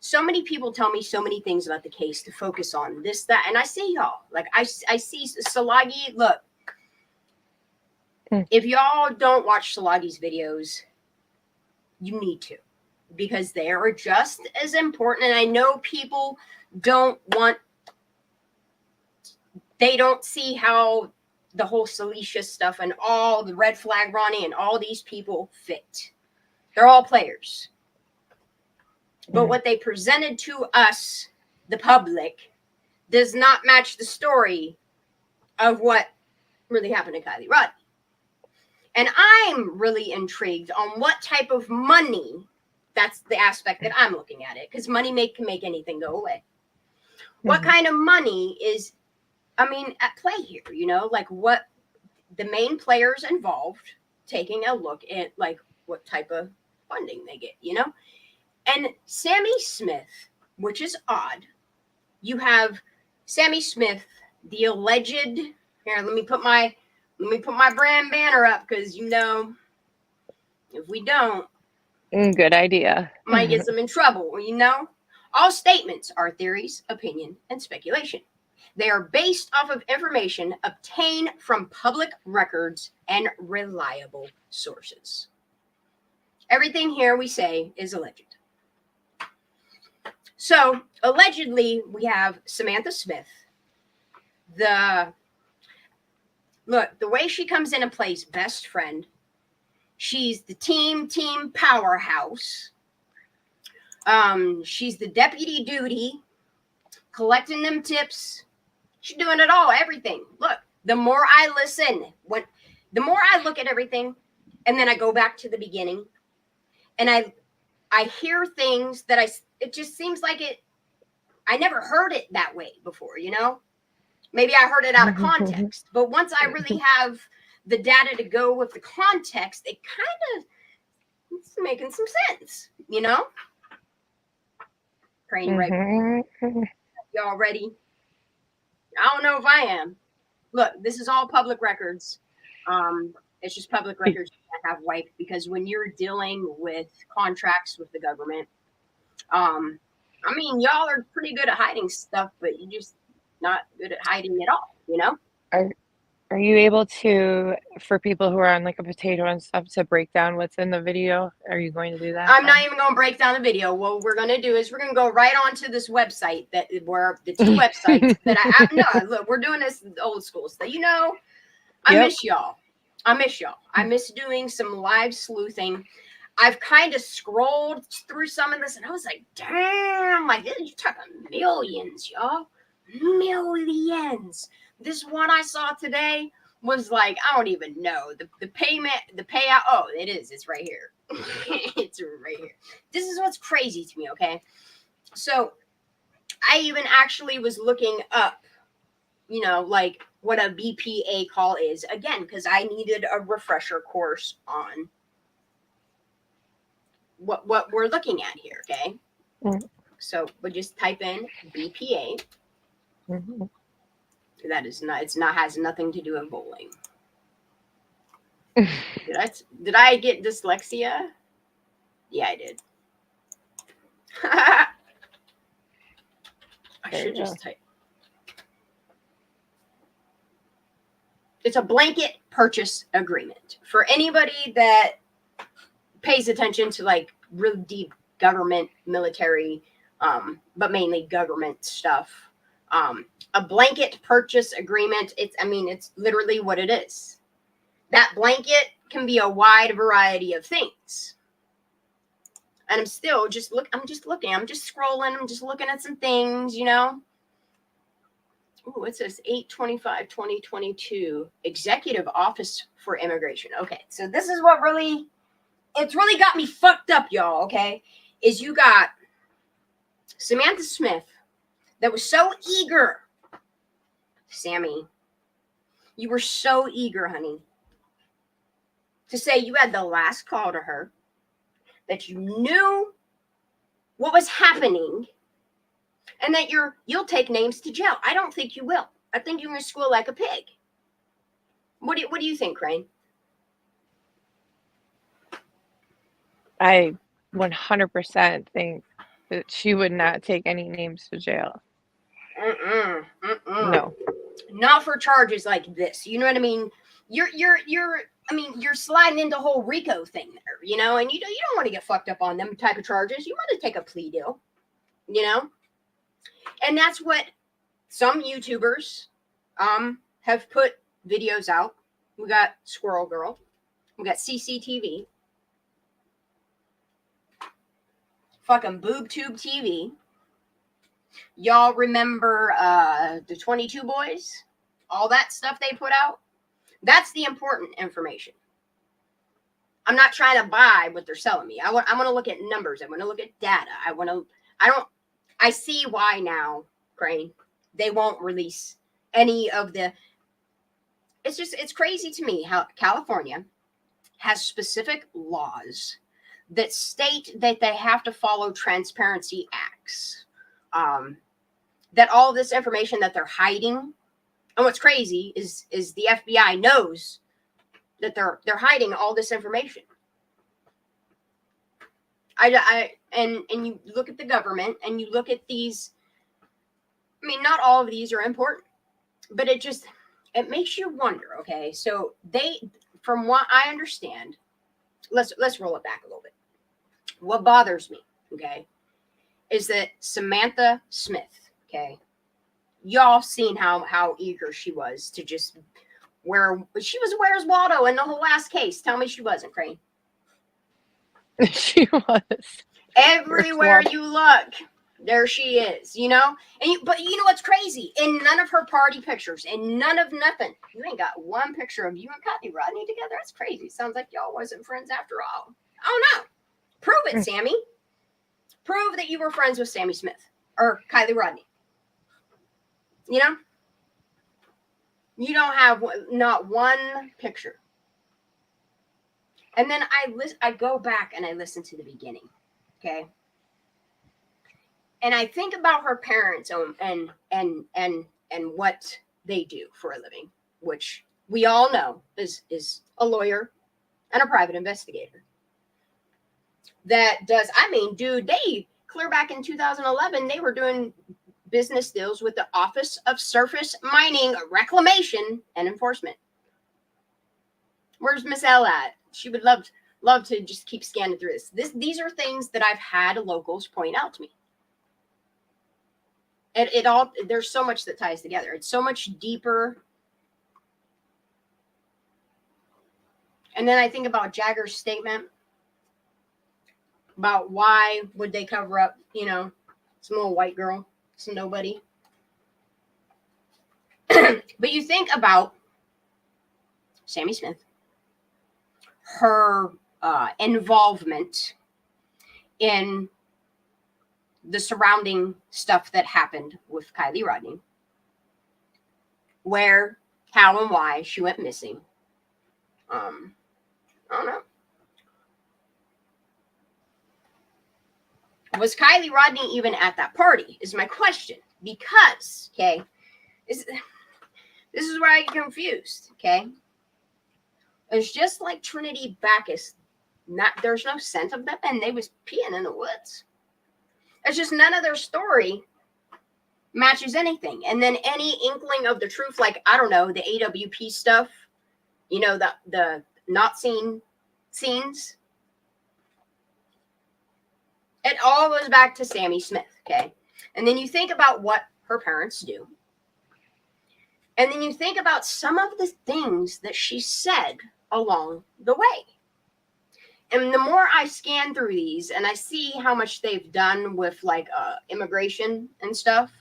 so many people tell me so many things about the case to focus on this, that, and I see y'all. Like I see Salagi. Look, if y'all don't watch Salagi's videos, you need to, because they are just as important. And I know people they don't see how the whole salacious stuff and all the red flag Ronnie and all these people fit. They're all players. But what they presented to us, the public, does not match the story of what really happened to Kylie Rodney. And I'm really intrigued on what type of money, that's the aspect that I'm looking at it, because money can make anything go away. What kind of money is, at play here, like what the main players involved, taking a look at like what type of funding they get, And Sammy Smith, which is odd, you have Sammy Smith, the alleged, here, let me put my brand banner up, because if we don't, Good idea. might get them in trouble, All statements are theories, opinion, and speculation. They are based off of information obtained from public records and reliable sources. Everything here we say is alleged. So, allegedly, we have Samantha Smith. The way she comes in and plays best friend, she's the team powerhouse. She's the deputy duty, collecting them tips. She's doing it all, everything. Look, the more I listen, the more I look at everything, and then I go back to the beginning, and I hear things that it just seems like I never heard it that way before, Maybe I heard it out of context, but once I really have the data to go with the context, it kind of it's making some sense, Crane, right? Y'all ready? I don't know if I am. Look, this is all public records. It's just public records that have wiped, because when you're dealing with contracts with the government, y'all are pretty good at hiding stuff, but you're just not good at hiding it all, Are you able to, for people who are on like a potato and stuff, to break down what's in the video? Are you going to do that? I'm not even going to break down the video. What we're going to do is we're going to go right onto this website where the two websites that I have. No, look, we're doing this old school stuff. I miss y'all. I miss doing some live sleuthing. I've kind of scrolled through some of this, and I was like, damn, like, you're talking millions, y'all. Millions. This one I saw today was like, I don't even know. The payout. Oh, it is. It's right here. It's right here. This is what's crazy to me, okay? So I even actually was looking up, like what a BPA call is, again, because I needed a refresher course on what we're looking at here, okay? So we'll just type in BPA. That is not, has nothing to do with bowling. Did I get dyslexia? Yeah, I did. I should just type. It's a blanket purchase agreement. For anybody that pays attention to like really deep government, military, but mainly government stuff, a blanket purchase agreement, it's literally what it is. That blanket can be a wide variety of things. And I'm still just looking, I'm just scrolling, I'm just looking at some things, Ooh, it says 8/25/2022, Executive Office for Immigration. Okay, so this is what it's really got me fucked up, y'all, okay? Is you got Samantha Smith that was so eager. Sammy, you were so eager, honey, to say you had the last call to her, that you knew what was happening, and that you'll take names to jail. I don't think you will. I think you're going to squeal like a pig. What do you think, Crane? I 100% think that she would not take any names to jail. No. Not for charges like this. You know what I mean? You're sliding into the whole RICO thing there, you know, and you don't want to get fucked up on them type of charges. You want to take a plea deal, you know? And that's what some YouTubers have put videos out. We got Squirrel Girl. We got CCTV. Fucking BoobTube TV. Y'all remember the 22 Boys? All that stuff they put out? That's the important information. I'm not trying to buy what they're selling me. I want to look at numbers. I want to look at data. I see why now, Crane. They won't release any of the. It's crazy to me how California has specific laws that state that they have to follow transparency acts. That all this information that they're hiding, and what's crazy is the FBI knows that they're hiding all this information. And you look at the government and you look at these. I mean, not all of these are important, but it makes you wonder. Okay, so from what I understand, let's roll it back a little bit. What bothers me, okay, is that Samantha Smith, okay, y'all seen how eager she was to just she was Where's Waldo in the whole last case. Tell me she wasn't, Crane. She was. Everywhere you look, there she is, you know? But you know what's crazy? In none of her party pictures, in none of nothing, you ain't got one picture of you and Kylie Rodney together. That's crazy. Sounds like y'all wasn't friends after all. Oh no. Prove it, Sammy. Prove that you were friends with Sammy Smith or Kylie Rodney. You know? You don't have not one picture. And then I go back and I listen to the beginning. Okay? And I think about her parents and what they do for a living, which we all know is a lawyer and a private investigator. That does, dude, they clear back in 2011, they were doing business deals with the Office of Surface Mining, Reclamation, and Enforcement. Where's Miss L at? She would love to just keep scanning through this. These are things that I've had locals point out to me. It all, there's so much that ties together. It's so much deeper. And then I think about Jagger's statement about why would they cover up, you know, some little white girl, some nobody. But you think about Sammy Smith, her involvement in the surrounding stuff that happened with Kylie Rodney, where, how, and why she went missing. I don't know. Was Kylie Rodney even at that party is my question. Because, okay, this is where I get confused, okay? It's just like Trinity Backus. There's no scent of them, and they was peeing in the woods. It's just none of their story matches anything. And then any inkling of the truth, like, I don't know, the AWP stuff, you know, the not seen scenes. It all goes back to Sammy Smith, okay? And then you think about what her parents do. And then you think about some of the things that she said along the way. And the more I scan through these and I see how much they've done with like immigration and stuff,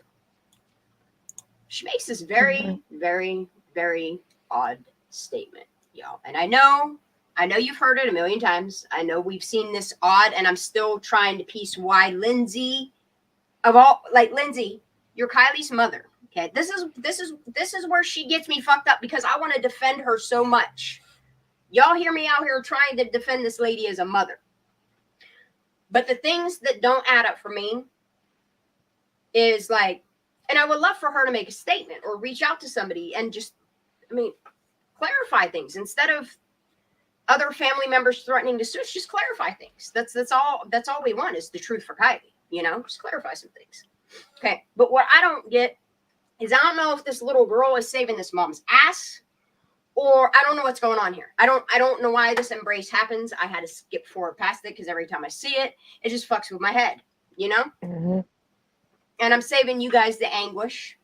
she makes this very, very, very odd statement, y'all. And I know you've heard it a million times. I know we've seen this odd, and I'm still trying to piece why Lindsay, Lindsay, you're Kylie's mother. Okay, this is where she gets me fucked up because I want to defend her so much. Y'all hear me out here trying to defend this lady as a mother. But the things that don't add up for me is like, and I would love for her to make a statement or reach out to somebody and just, clarify things instead of other family members threatening to sue. Just clarify things. That's all we want is the truth for Kylie. you know, just clarify some things. Okay. But what I don't get is I don't know if this little girl is saving this mom's ass, or I don't know what's going on here. I don't know why this embrace happens. I had to skip forward past it because every time I see it, it just fucks with my head, you know? Mm-hmm. And I'm saving you guys the anguish.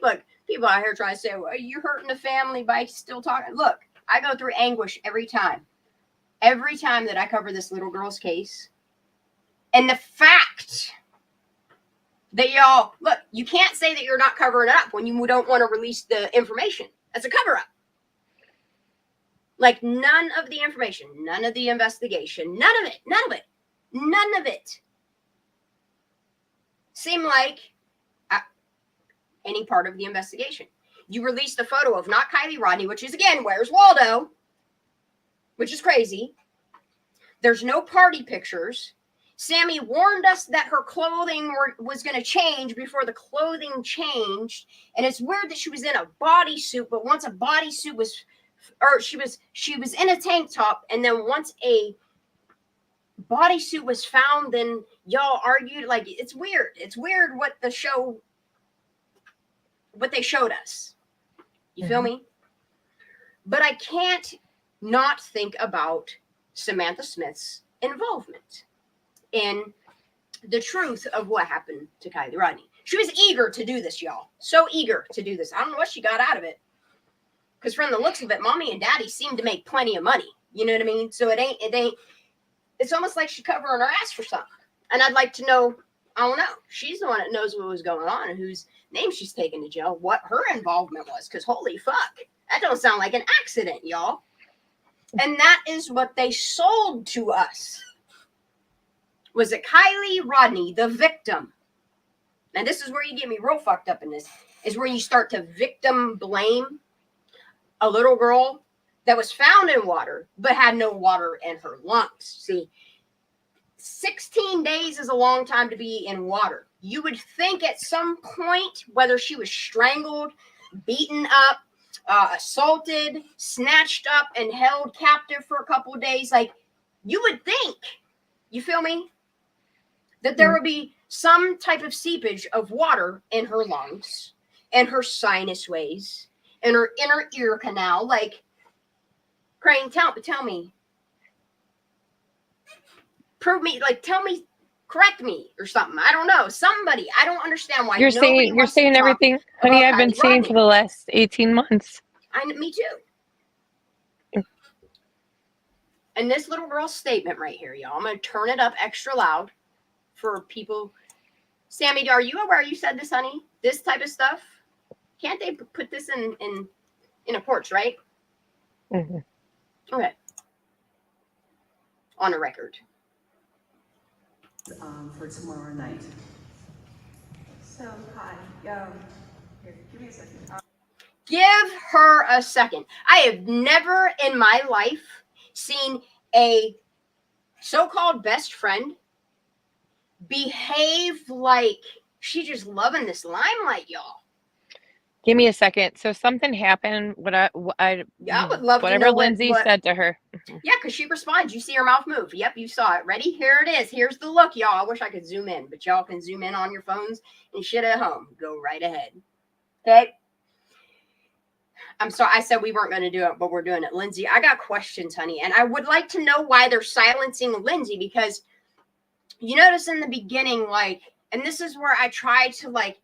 Look, people out here try to say, well, you're hurting the family by still talking. Look, I go through anguish every time. Every time that I cover this little girl's case. And the fact that y'all, look, you can't say that you're not covering it up when you don't want to release the information. That's a cover-up. Like, none of the information, none of the investigation, none of it seemed like any part of the investigation. You released a photo of not Kylie Rodney, which is, again, where's Waldo? Which is crazy. There's no party pictures. Sammy warned us that her clothing was going to change before the clothing changed. And it's weird that she was in a bodysuit, but once a bodysuit was, or she was in a tank top, and then once a bodysuit was found, then y'all argued. Like, it's weird. It's weird what they showed us. You feel me? But I can't not think about Samantha Smith's involvement in the truth of what happened to Kylie Rodney. She was eager to do this, y'all. So eager to do this. I don't know what she got out of it. Because from the looks of it, mommy and daddy seem to make plenty of money. You know what I mean? So it ain't, it's almost like she's covering her ass for something. And I'd like to know, I don't know. She's the one that knows what was going on and whose name she's taken to jail, what her involvement was. Because holy fuck, that don't sound like an accident, y'all. And that is what they sold to us. Was it Kylie Rodney, the victim? And this is where you get me real fucked up in this, is where you start to victim blame a little girl that was found in water, but had no water in her lungs. See, 16 days is a long time to be in water. You would think at some point, whether she was strangled, beaten up, assaulted, snatched up, and held captive for a couple of days, like, you would think, you feel me, that there would be some type of seepage of water in her lungs and her sinus ways and her inner ear canal. Like, Crane, tell me, prove me, like, tell me, correct me or something. I don't know. Somebody, I don't understand why You're saying everything, honey, I've been saying for the last 18 months. Me too. And this little girl's statement right here, y'all, I'm going to turn it up extra loud for people. Sammy, are you aware you said this, honey? This type of stuff? Can't they put this in a porch, right? Mm-hmm. Okay. On a record. For tomorrow night. So, hi. Here, give me a second. Give her a second. I have never in my life seen a so-called best friend behave like she's just loving this limelight, y'all. Give me a second. So something happened. I would love to whatever know Lindsay said to her. Yeah, because she responds. You see her mouth move. Yep, you saw it. Ready? Here it is. Here's the look, y'all. I wish I could zoom in, but y'all can zoom in on your phones and shit at home. Go right ahead. Okay. I'm sorry. I said we weren't going to do it, but we're doing it. Lindsay, I got questions, honey. And I would like to know why they're silencing Lindsay, because you notice in the beginning, like, and this is where I try to, like,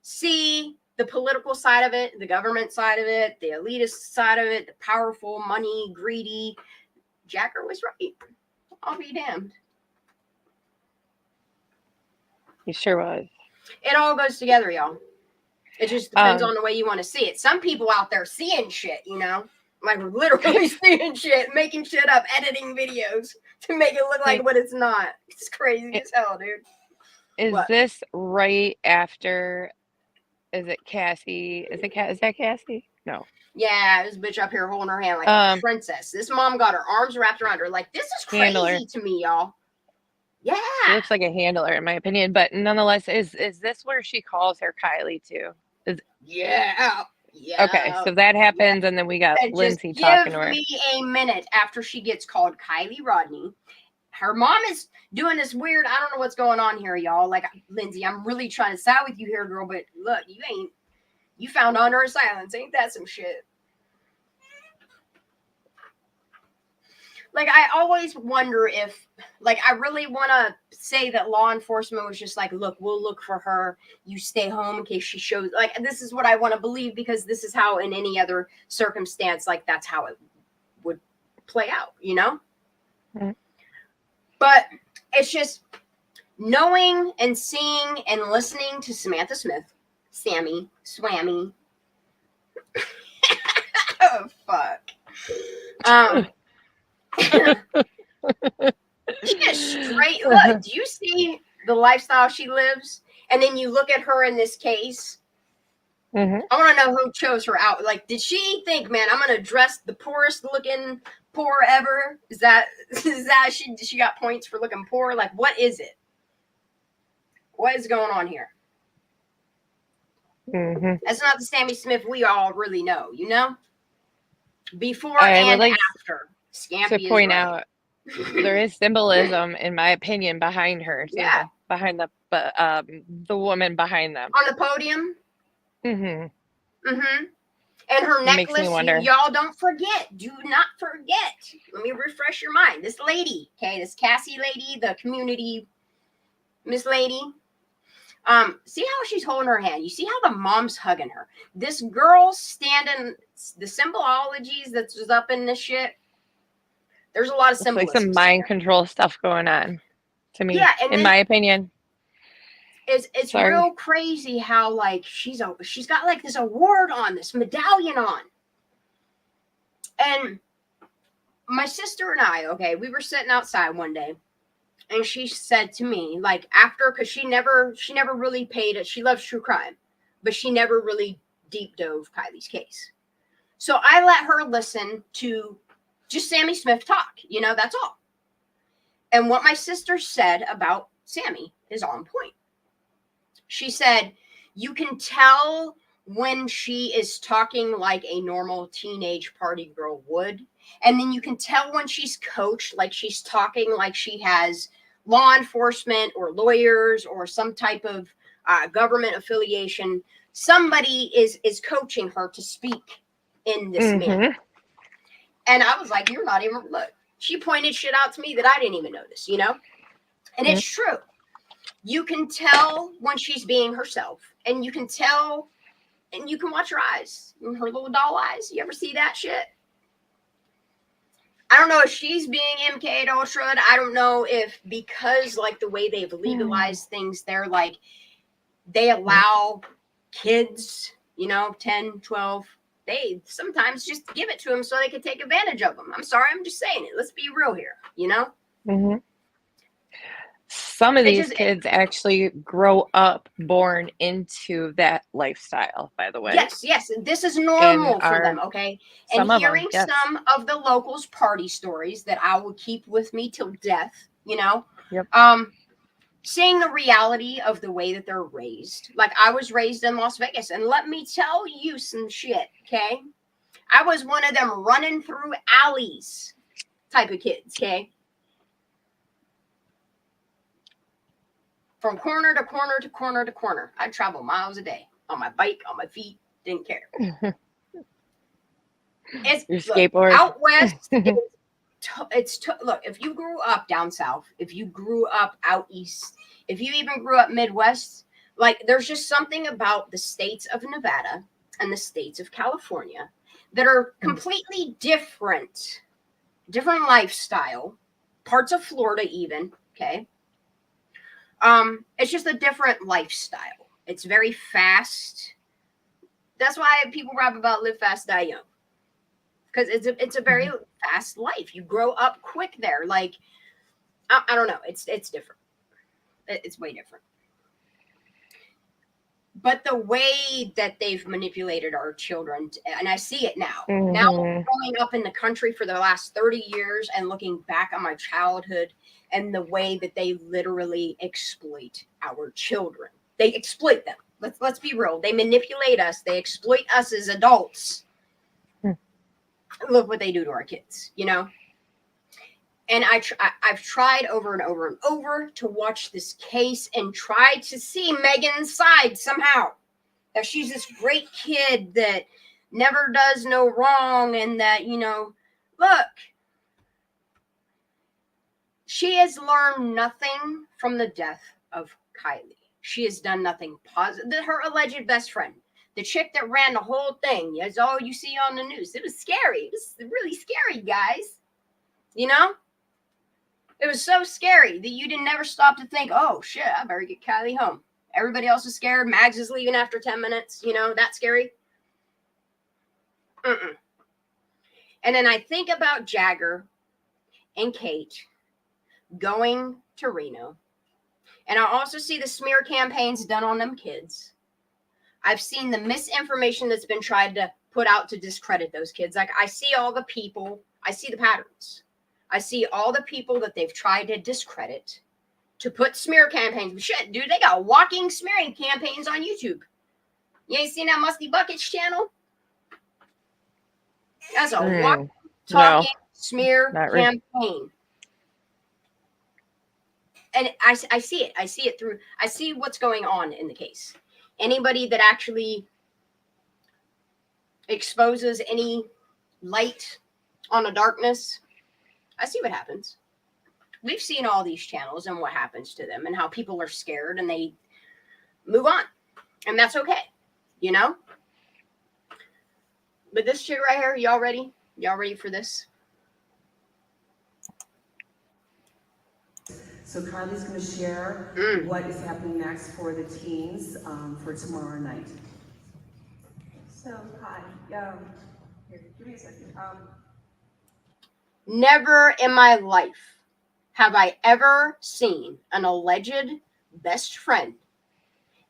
see the political side of it, the government side of it, the elitist side of it, the powerful, money, greedy. Jacker was right. I'll be damned. He sure was. It all goes together, y'all. It just depends on the way you want to see it. Some people out there seeing shit, you know, like literally seeing shit, making shit up, editing videos to make it look like what it's not. It's crazy as hell, dude. Is this right after? Is it Cassie? Is that Cassie? No. Yeah, this bitch up here holding her hand like a princess. This mom got her arms wrapped around her. Like, this is crazy handler to me, y'all. Yeah. She looks like a handler, in my opinion. But nonetheless, is this where she calls her Kylie too? Yeah. Yeah. Okay, so that happens, and then we got Lindsay talking to her. Give me a minute after she gets called Kylie Rodney. her mom is doing this weird, I don't know what's going on here, y'all. Like, Lindsay, I'm really trying to side with you here, girl, but look, you found honor in silence. Ain't that some shit? Like, I always wonder if, like, I really want to say that law enforcement was just like, look, we'll look for her. You stay home in case she shows. Like, this is what I want to believe, because this is how, in any other circumstance, like, that's how it would play out, you know? Mm-hmm. But it's just knowing and seeing and listening to Samantha Smith, Sammy, Swammy. Oh, fuck. She is straight. Look, do you see the lifestyle she lives? And then you look at her in this case. Mm-hmm. I want to know who chose her out. Like, did she think, man, I'm gonna dress the poorest looking poor ever? Is that she got points for looking poor? Like, what is it? What is going on here? Mm-hmm. That's not the Sammy Smith we all really know, you know? Before and after. Scampy to point right. out there is symbolism, in my opinion, behind her. Yeah. Behind the woman behind them. On the podium. Mm-hmm. Mm-hmm. And her necklace, Makes me wonder. y'all don't forget. Do not forget. Let me refresh your mind. This lady, okay, this Cassie lady, the community Miss Lady. See how she's holding her hand? You see how the mom's hugging her? This girl standing, the symbologies that's up in this shit. There's a lot of symbolism. It's like some mind control stuff going on to me. Yeah, and in my opinion. It's real crazy how, like, she's got like this award on, this medallion on. And my sister and I, okay, we were sitting outside one day, and she said to me, like, after, because she never really paid it. She loves true crime, but she never really deep dove Kylie's case. So I let her listen to just Sammy Smith talk, you know, that's all. And what my sister said about Sammy is on point. She said, you can tell when she is talking like a normal teenage party girl would. And then you can tell when she's coached, like she's talking like she has law enforcement or lawyers or some type of government affiliation. Somebody is coaching her to speak in this manner. And I was like, you're not even, look, she pointed shit out to me that I didn't even notice, you know? And it's true. You can tell when she's being herself, and you can tell, and you can watch her eyes, her little doll eyes. You ever see that shit? I don't know if she's being MK'd or shred. I don't know if, because like the way they've legalized things, they're like, they allow kids, you know, 10, 12, they sometimes just give it to them so they can take advantage of them. I'm sorry, I'm just saying it. Let's be real here, you know? Some of these kids actually grow up born into that lifestyle, by the way. Yes, yes. This is normal for them, okay? And hearing some of the locals' party stories that I will keep with me till death, you know? Seeing the reality of the way that they're raised. Like, I was raised in Las Vegas, and let me tell you some shit, okay? I was one of them running through alleys type of kids, okay? From corner to corner to corner to corner. I'd travel miles a day on my bike, on my feet, didn't care. It's your skateboard. Look, out west, look, if you grew up down south, if you grew up out east, if you even grew up Midwest, like, there's just something about the states of Nevada and the states of California that are completely different lifestyle, parts of Florida even, okay? It's just a different lifestyle. It's very fast. That's why people rap about live fast, die young. Because it's a very fast life. You grow up quick there. Like, I don't know. It's different. It's way different. But the way that they've manipulated our children, and I see it now. Now, growing up in the country for the last 30 years and looking back on my childhood and the way that they literally exploit our children. They exploit them. Let's be real. They manipulate us. They exploit us as adults. Look what they do to our kids, you know? And I've tried over and over and over to watch this case and try to see Megan's side somehow. That she's this great kid that never does no wrong, and that, you know, look, she has learned nothing from the death of Kylie. She has done nothing positive. Her alleged best friend, the chick that ran the whole thing, is all you see on the news. It was scary. It was really scary, guys. You know? It was so scary that you didn't never stop to think, oh, shit, I better get Kylie home. Everybody else is scared. Mags is leaving after 10 minutes. You know, that's scary. And then I think about Jagger and Kate going to Reno. And I also see the smear campaigns done on them kids. I've seen the misinformation that's been tried to put out to discredit those kids. Like, I see all the people. I see the patterns. I see all the people that they've tried to discredit to put smear campaigns. Shit, dude, they got walking smearing campaigns on YouTube. You ain't seen that Musty Buckets channel? That's a walking, talking smear campaign. And I see it. I see it through. I see what's going on in the case. Anybody that actually exposes any light on a darkness, I see what happens. We've seen all these channels and what happens to them and how people are scared and they move on. And that's okay, you know? But this shit right here, y'all ready? Y'all ready for this? So Kylie's going to share what is happening next for the teens for tomorrow night. So, hi. Here, give me a second. Never in my life have I ever seen an alleged best friend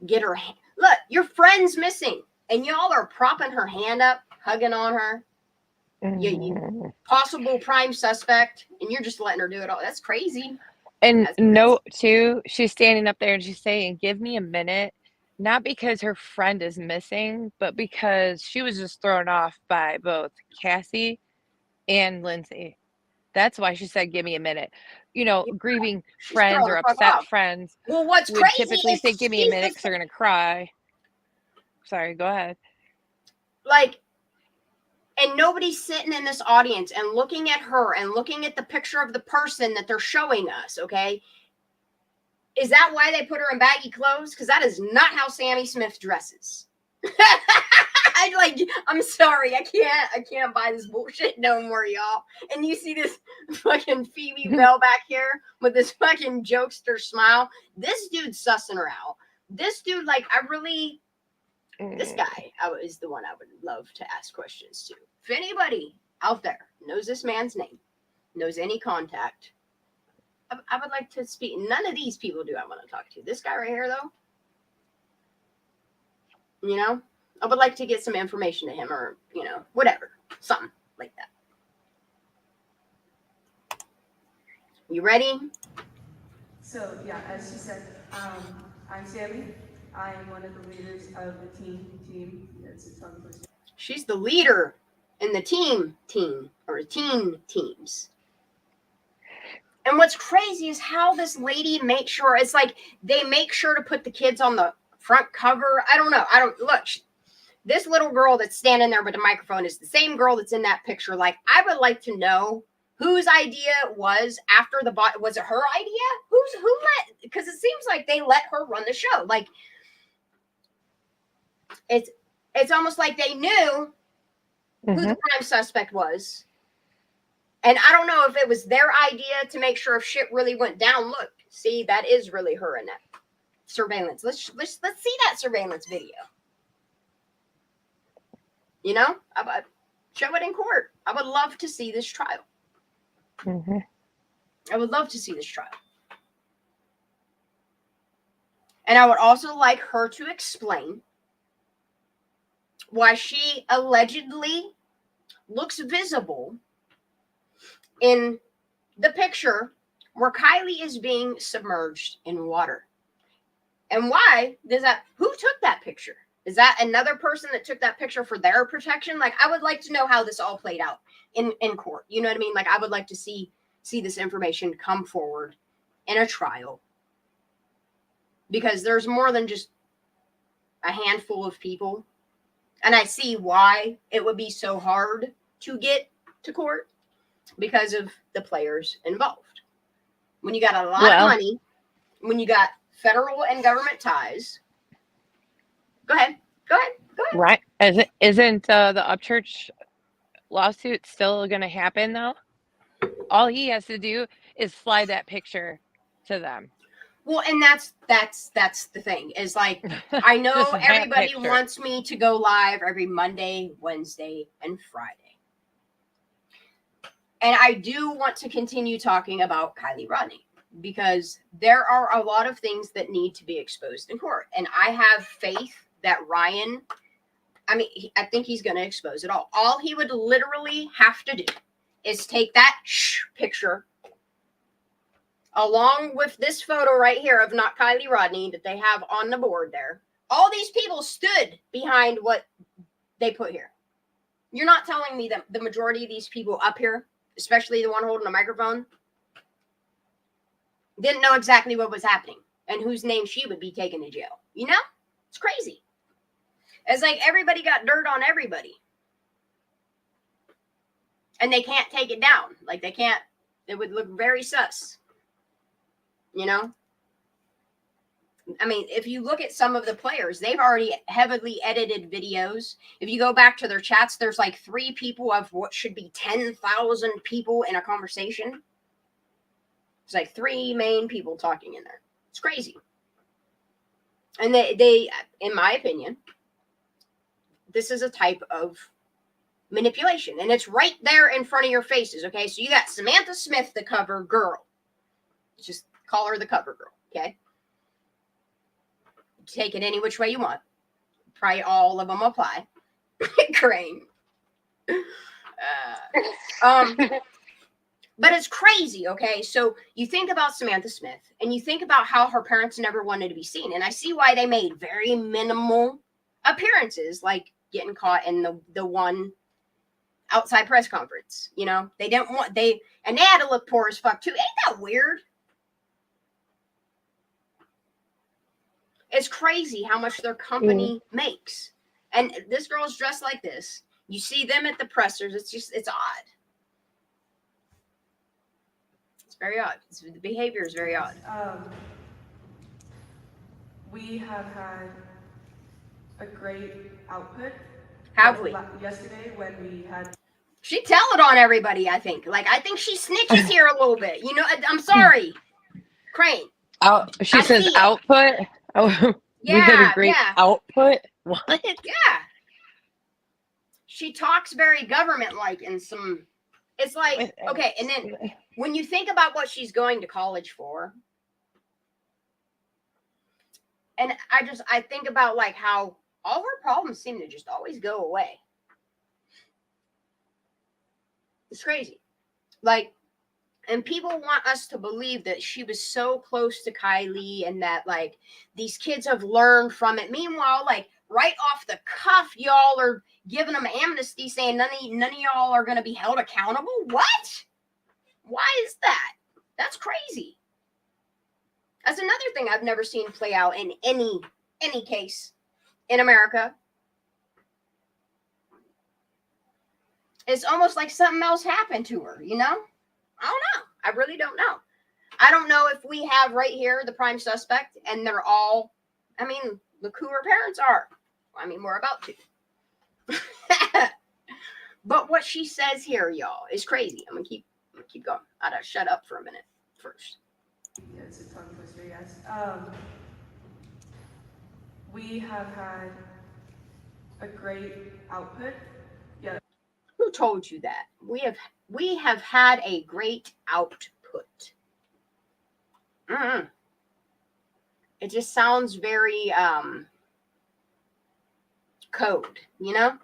get her hand. Look, your friend's missing, and y'all are propping her hand up, hugging on her. You possible prime suspect, and you're just letting her do it all. That's crazy. And note too, she's standing up there and she's saying, "Give me a minute," not because her friend is missing, but because she was just thrown off by both Cassie and Lindsay. That's why she said, "Give me a minute." You know, grieving friends or upset friends would typically say, "Give me a minute," because they're gonna cry. Sorry, go ahead. Like, and nobody's sitting in this audience and looking at her and looking at the picture of the person that they're showing us, okay? Is that why they put her in baggy clothes? Because that is not how Sammy Smith dresses. I'm sorry, I can't buy this bullshit no more, y'all. And you see this fucking Phoebe Bell back here with this fucking jokester smile. This dude's sussing her out. This dude, like, this guy is the one I would love to ask questions to. If anybody out there knows this man's name, knows any contact, I would like to speak. None of these people do I want to talk to. This guy right here, though, you know, I would like to get some information to him, or, you know, whatever, something like that. You ready? So, yeah, as she said, I'm Sammy. I am one of the leaders of the team. It's a tongue twister. She's the leader in the team or teen teams. And what's crazy is how this lady makes sure, it's like they make sure to put the kids on the front cover. I don't know. Look, this little girl that's standing there with the microphone is the same girl that's in that picture. Like, I would like to know whose idea it was after the bot. Was it her idea? Who let, because it seems like they let her run the show. Like, it's almost like they knew who the prime suspect was. And I don't know if it was their idea to make sure if shit really went down. Look, see, that is really her in that surveillance. Let's see that surveillance video. You know, show it in court. I would love to see this trial. I would love to see this trial. And I would also like her to explain why she allegedly looks visible in the picture where Kylie is being submerged in water. And why does that, who took that picture? Is that another person that took that picture for their protection? Like, I would like to know how this all played out in court. You know what I mean? Like, I would like to see see this information come forward in a trial, because there's more than just a handful of people. And I see why it would be so hard to get to court, because of the players involved. When you got a lot of money, when you got federal and government ties. Go ahead. Right? Isn't the Upchurch lawsuit still going to happen though? All he has to do is slide that picture to them. Well, and that's the thing, is like, I know everybody wants me to go live every Monday, Wednesday, and Friday. And I do want to continue talking about Kiely Rodni, because there are a lot of things that need to be exposed in court. And I have faith that Ryan, I think he's going to expose it all. All he would literally have to do is take that picture along with this photo right here of not Kiely Rodni that they have on the board there. All these people stood behind what they put here. You're not telling me that the majority of these people up here, especially the one holding the microphone, didn't know exactly what was happening and whose name she would be taken to jail. You know? It's crazy. It's like everybody got dirt on everybody. And they can't take it down. Like, they can't. It would look very sus. You know? I mean, if you look at some of the players, they've already heavily edited videos. If you go back to their chats, there's like 3 people of what should be 10,000 people in a conversation. It's like 3 main people talking in there. It's crazy. And they, in my opinion, this is a type of manipulation. And it's right there in front of your faces, okay? So you got Samantha Smith, the cover girl. Just call her the cover girl, okay? Take it any which way you want. Probably all of them apply. Crane. But it's crazy, okay? So you think about Samantha Smith, and you think about how her parents never wanted to be seen. And I see why they made very minimal appearances, like getting caught in the one outside press conference. You know, they didn't want, and they had to look poor as fuck too. Ain't that weird? It's crazy how much their company makes. And this girl's dressed like this. You see them at the pressers. It's odd. It's very odd. The behavior is very odd. We have had a great output. Have we? Yesterday when we had... She tell it on everybody, I think. Like, I think she snitches here a little bit. You know, I'm sorry. Crane. She says output? Oh, we had a great output? What? Yeah. She talks very government-like in some... It's like, okay, and then when you think about what she's going to college for, and I think about like how all her problems seem to just always go away. It's crazy. Like, and people want us to believe that she was so close to Kiely and that like these kids have learned from it. Meanwhile, like right off the cuff, y'all are giving them amnesty, saying none of y'all are going to be held accountable. What? Why is that? That's crazy. That's another thing I've never seen play out in any case in America. It's almost like something else happened to her, you know? I don't know. I really don't know. I don't know if we have right here the prime suspect and they're all, I mean, look who her parents are. I mean, we're about to. But what she says here, y'all, is crazy. I'm gonna keep going. I gotta shut up for a minute first. Yeah, it's a tongue twister, yes. We have had a great output. Yeah. Who told you that? We have had a great output. It just sounds very code, you know?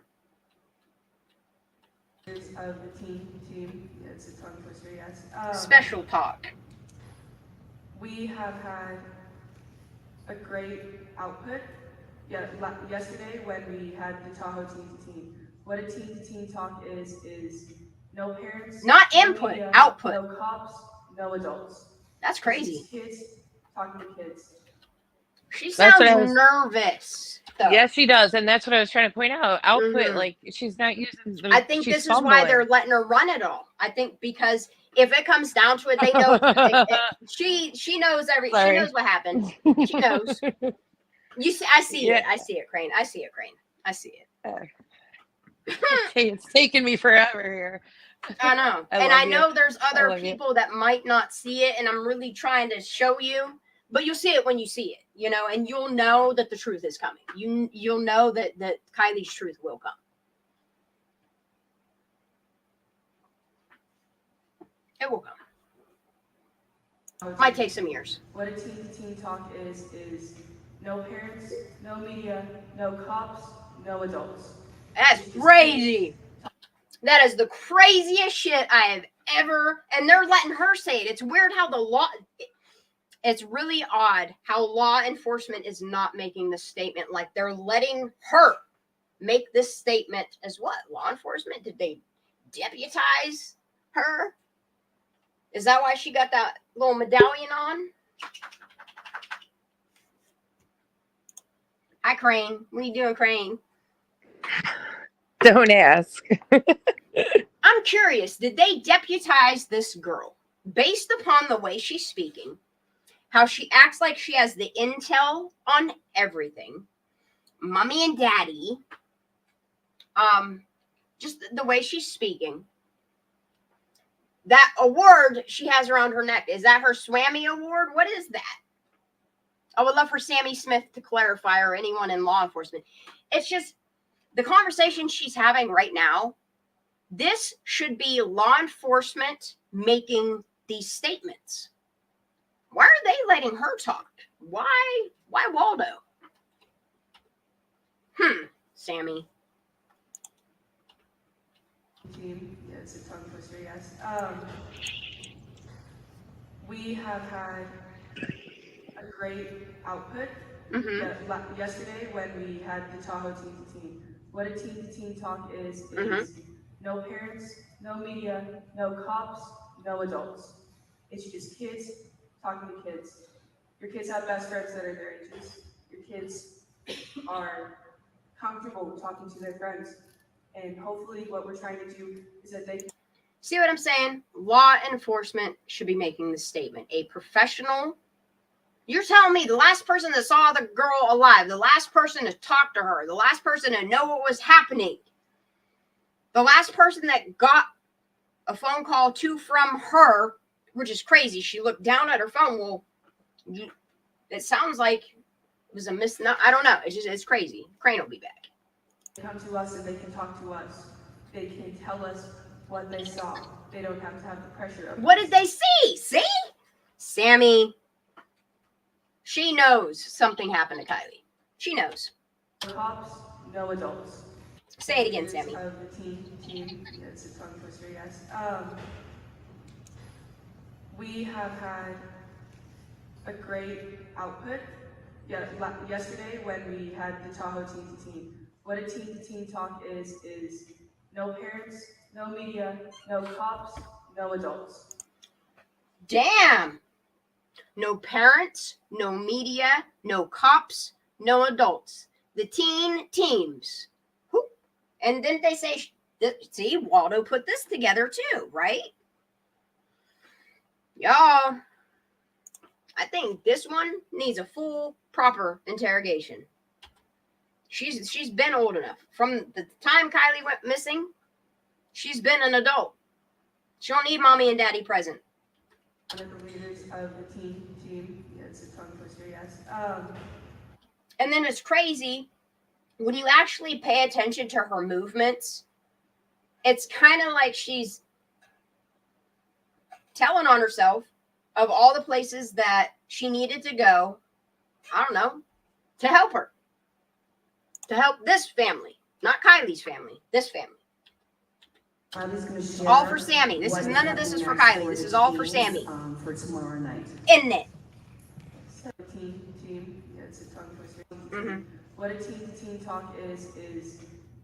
Of the team. Yeah, it's a tongue twister, yes. Special talk. We have had a great output. Yeah, yesterday when we had the Tahoe team to team. What a team to team talk is no parents, not no input, media, output. no cops, no adults. That's crazy. It's kids talking to kids. She That's sounds what I was- nervous. Though. Yes, she does, and that's what I was trying to point out. Output, Mhm. like she's not using. I think she's this is why they're fumbling. letting her run it all. I think because if it comes down to it, they know she knows she Sorry. knows what happened. She knows. You see, I see it. I see it, Crane. I see it, Crane. I see it. It's taking me forever here. I know. I And love I know you. there's other love you. people that might not see it, and I'm really trying to show you, but you'll see it when you see it, you know, and you'll know that the truth is coming. You'll know that Kylie's truth will come. It will come. Might take some years. What a teen talk is no parents, no media, no cops, no adults. That's crazy. That is the craziest shit I have ever, and they're letting her say it. It's weird how the law, it's really odd how law enforcement is not making this statement. Like they're letting her make this statement as what? Law enforcement? Did they deputize her? Is that why she got that little medallion on? Hi, Crane. What are you doing, Crane? Don't ask. I'm curious, did they deputize this girl based upon the way she's speaking, how she acts like she has the intel on everything, mommy and daddy, just the way she's speaking? That award she has around her neck, is that her Swammy award? What is that? I would love for Sammy Smith to clarify, or anyone in law enforcement. It's just the conversation she's having right now. This should be law enforcement making these statements. Why are they letting her talk? Why Waldo? Sammy. Team, yeah, it's a tongue twister, yes. We have had a great output. Yesterday when we had the Tahoe Teen to Teen. What a teen to teen talk is no parents, no media, no cops, no adults. It's just kids talking to kids. Your kids have best friends that are their ages. Your kids are comfortable talking to their friends. And hopefully what we're trying to do is that they... See what I'm saying? Law enforcement should be making this statement. A professional. You're telling me the last person that saw the girl alive, the last person to talk to her, the last person to know what was happening, the last person that got a phone call from her, which is crazy. She looked down at her phone. Well, it sounds like it was a I don't know. It's crazy. Crane will be back. They come to us and they can talk to us. They can tell us what they saw. They don't have to have the pressure of... What did they see? See? Sammy. She knows something happened to Kylie. She knows. No cops, no adults. Say it again, Sammy. Of the team, yeah, it's a tongue twister, yes. We have had a great output. Yeah, yesterday when we had the Tahoe Teen to Teen. What a teen to teen talk is no parents, no media, no cops, no adults. Damn. No parents, no media, no cops, no adults. The teen teams. Whoop. And didn't they say, see, Waldo put this together too, right? Y'all, I think this one needs a full, proper interrogation. She's been old enough. From the time Kylie went missing, she's been an adult. She don't need mommy and daddy present. One of the leaders of the team, yeah, it's a tongue twister, yes. And then it's crazy when you actually pay attention to her movements. It's kind of like she's telling on herself of all the places that she needed to go, I don't know, to help her. To help this family, not Kylie's family, this family. All for Sammy. None of this is for Kylie. This is all for Sammy. For tomorrow night. Isn't it? Team, yeah, it's a tongue twister. What a teen to teen talk is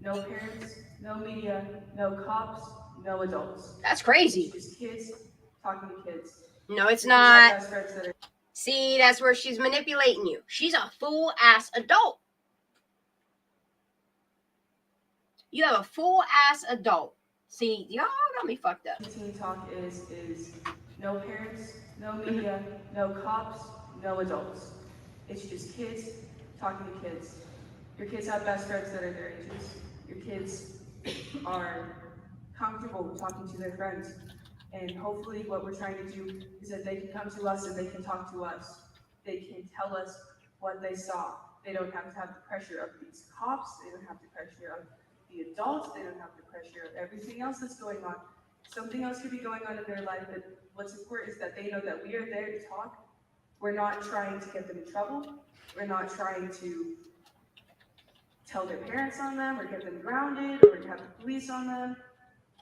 no parents, no media, no cops, no adults. That's crazy. It's just kids talking to kids. No, it's Kids not. have best friends that are- See, that's where she's manipulating you. She's a full-ass adult. You have a full-ass adult. See, y'all got me fucked up. Teen talk is no parents, no media, no cops, no adults. It's just kids talking to kids. Your kids have best friends that are their ages. Your kids are comfortable talking to their friends. And hopefully what we're trying to do is that they can come to us and they can talk to us. They can tell us what they saw. They don't have to have the pressure of these cops. They don't have the pressure of the adults. They don't have the pressure of everything else that's going on. Something else could be going on in their life, but what's important is that they know that we are there to talk. We're not trying to get them in trouble. We're not trying to tell their parents on them or get them grounded or have the police on them.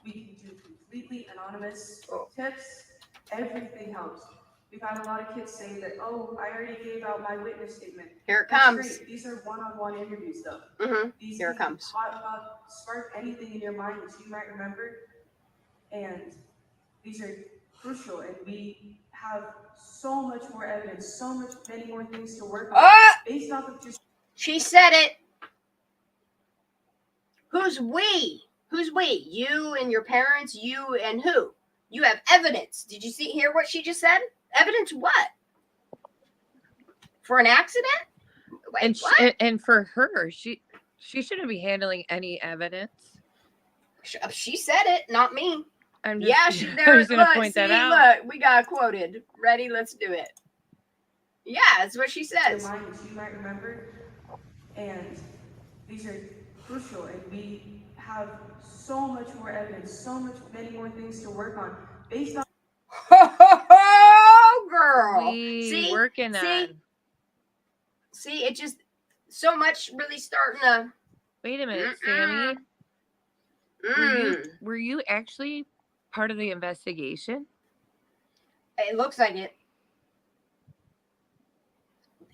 We can do completely anonymous tips. Everything helps. We've had a lot of kids say that, oh, I already gave out my witness statement. Here it That's comes. great. These are one-on-one interviews, though. Here it comes. Spark anything in your mind that you might remember. And these are crucial. And we have so much more evidence, many more things to work on based off of just. She said it. Who's we? Who's we? You and your parents, you and who? You have evidence. Did you hear what she just said? Evidence what? For an accident? Wait, what? And for her, she shouldn't be handling any evidence. She said it, not me. I'm just, yeah, I was going to point that out. Look, we got quoted. Ready? Let's do it. Yeah, that's what she says. Your mind that you might remember, and these are crucial, and we have so much more evidence, many more things to work on based on. Oh, girl! We working on. See, it just so much really starting to. Wait a minute, Sammy. Were you actually part of the investigation? It looks like it.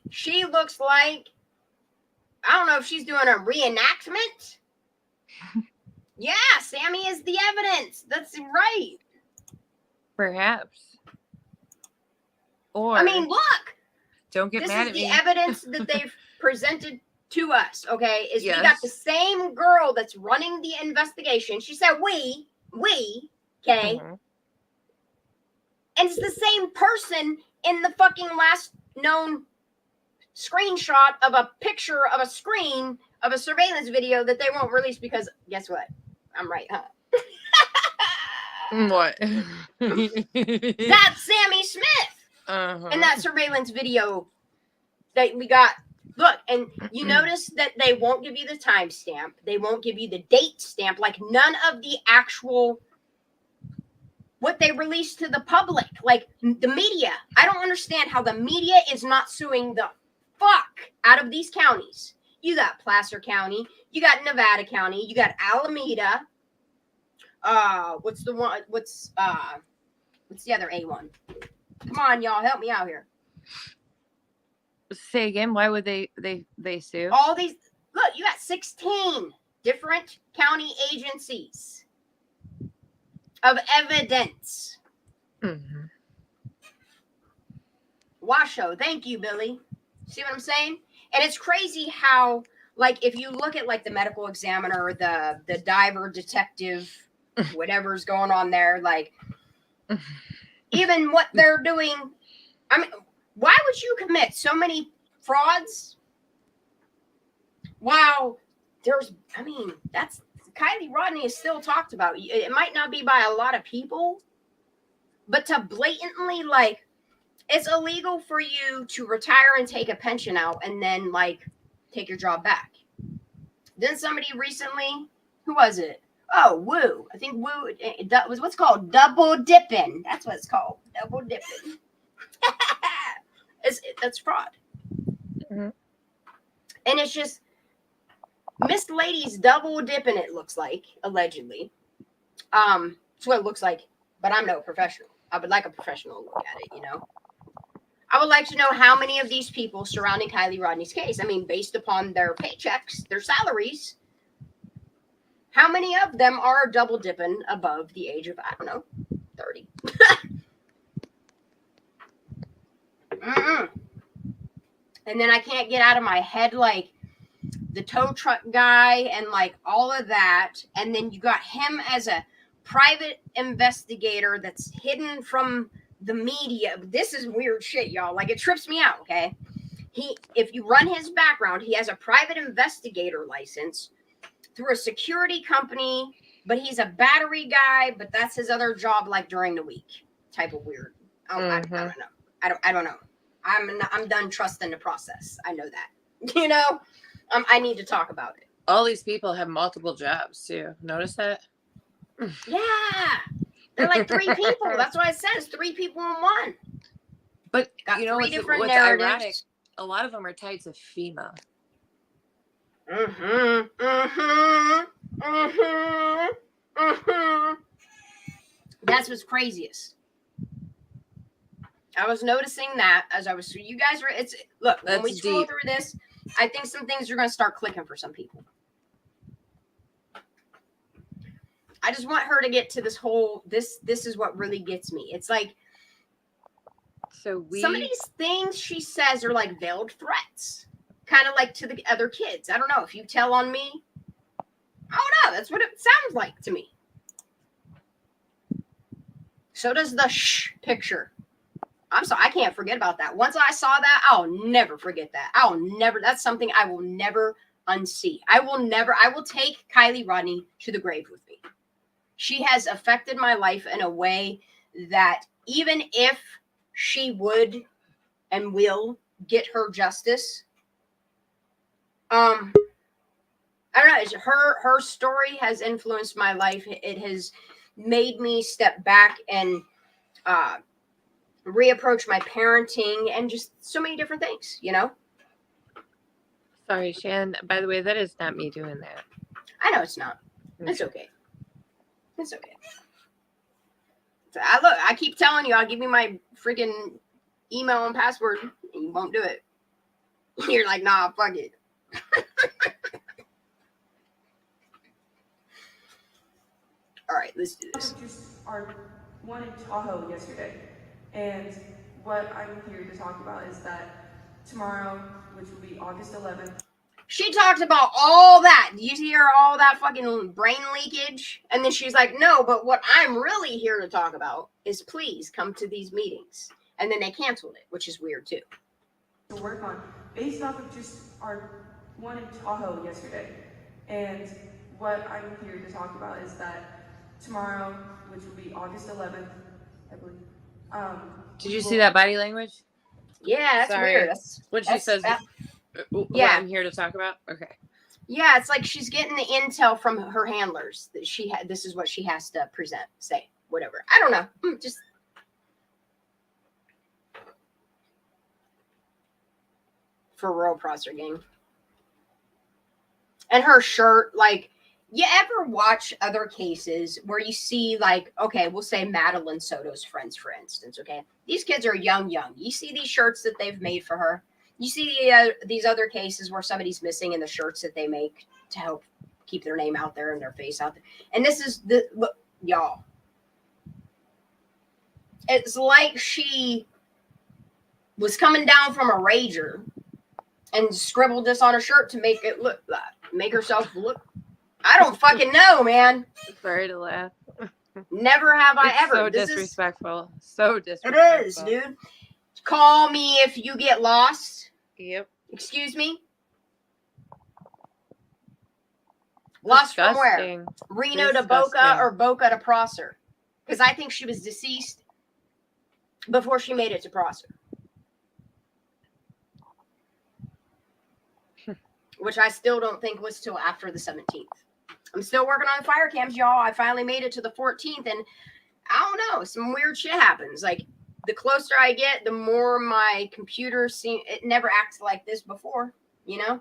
She looks like, I don't know if she's doing a reenactment. Yeah, Sammy is the evidence. That's right. Perhaps. Or I mean, look. Don't get mad at me. This is the evidence that they've presented to us, okay? We got the Yes. same girl that's running the investigation. She said we, okay? Mhm. And it's the same person in the fucking last known screenshot of a picture of a screen of a surveillance video that they won't release because guess what? I'm right, huh? What? That's Sammy Smith. Uh-huh. And that surveillance video that we got. Look, and you notice that they won't give you the timestamp. They won't give you the date stamp. Like none of the actual what they released to the public. Like the media. I don't understand how the media is not suing the fuck out of these counties. You got Placer County. You got Nevada County. You got Alameda. What's the one? What's the other A one? Come on, y'all, help me out here. Say again, why would they sue? All these, look, you got 16 different county agencies of evidence. Mm-hmm. Washoe, thank you, Billy. See what I'm saying? And it's crazy how, like, if you look at like the medical examiner, the diver, detective, whatever's going on there, like, even what they're doing. I mean, why would you commit so many frauds? Wow, that's Kylie Rodney is still talked about. It might not be by a lot of people, but to blatantly, like, it's illegal for you to retire and take a pension out and then, like, take your job back. Then somebody recently, who was it? Oh, Woo. I think Woo, that was what's called double dipping. That's what it's called. Double dipping. That's fraud. Mm-hmm. And it's just, Miss Lady's double dipping, it looks like, allegedly. It's what it looks like, but I'm no professional. I would like a professional look at it, you know? I would like to know how many of these people surrounding Kylie Rodney's case, I mean, based upon their paychecks, their salaries, How many of them are double dipping above the age of, I don't know, 30? And then I can't get out of my head, like, the tow truck guy and, like, all of that. And then you got him as a private investigator that's hidden from the media. This is weird shit, y'all. Like, it trips me out, okay? If you run his background, he has a private investigator license through a security company, but he's a battery guy, but that's his other job, like, during the week. Type of weird. I don't know. I don't know. I'm done trusting the process. I know that. You know? I need to talk about it. All these people have multiple jobs, too. Notice that? Yeah. They're like 3 people. That's what it says. 3 people in one. But, got you know, what's narratives. Ironic? A lot of them are tied to FEMA. That's what's craziest. I was noticing that as I was. You guys are. Look, when we scroll through this, I think some things are going to start clicking for some people. I just want her to get to this whole. This is what really gets me. It's like. Some of these things she says are like veiled threats, kind of like to the other kids. I don't know if you tell on me. I don't know. That's what it sounds like to me. So does the shh picture. I'm sorry, I can't forget about that. Once I saw that, I'll never forget that. That's something I will never unsee. I will take Kylie Rodney to the grave with me. She has affected my life in a way that even if she would and will get her justice, I don't know. Her story has influenced my life. It has made me step back and reapproach my parenting and just so many different things, you know? Sorry, Shan. By the way, that is not me doing that. I know it's not. It's okay. It's okay. So I keep telling you, I'll give you my freaking email and password, and you won't do it. You're like, nah, fuck it. All right, let's do this. Just our one in Tahoe yesterday. And what I'm here to talk about is that tomorrow, which will be August 11th. She talked about all that. Did you hear all that fucking brain leakage? And then she's like, no, but what I'm really here to talk about is please come to these meetings. And then they canceled it, which is weird too. To work on based off of just our one in Tahoe yesterday. And what I'm here to talk about is that tomorrow, which will be August 11th, I believe. Did you see that body language? Yeah, that's weird. What she says. What I'm here to talk about. Okay. Yeah, it's like she's getting the intel from her handlers that this is what she has to say, whatever. I don't know. Just for real, Prosser gang. And her shirt, like, you ever watch other cases where you see, like, okay, we'll say Madeline Soto's friends, for instance, okay? These kids are young. You see these shirts that they've made for her. You see these other cases where somebody's missing in the shirts that they make to help keep their name out there and their face out there. And this is look, y'all. It's like she was coming down from a rager and scribbled this on her shirt to make herself look. I don't fucking know, man. Sorry to laugh. Never have I ever. So disrespectful. So disrespectful. It is, dude. Call me if you get lost. Yep. Excuse me? Lost from where? Reno to Boca or Boca to Prosser? Because I think she was deceased before she made it to Prosser. Which I still don't think was till after the 17th. I'm still working on the fire cams, y'all. I finally made it to the 14th, and I don't know. Some weird shit happens. Like, the closer I get, the more my computer it never acts like this before, you know?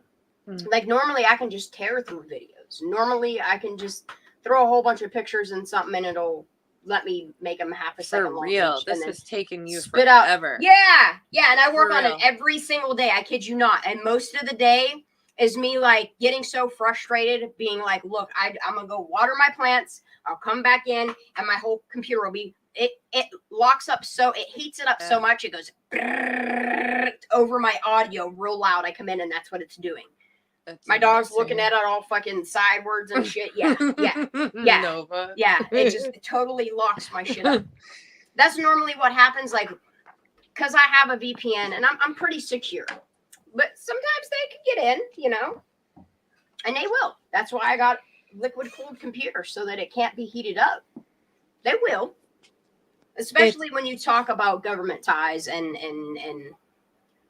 Like, normally I can just tear through videos. Normally I can just throw a whole bunch of pictures in something and it'll let me make them half a second long. For real. This has taken you spit forever. Out. Yeah. And I work on it every single day. I kid you not. And most of the day, is me like getting so frustrated, being like, look, I'm gonna go water my plants. I'll come back in, and my whole computer will be it locks up, so it heats it up so much it goes over my audio real loud. I come in and that's what it's doing. My dog's looking at it all fucking sideways and shit. Yeah. Nova. Yeah, it totally locks my shit up. That's normally what happens, like, because I have a VPN and I'm pretty secure. But sometimes they can get in, you know, and they will. That's why I got liquid cooled computers, so that it can't be heated up. They will. Especially when you talk about government ties and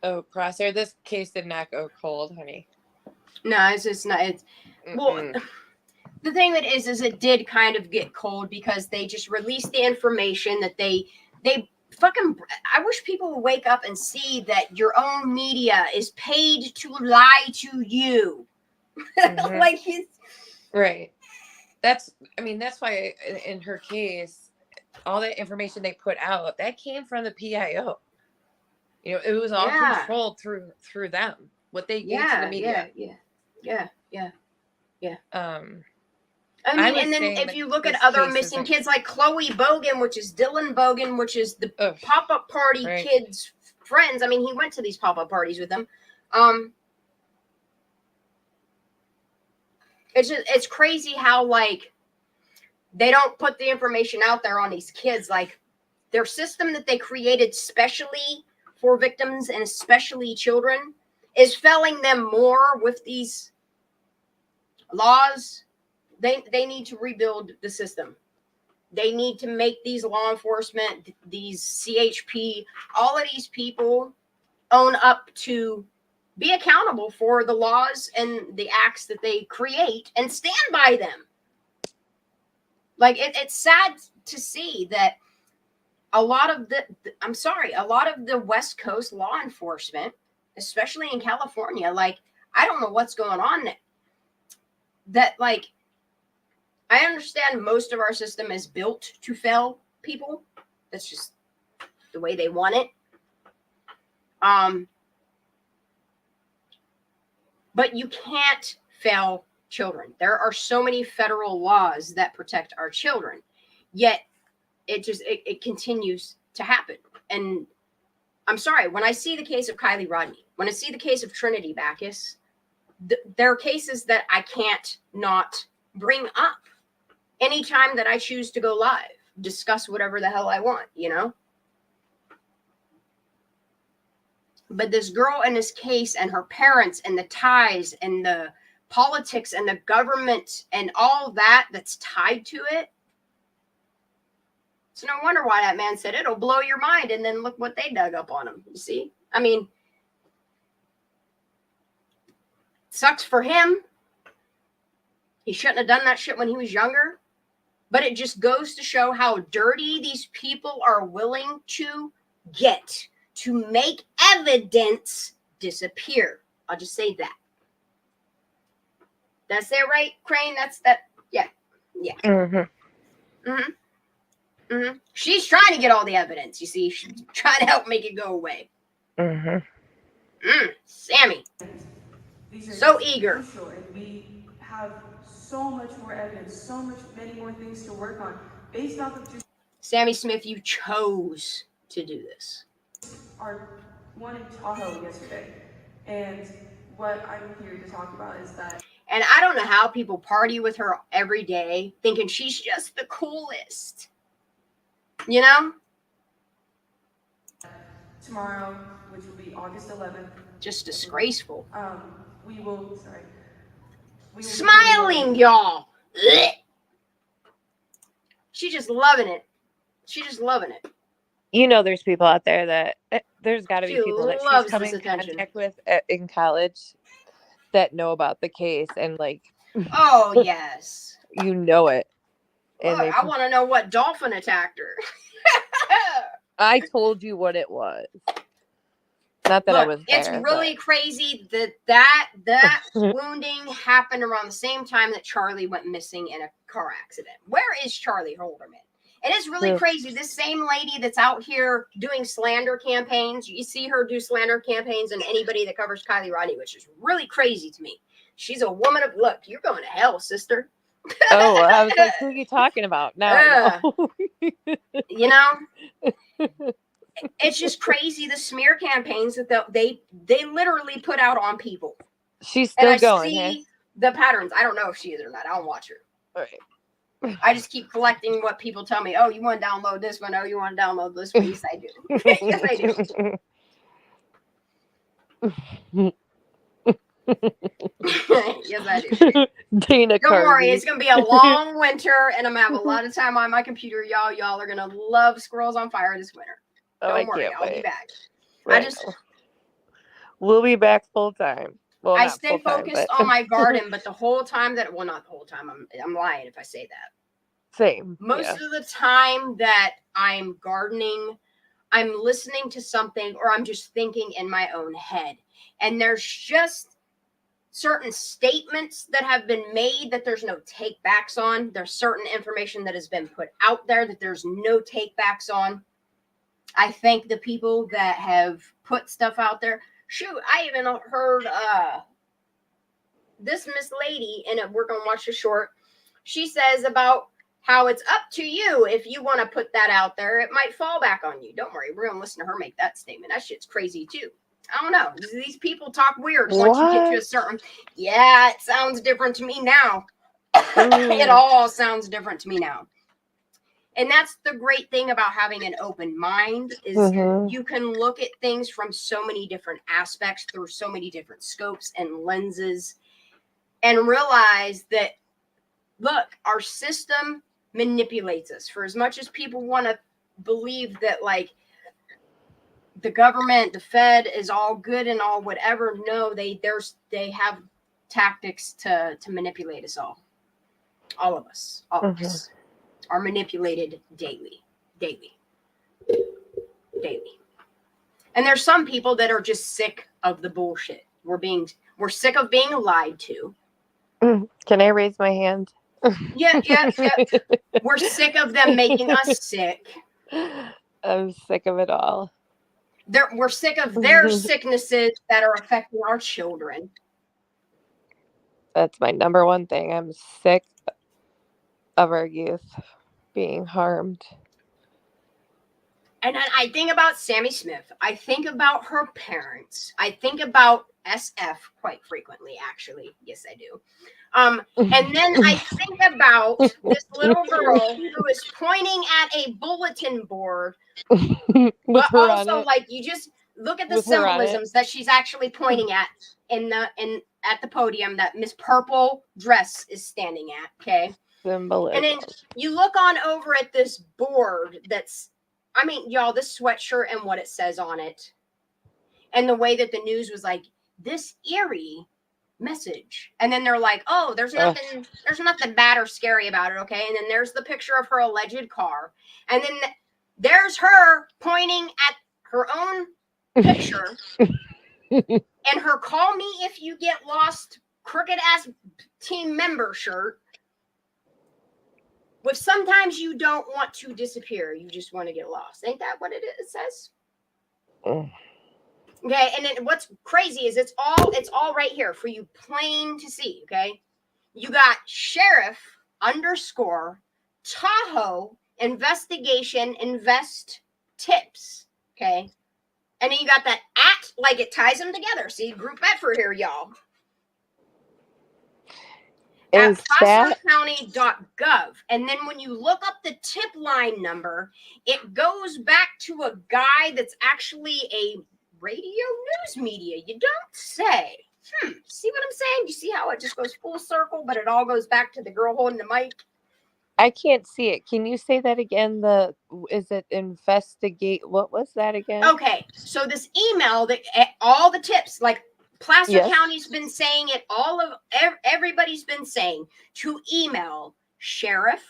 Oh, Crosshair, this case did not go cold, honey. no, it's just not. It's well, the thing that is it did kind of get cold because they just released the information that they fucking. I wish people would wake up and see that your own media is paid to lie to you. Like it's right. That's why in her case, all that information they put out, that came from the PIO. You know, it was all controlled through them. What they gave to the media. Yeah. I mean, was and then saying if that you look this at other case missing isn't- kids like Chloe Bogan, which is Dylan Bogan, which is the pop-up party kids' friends. I mean, he went to these pop-up parties with them. It's crazy how like they don't put the information out there on these kids. Like their system that they created specially for victims and especially children is failing them more with these laws. They need to rebuild the system. They need to make these law enforcement, these CHP, all of these people own up to be accountable for the laws and the acts that they create and stand by them. Like it's sad to see that a lot of a lot of the West Coast law enforcement, especially in California, like I don't know what's going on. That like I understand most of our system is built to fail people. That's just the way they want it. But you can't fail children. There are so many federal laws that protect our children, yet it continues to happen. And I'm sorry, when I see the case of Kylie Rodney, when I see the case of Trinity Backus, there are cases that I can't not bring up anytime that I choose to go live, discuss whatever the hell I want, you know? But this girl in this case and her parents and the ties and the politics and the government and all that that's tied to it. So no wonder why that man said it'll blow your mind. And then look what they dug up on him. You see? I mean, sucks for him. He shouldn't have done that shit when he was younger. But it just goes to show how dirty these people are willing to get to make evidence disappear. I'll just say that. That's it, right, Crane? That's that. Yeah. She's trying to get all the evidence. You see, she's trying to help make it go away. Sammy, so eager. And we have so much more evidence, many more things to work on based off of just. Sammy Smith, you chose to do this. Our one in Tahoe yesterday, and what I'm here to talk about is that. And I don't know how people party with her every day, thinking she's just the coolest. You know? Tomorrow, which will be August 11th. Just disgraceful. We will smiling, y'all. She's just loving it. She's just loving it. You know, there's people out there that there's got to be She people that loves she's coming this in attention. contact with in college that know about the case and like. Oh yes. You know it. Look, And I want to know what dolphin attacked her. I told you what it was. Not that Look, I was there. It's really crazy that wounding happened around the same time that Charlie went missing in a car accident. Where is Charlie Holderman? And it's really crazy. This same lady that's out here doing slander campaigns, you see her do slander campaigns and anybody that covers Kylie Rodney, which is really crazy to me. She's a woman of, look, you're going to hell, sister. Oh, I was like, who are you talking about? Now, you know, it's just crazy the smear campaigns that they literally put out on people. She's still going. See the patterns. I don't know if she is or not. I don't watch her. All right. I just keep collecting what people tell me. Oh, you want to download this one? Oh, you want to download this one? Yes, I do. Yes, I do. Yes, I do. Dana Don't Carvey. worry, it's gonna be a long winter, and I'm gonna have a lot of time on my computer. Y'all are gonna love Squirrels on Fire this winter. Don't worry, I'll be back. Right. We'll be back full time. Well, I stay focused on my garden, but the whole time that, well, not the whole time. I'm lying if I say that. Same. Most of the time that I'm gardening, I'm listening to something or I'm just thinking in my own head. And there's just certain statements that have been made that there's no take backs on. There's certain information that has been put out there that there's no take backs on. I thank the people that have put stuff out there. Shoot, I even heard this Miss Lady, and we're going to watch the short. She says about how it's up to you if you want to put that out there. It might fall back on you. Don't worry. We're going to listen to her make that statement. That shit's crazy, too. I don't know. These people talk weird once you get to a certain... Yeah, it sounds different to me now. It all sounds different to me now. And that's the great thing about having an open mind is you can look at things from so many different aspects through so many different scopes and lenses and realize that, look, our system manipulates us. For as much as people want to believe that, like, the government, the Fed is all good and all whatever, no, they have tactics to manipulate us all. All of us. All of us are manipulated daily. And there's some people that are just sick of the bullshit. We're sick of being lied to. Can I raise my hand? Yeah. We're sick of them making us sick. I'm sick of it all. We're sick of their sicknesses that are affecting our children. That's my number one thing. I'm sick of our youth being harmed. And I think about Sammy Smith. I think about her parents. I think about SF quite frequently, actually. Yes, I do. And then I think about this little girl who is pointing at a bulletin board. But also, like, you just look at the symbolisms that she's actually pointing at at the podium that Miss Purple dress is standing at. Okay. Symbolism. And then you look on over at this board that's, I mean, y'all, this sweatshirt and what it says on it. And the way that the news was like, this eerie message. And then they're like, oh, there's nothing bad or scary about it, okay? And then there's the picture of her alleged car. And then there's her pointing at her own picture and her call me if you get lost crooked ass team member shirt. With sometimes you don't want to disappear, you just want to get lost. Ain't that what it says? Okay, and then what's crazy is it's all right here for you plain to see, okay? You got Sheriff _ Tahoe investigation invest tips, okay? And then you got that at, like it ties them together. See, group effort here, y'all. At placercounty.gov. And then when you look up the tip line number, it goes back to a guy that's actually a radio news media. You don't say. See what I'm saying? You see how it just goes full circle, but it all goes back to the girl holding the mic? I can't see it. Can you say that again? Is it investigate? What was that again? Okay, so this email that all the tips, like Placer County's been saying it, everybody's been saying to email sheriff,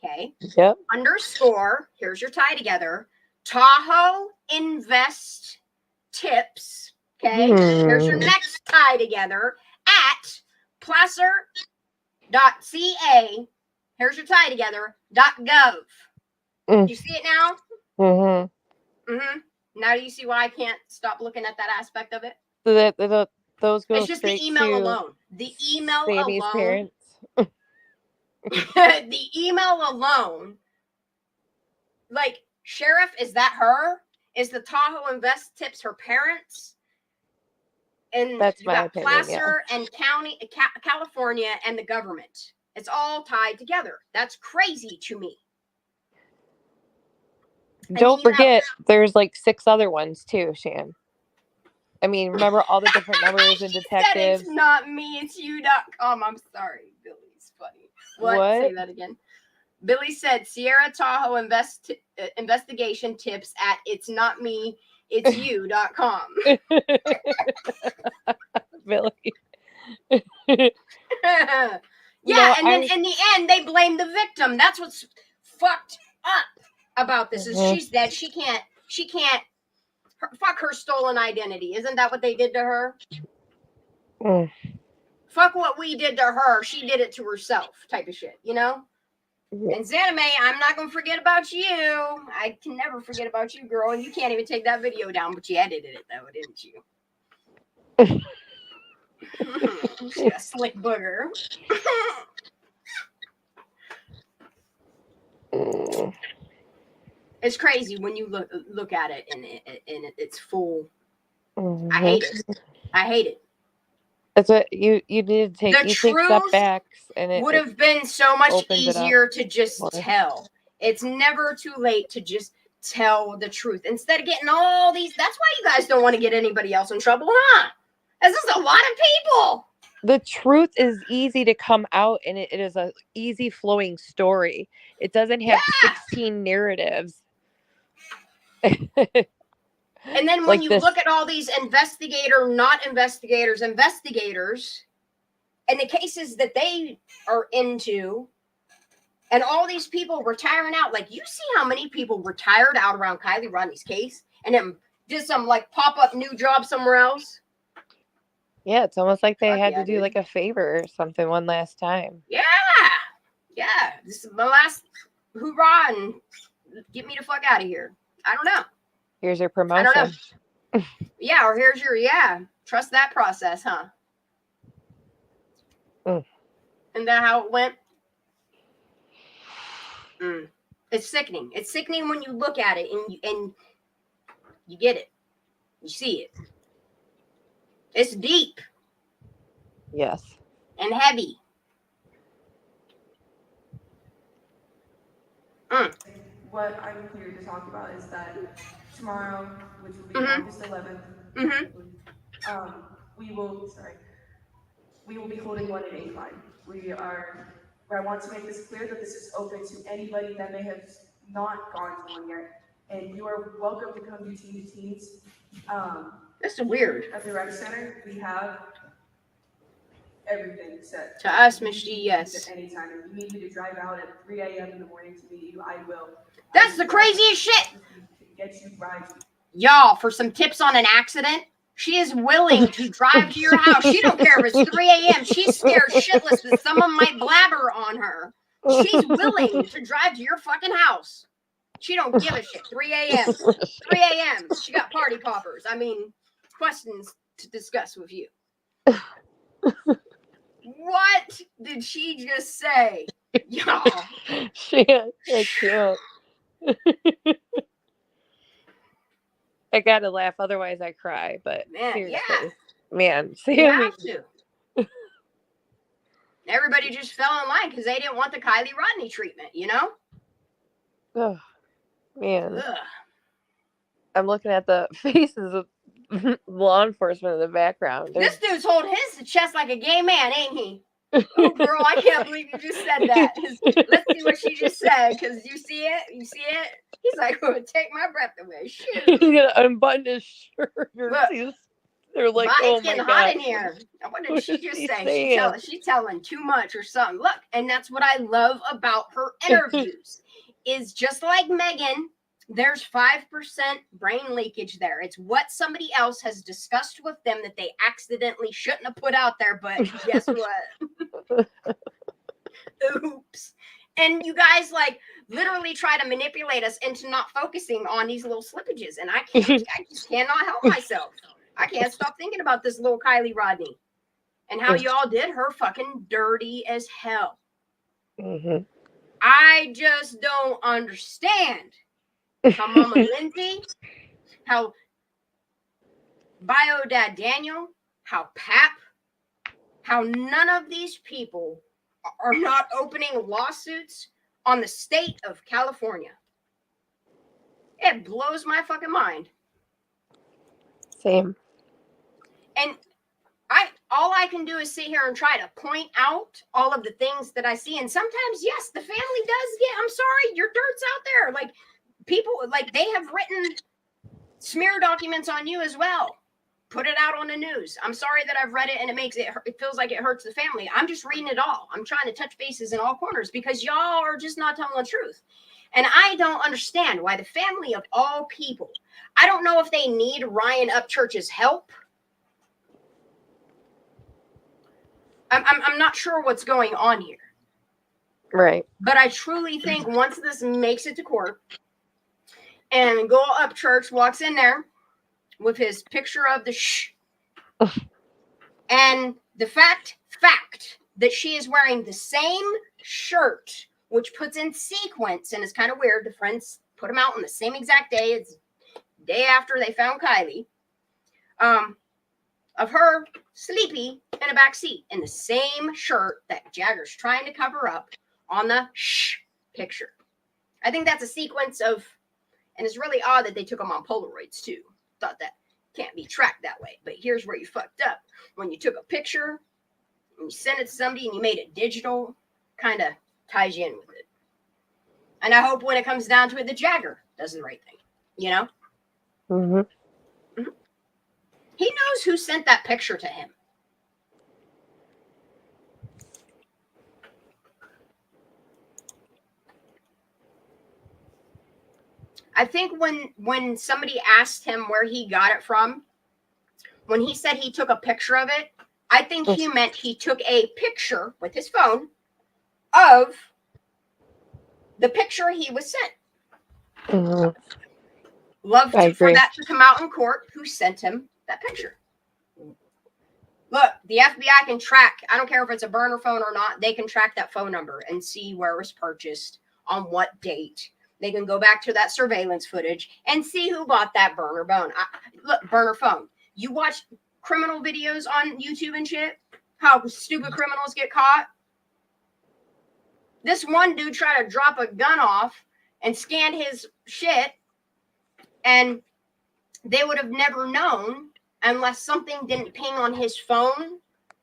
okay? Yep. _ here's your tie together, Tahoe invest tips, okay? Here's your next tie together at placer.ca. Here's your tie together, .gov. You see it now? Mm-hmm. Now do you see why I can't stop looking at that aspect of it? So those go It's just the straight email to alone. The email Sammy's alone. parents. The email alone. Like, Sheriff, is that her? Is the Tahoe Invest tips her parents? And That's you my got opinion, Placer and County, California, and the government. It's all tied together. That's crazy to me. Don't forget, there's like 6 other ones too, Shan. I mean, remember all the different numbers and detectives. It's not me, it's you.com. I'm sorry, Billy's funny. What? Say that again. Billy said Sierra Tahoe investigation tips at it's not me, it's you.com. Billy. Yeah, and then in the end they blame the victim. That's what's fucked up about this. Is she's dead. She can't fuck her stolen identity. Isn't that what they did to her? Fuck what we did to her. She did it to herself, type of shit, you know? And Xana May, I'm not gonna forget about you. I can never forget about you, girl. And you can't even take that video down, but you edited it though, didn't you? She's a slick booger. It's crazy when you look at it and it's full. I hate it. I hate it. That's what you need to take. You take step backs, and it would have been so much easier to just more. tell. It's never too late to just tell the truth instead of getting all these. That's why you guys don't want to get anybody else in trouble, huh? This is a lot of people. The truth is easy to come out, and it is a easy flowing story. It doesn't have 16 narratives. And then when you look at all these investigators, and the cases that they are into, and all these people retiring out, like you see how many people retired out around Kylie Rodney's case and then did some like pop-up new job somewhere else. Yeah, it's almost like they had to do like a favor or something one last time. Yeah. This is my last hoorah and get me the fuck out of here. I don't know. Here's your promotion. I don't know. Yeah, or here's your trust that process, huh? And that how it went? It's sickening. It's sickening when you look at it and you get it. You see it. It's deep. Yes. And heavy. What I'm here to talk about is that tomorrow, which will be August 11th, we will be holding one in Incline. I want to make this clear that this is open to anybody that may have not gone to one yet, and you are welcome to come do Teen to Teens. This is weird. At the rec center, we have everything set. To us, Miss G, yes. At any time. If you need me to drive out at 3 a.m. in the morning to meet you, I will. That's the craziest shit. Get you rides. Y'all, for some tips on an accident, she is willing to drive to your house. She don't care if it's 3 a.m. She's scared shitless that someone might blabber on her. She's willing to drive to your fucking house. She don't give a shit. 3 a.m. 3 a.m. She got party poppers. I mean, questions to discuss with you. What did she just say? Y'all. I can't. I gotta laugh, otherwise I cry. But seriously, man, you have to. Everybody just fell in line because they didn't want the Kylie Rodney treatment, you know? Oh, man. I'm looking at the faces of law enforcement in the background. This dude's holding his chest like a gay man, ain't he? Oh, girl, I can't believe you just said that. Let's see what she just said, because you see it? You see it? He's like, oh, take my breath away. Shit. He's going to unbutton his shirt. Look, they're like, it's getting hot in here. What did she just say? She's telling too much or something. Look, and that's what I love about her interviews is just like Megan, there's 5% brain leakage there. It's what somebody else has discussed with them that they accidentally shouldn't have put out there, but guess what? Oops. And you guys like literally try to manipulate us into not focusing on these little slippages. And I just cannot help myself. I can't stop thinking about this little Kylie Rodney and how y'all did her fucking dirty as hell. Mm-hmm. I just don't understand how Mama Lindsay, how Bio Dad Daniel, how Pap, how none of these people are not opening lawsuits on the state of California. It blows my fucking mind. Same. And all I can do is sit here and try to point out all of the things that I see. And sometimes, yes, the family does get, I'm sorry, your dirt's out there. Like people, like they have written smear documents on you as well. Put it out on the news. I'm sorry that I've read it and it feels like it hurts the family. I'm just reading it all. I'm trying to touch bases in all corners because y'all are just not telling the truth. And I don't understand why the family of all people, I don't know if they need Ryan Upchurch's help. I'm not sure what's going on here. Right. But I truly think once this makes it to court and Goal Upchurch walks in there with his picture of the and the fact that she is wearing the same shirt, which puts in sequence and is kind of weird. The friends put them out on the same exact day. It's the day after they found Kylie. Of her sleepy in a back seat in the same shirt that Jagger's trying to cover up on the picture. I think that's a sequence of, and it's really odd that they took them on Polaroids too. Thought that can't be tracked that way. But here's where you fucked up. When you took a picture and you sent it to somebody and you made it digital, kind of ties you in with it. And I hope when it comes down to it, that Jagger does the right thing. You know? Mm-hmm. He knows who sent that picture to him. I think when somebody asked him where he got it from, when he said he took a picture of it, I think he meant he took a picture with his phone of the picture he was sent. Mm-hmm. Love for that to come out in court. Who sent him that picture? Look, the FBI can track, I don't care if it's a burner phone or not, they can track that phone number and see where it was purchased, on what date. They can go back to that surveillance footage and see who bought that burner phone. You watch criminal videos on YouTube and shit, how stupid criminals get caught. This one dude tried to drop a gun off and scanned his shit, and they would have never known unless something didn't ping on his phone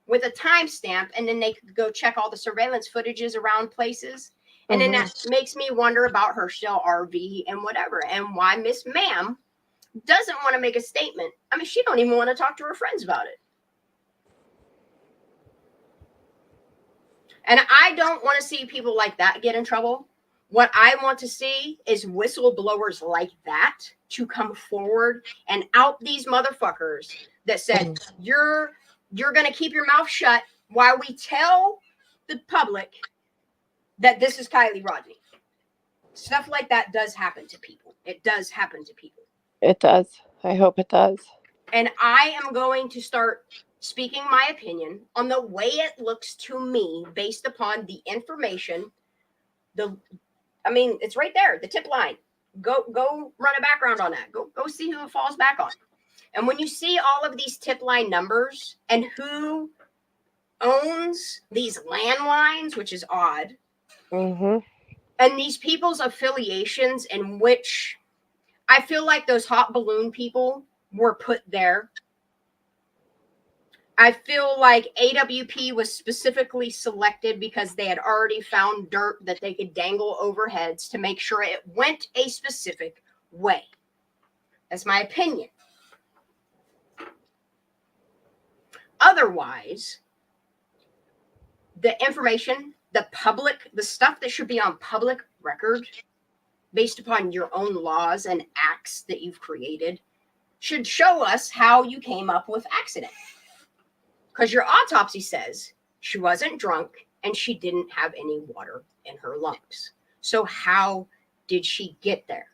with a timestamp, and then they could go check all the surveillance footages around places. And then that makes me wonder about her shell RV and whatever, and why Miss Ma'am doesn't want to make a statement. I mean, she don't even want to talk to her friends about it. And I don't want to see people like that get in trouble. What I want to see is whistleblowers like that to come forward and out these motherfuckers that said, you're going to keep your mouth shut while we tell the public that this is Kylie Rodney. Stuff like that does happen to people. It does happen to people. It does. I hope it does. And I am going to start speaking my opinion on the way it looks to me based upon the information. It's right there, the tip line. Go run a background on that. Go see who it falls back on. And when you see all of these tip line numbers and who owns these landlines, which is odd, and these people's affiliations, in which I feel like those hot balloon people were put there. I feel like AWP was specifically selected because they had already found dirt that they could dangle over heads to make sure it went a specific way. That's my opinion. Otherwise, the information, the stuff that should be on public record based upon your own laws and acts that you've created should show us how you came up with accident. Because your autopsy says she wasn't drunk and she didn't have any water in her lungs. So how did she get there?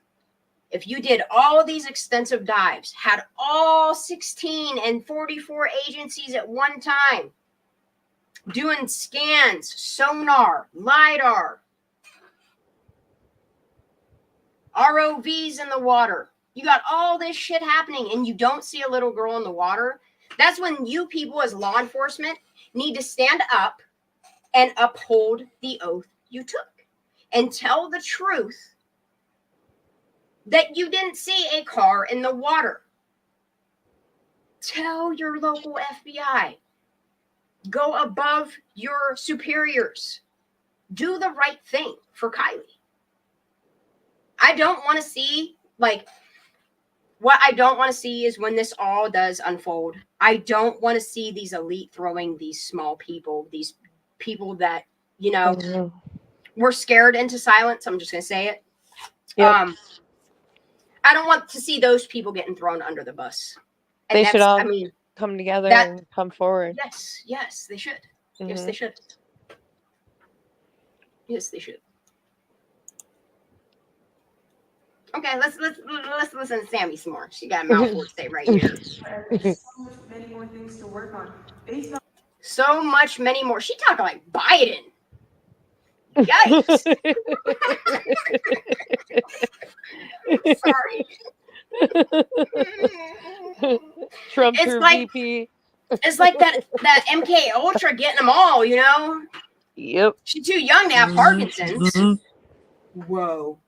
If you did all these extensive dives, had all 16 and 44 agencies at one time, doing scans, sonar, LIDAR, ROVs in the water, you got all this shit happening and you don't see a little girl in the water, that's when you people as law enforcement need to stand up and uphold the oath you took and tell the truth that you didn't see a car in the water. Tell your local FBI. Go above your superiors. Do the right thing for Kylie. I don't want to see, like, what I don't want to see is when this all does unfold, I don't want to see these elite throwing these small people, these people that, you know, were scared into silence. I'm just going to say it. Yep. I don't want to see those people getting thrown under the bus. And They should all I mean, come together and come forward. Yes, they should. Yes, they should. Yes, they should. Okay, let's listen to Sammy some more. She got a mouthful to say right here. There's so many more things to work on. Based on So much, many more. She talking like Biden. Yikes. Sorry. Trump It's for like VP. It's like that MK Ultra getting them all, you know? Yep. She's too young to have Parkinson's. Whoa.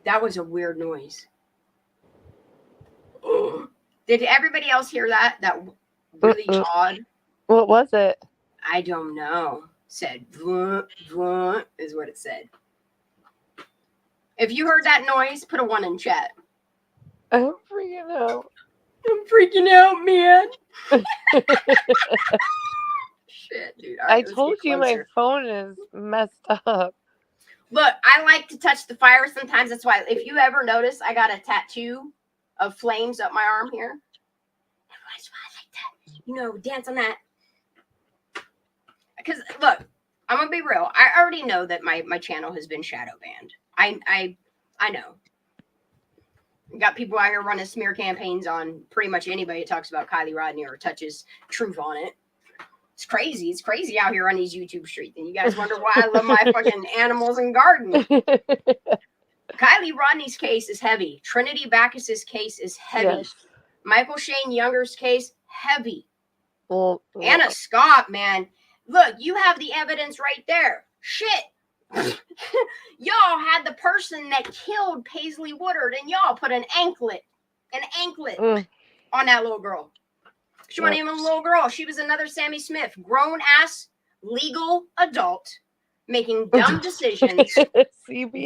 That was a weird noise. Did everybody else hear that? That really odd? What was it? I don't know. Said "vuh, vuh," is what it said. If you heard that noise, put a 1 in chat. I'm freaking out. I'm freaking out, man. Shit, dude. All right, I let's told get you my closer. phone is messed up. Look, I like to touch the fire sometimes. That's why, if you ever notice, I got a tattoo of flames up my arm here. That's why I like that. You know, dance on that. Because, look, I'm going to be real. I already know that my channel has been shadow banned. I know. Got people out here running smear campaigns on pretty much anybody that talks about Kylie Rodney or touches truth on it. It's crazy. It's crazy out here on these YouTube streets. And you guys wonder why I love my fucking animals and garden. Kylie Rodney's case is heavy. Trinity Backus's case is heavy. Yes. Michael Shane Younger's case, heavy. Well, Anna Scott, man. Look, you have the evidence right there. Shit. Y'all had the person that killed Paisley Woodard, and y'all put an anklet on that little girl. She wasn't even a little girl. She was another Sammy Smith, grown ass legal adult making dumb decisions,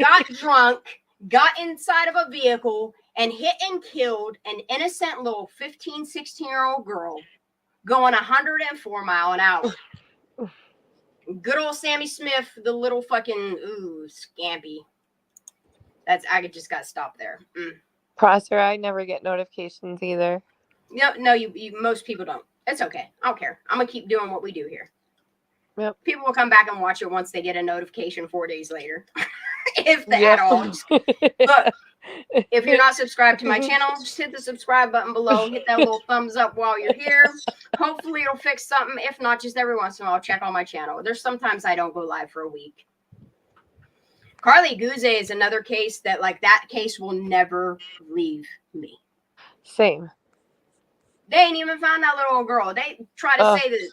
got drunk, got inside of a vehicle, and hit and killed an innocent little 15, 16-year-old girl going 104 miles an hour. Good old Sammy Smith, the little fucking scampy. I just got stopped there. Prosser, I never get notifications either. No, you most people don't. It's okay. I don't care. I'm gonna keep doing what we do here. Yep. People will come back and watch it once they get a notification 4 days later. If they at all. Look, if you're not subscribed to my channel, just hit the subscribe button below. Hit that little thumbs up while you're here. Hopefully it'll fix something. If not, just every once in a while, I'll check on my channel. There's sometimes I don't go live for a week. Carly Guzze is another case that, like, that case will never leave me. Same. They ain't even found that little girl. They try to say that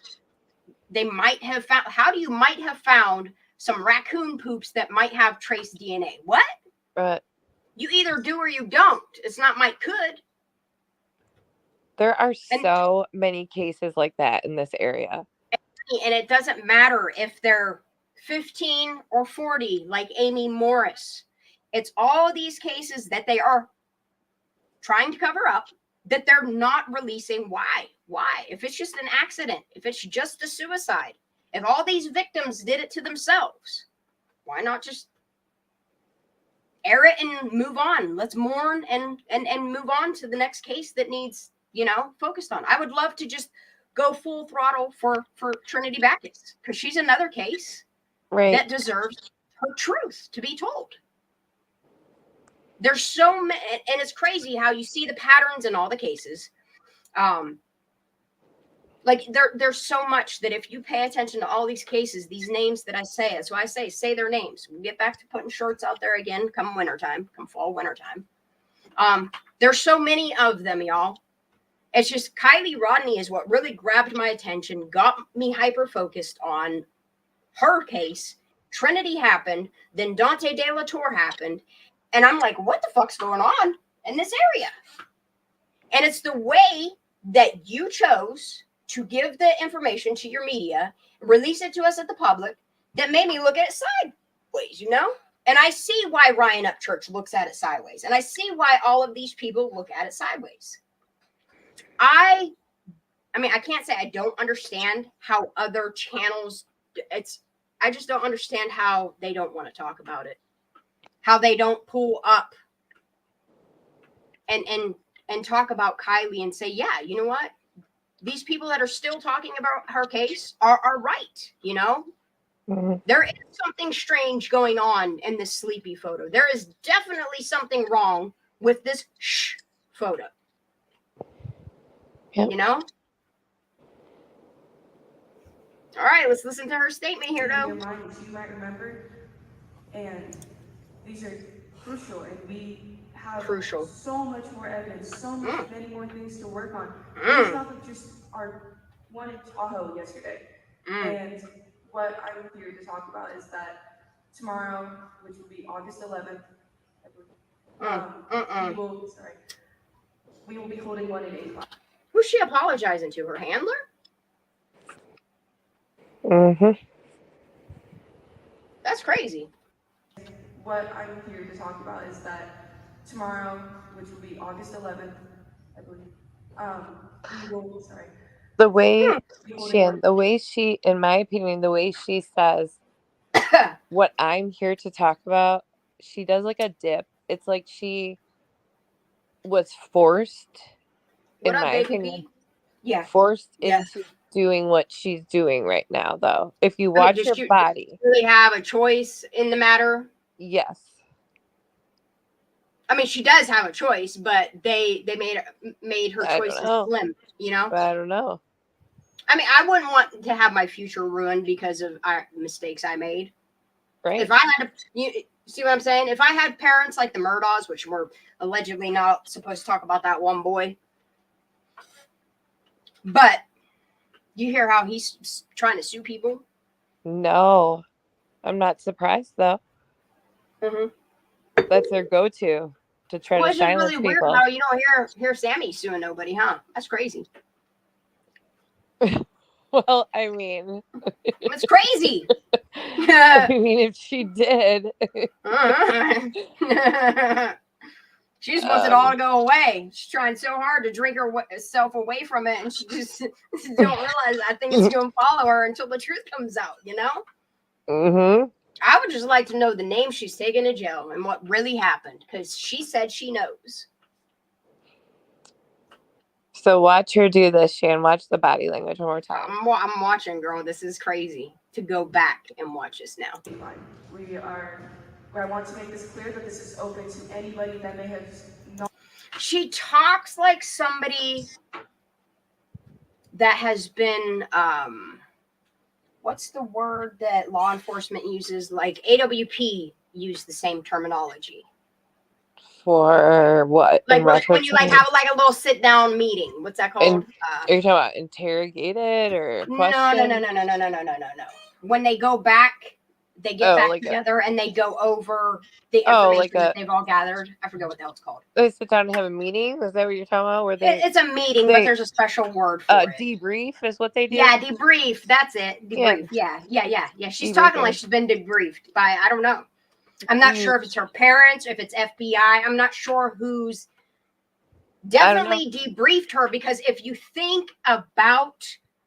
they might have found. How do you might have found some raccoon poops that might have trace DNA? What? Right. You either do or you don't. It's not might could. There are so many cases like that in this area. And it doesn't matter if they're 15 or 40, like Amy Morris. It's all these cases that they are trying to cover up, that they're not releasing. Why? If it's just an accident, if it's just a suicide, if all these victims did it to themselves, why not just air it and move on? Let's mourn and move on to the next case that needs, focused on. I would love to just go full throttle for Trinity Backus, because she's another case that deserves her truth to be told. There's so many, and it's crazy how you see the patterns in all the cases. Like there's so much that if you pay attention to all these cases, these names that I say, that's why I say their names. We'll get back to putting shirts out there again come wintertime, come fall, wintertime. There's so many of them, y'all. It's just Kylie Rodney is what really grabbed my attention, got me hyper focused on her case. Trinity happened, then Dante De La Torre happened, and I'm like, what the fuck's going on in this area? And it's the way that you chose to give the information to your media, release it to us at the public, that made me look at it sideways, you know? And I see why Ryan Upchurch looks at it sideways. And I see why all of these people look at it sideways. I mean, I can't say I don't understand how other channels, I just don't understand how they don't want to talk about it. How they don't pull up and talk about Kylie and say, yeah, you know what? These people that are still talking about her case are right, you know? Mm-hmm. There is something strange going on in this sleepy photo. There is definitely something wrong with this photo. Yep. You know? All right, let's listen to her statement here, though. You might remember, and these are crucial, and we have so much more evidence, so many more things to work on. Based off of just our one in Tahoe yesterday. And what I'm here to talk about is that tomorrow, which will be August 11th, we will be holding one at 8 o'clock. Who's she apologizing to? Her handler? Mm-hmm. That's crazy. What I'm here to talk about is that tomorrow, which will be August 11th, I believe, we will, the way she, in my opinion, the way she says what I'm here to talk about, she does like a dip. It's like she was forced, in my opinion, forced into doing what she's doing right now, though. If you watch her body. Does she really have a choice in the matter? Yes. I mean, she does have a choice, but they made her choices slim, you know? But I don't know. I mean, I wouldn't want to have my future ruined because of mistakes I made. Right. If I had to, you see what I'm saying? If I had parents like the Murdaughs, which were allegedly not supposed to talk about that one boy, but you hear how he's trying to sue people? No, I'm not surprised though. Mm-hmm. That's their go-to to try to silence really people. Weird how you don't hear Sammy suing nobody, huh? That's crazy. Well, I mean, it's crazy. I mean, if she did, she just wants it all to go away. She's trying so hard to drink herself away from it, and she just don't realize I think it's going to follow her until the truth comes out. You know. Mm-hmm. I would just like to know the name she's taken to jail and what really happened, because she said she knows. So watch her do this, Shan. Watch the body language one more time. I'm watching, girl. This is crazy to go back and watch this now. I want to make this clear that this is open to anybody that may have not. She talks like somebody that has been, what's the word that law enforcement uses? Like AWP use the same terminology. For what? Like when you like have like a little sit down meeting. What's that called? Are you talking about interrogated or questioned? No. When they go back, they get back together and they go over the information that they've all gathered. I forget what that was called. They sit down and have a meeting? Is that what you're talking about? Where it's a meeting, but there's a special word for it. Debrief is what they do? Yeah, debrief. That's it. Debrief. Yeah. She's talking like she's been debriefed by, I don't know. I'm not sure if it's her parents, if it's FBI. I'm not sure who's definitely debriefed her, because if you think about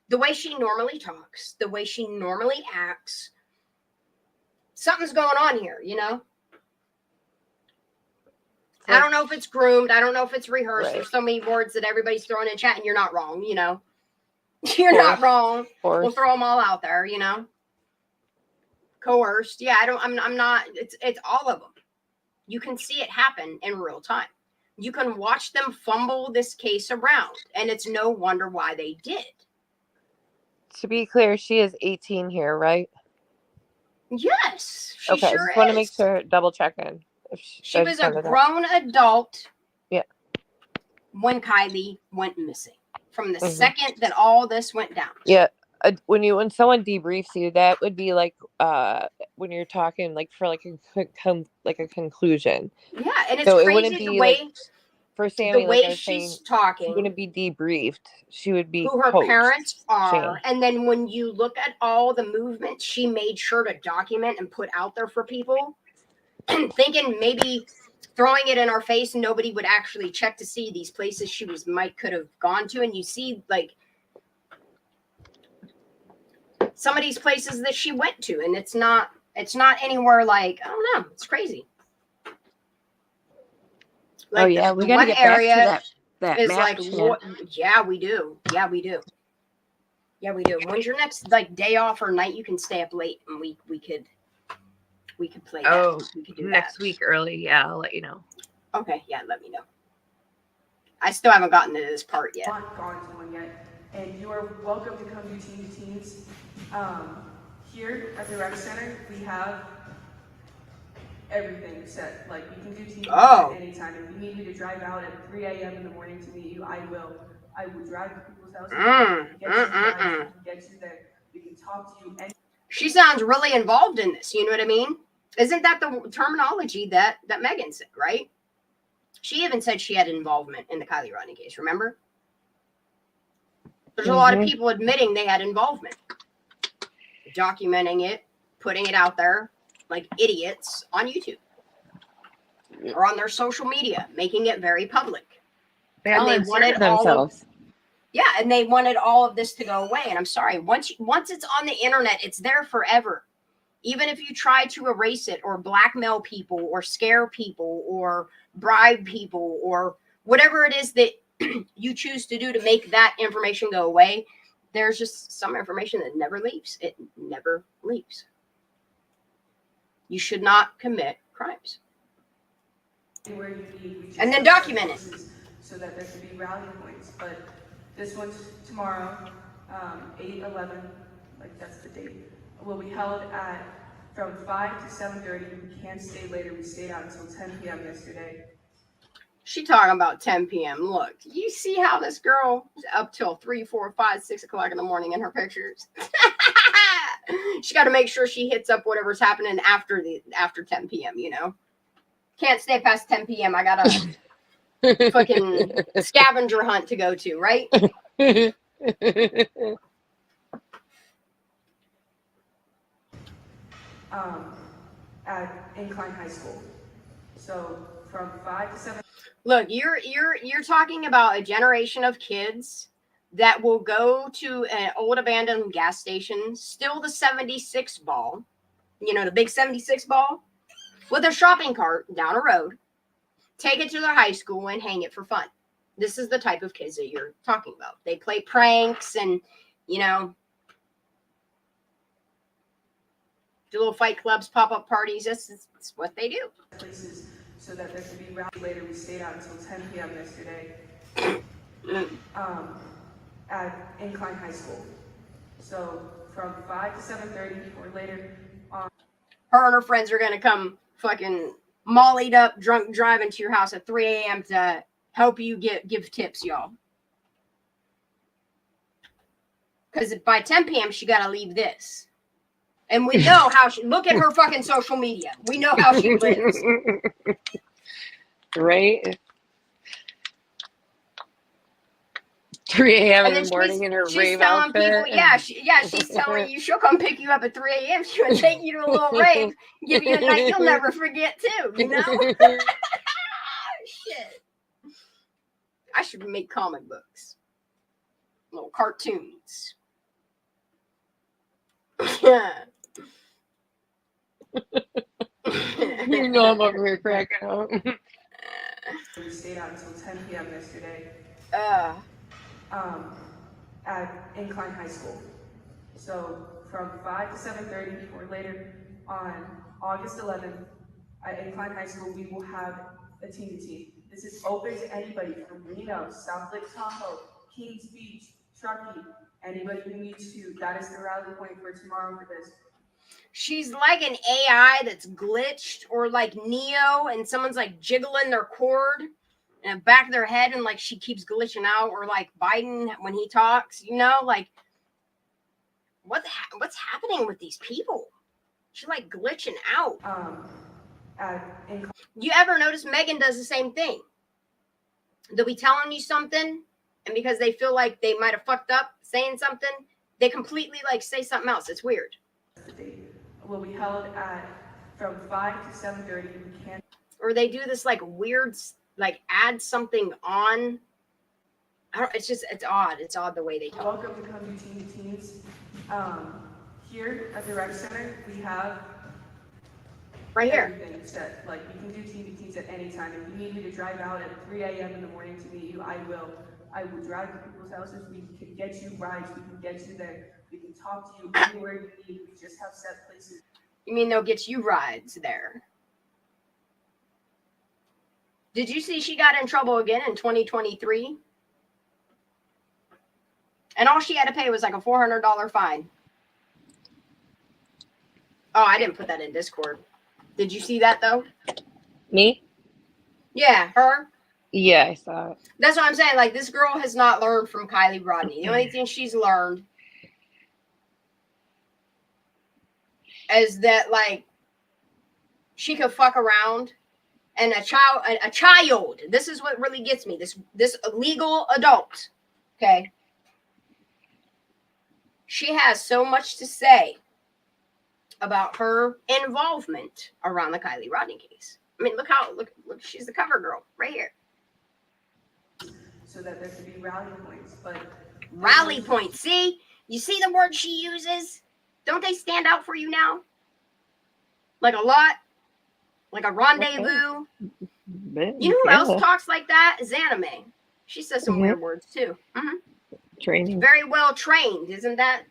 the way she normally talks, the way she normally acts, something's going on here, you know? I don't know if it's groomed. I don't know if it's rehearsed. Right. There's so many words that everybody's throwing in chat, and you're not wrong, you know? You're not Forced. wrong. We'll Forced. throw them all out there, you know. Coerced. Yeah, I'm not. It's all of them. You can see it happen in real time. You can watch them fumble this case around, and it's no wonder why they did. To be clear, she is 18 here, right? Yes, she Okay, I sure just want to make is. sure, double checking. She was a grown adult. Yeah. When Kylie went missing, from the Mhm. second that all this went down. Yeah. When someone debriefs you, that would be like when you're talking like for like a conclusion. Yeah, and it's So it crazy wouldn't the be way like for Sammy, the like way I was saying, she's she talking, wouldn't be debriefed. She would be who her coached. parents are, Shane. and then when you look at all the movements she made sure to document and put out there for people, thinking maybe throwing it in our face and nobody would actually check to see these places she could have gone to, and you see like some of these places that she went to, and it's not anywhere like, I don't know, it's crazy. Like oh yeah, we the got to one get area back to that is map. like, Shan. yeah, we do. When's your next like day off or night you can stay up late and we could play that. Oh, We could do next that. week early. Yeah, I'll let you know. Okay, yeah, let me know. I still haven't gotten to this part yet. Not gone to one yet, and you are welcome to come do Teen to Teens. Here at the rec center, we have everything set. Like, you can do Teen to Teens at any time. If you need me to drive out at 3 a.m. in the morning to meet you, I will. I will drive to people's houses, get you there. We can talk to you. She sounds really involved in this. You know what I mean? Isn't that the terminology that Megan said, right? She even said she had involvement in the Kylie Rodney case, remember? There's a lot of people admitting they had involvement. Documenting it, putting it out there like idiots on YouTube. Or on their social media, making it very public. They wanted themselves. And they wanted all of this to go away. And I'm sorry, once it's on the internet, it's there forever. Even if you try to erase it or blackmail people or scare people or bribe people or whatever it is that you choose to do to make that information go away, there's just some information that never leaves. It never leaves. You should not commit crimes. And then document it. So that there can be rally points. But this one's tomorrow, 8/11, like that's the date, will be held at from 5 to 7:30. We can't stay later. We stayed out until 10 p.m. yesterday. She talking about 10 p.m. Look, you see how this girl is up till 3, 4, 5, 6 o'clock in the morning in her pictures. She got to make sure she hits up whatever's happening after 10 p.m. You know, can't stay past 10 p.m. I got a fucking scavenger hunt to go to, right? At Incline High School. So from 5 to 7. Look, you're talking about a generation of kids that will go to an old abandoned gas station, steal the 76 ball, you know, the big 76 ball, with a shopping cart down a road, take it to their high school and hang it for fun. This is the type of kids that you're talking about. They play pranks and, you know, do little fight clubs, pop-up parties. That's what they do. Places so that there can be rally later. We stayed out until 10 p.m. yesterday. At Incline High School. So from 5 to 7:30 or later. Her and her friends are gonna come fucking mollied up, drunk, driving to your house at 3 a.m. to help you give tips, y'all. Because by 10 p.m. she gotta leave this. And we know how she, look at her fucking social media. We know how she lives. Right? 3 a.m. in the morning in her rave outfit. People, she's telling you she'll come pick you up at 3 a.m. She'll take you to a little rave, give you a night you'll never forget too, you know? Shit. I should make comic books. Little cartoons. Yeah. You know I'm over here cracking up. We stayed out until 10 p.m. yesterday. at Incline High School. So from 5 to 7:30 or later on August 11th at Incline High School, we will have a team-to-team. This is open to anybody from Reno, South Lake Tahoe, Kings Beach, Truckee, anybody who needs to. That is the rally point for tomorrow for this. She's like an AI that's glitched, or like Neo, and someone's like jiggling their cord in the back of their head, and like she keeps glitching out, or like Biden when he talks, you know, like what's happening with these people? She's like glitching out. You ever notice Megan does the same thing? They'll be telling you something, and because they feel like they might have fucked up saying something, they completely like say something else. It's weird. Will be held at from 5 to 7:30. Or they do this like weird, like add something on. It's odd. It's odd the way they talk. Welcome to come to Team to Teams. Here at the rec center, we have right here. Everything set. Like we can do Team to Teams at any time. If you need me to drive out at 3 a.m. in the morning to meet you, I will. I will drive to people's houses. We can get you rides. We can get you there. We can talk to you anywhere you need. We just have set places. You mean they'll get you rides there? Did you see she got in trouble again in 2023? And all she had to pay was like a $400 fine. Oh, I didn't put that in Discord. Did you see that though? Me? Yeah, her. Yeah, I saw it. That's what I'm saying. Like, this girl has not learned from Kylie Rodney. The only thing she's learned is that, like, she could fuck around, and a child. This is what really gets me. This legal adult. Okay. She has so much to say about her involvement around the Kylie Rodney case. I mean, look, she's the cover girl right here. So that there could be rally points, but rally points. See, you see the word she uses? Don't they stand out for you now? Like a lot, like a rendezvous. Okay. You know who else talks like that? Zanime. She says some weird words too. Training. Very well trained, isn't that?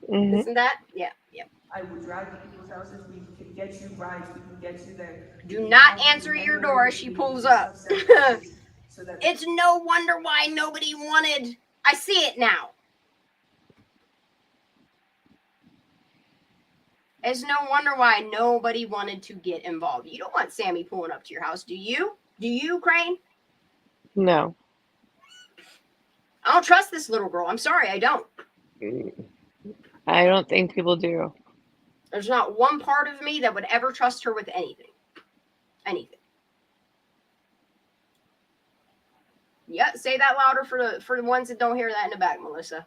Isn't that? Yeah, yeah. I will drive to people's houses. We can get you rides. We can get you there. Do not answer your door as she pulls up. It's no wonder why nobody wanted. I see it now. It's no wonder why nobody wanted to get involved. You don't want Sammy pulling up to your house, do you? Do you, Crane? No. I don't trust this little girl. I'm sorry, I don't. I don't think people do. There's not one part of me that would ever trust her with anything. Anything. Yeah, say that louder for the ones that don't hear that in the back, Melissa.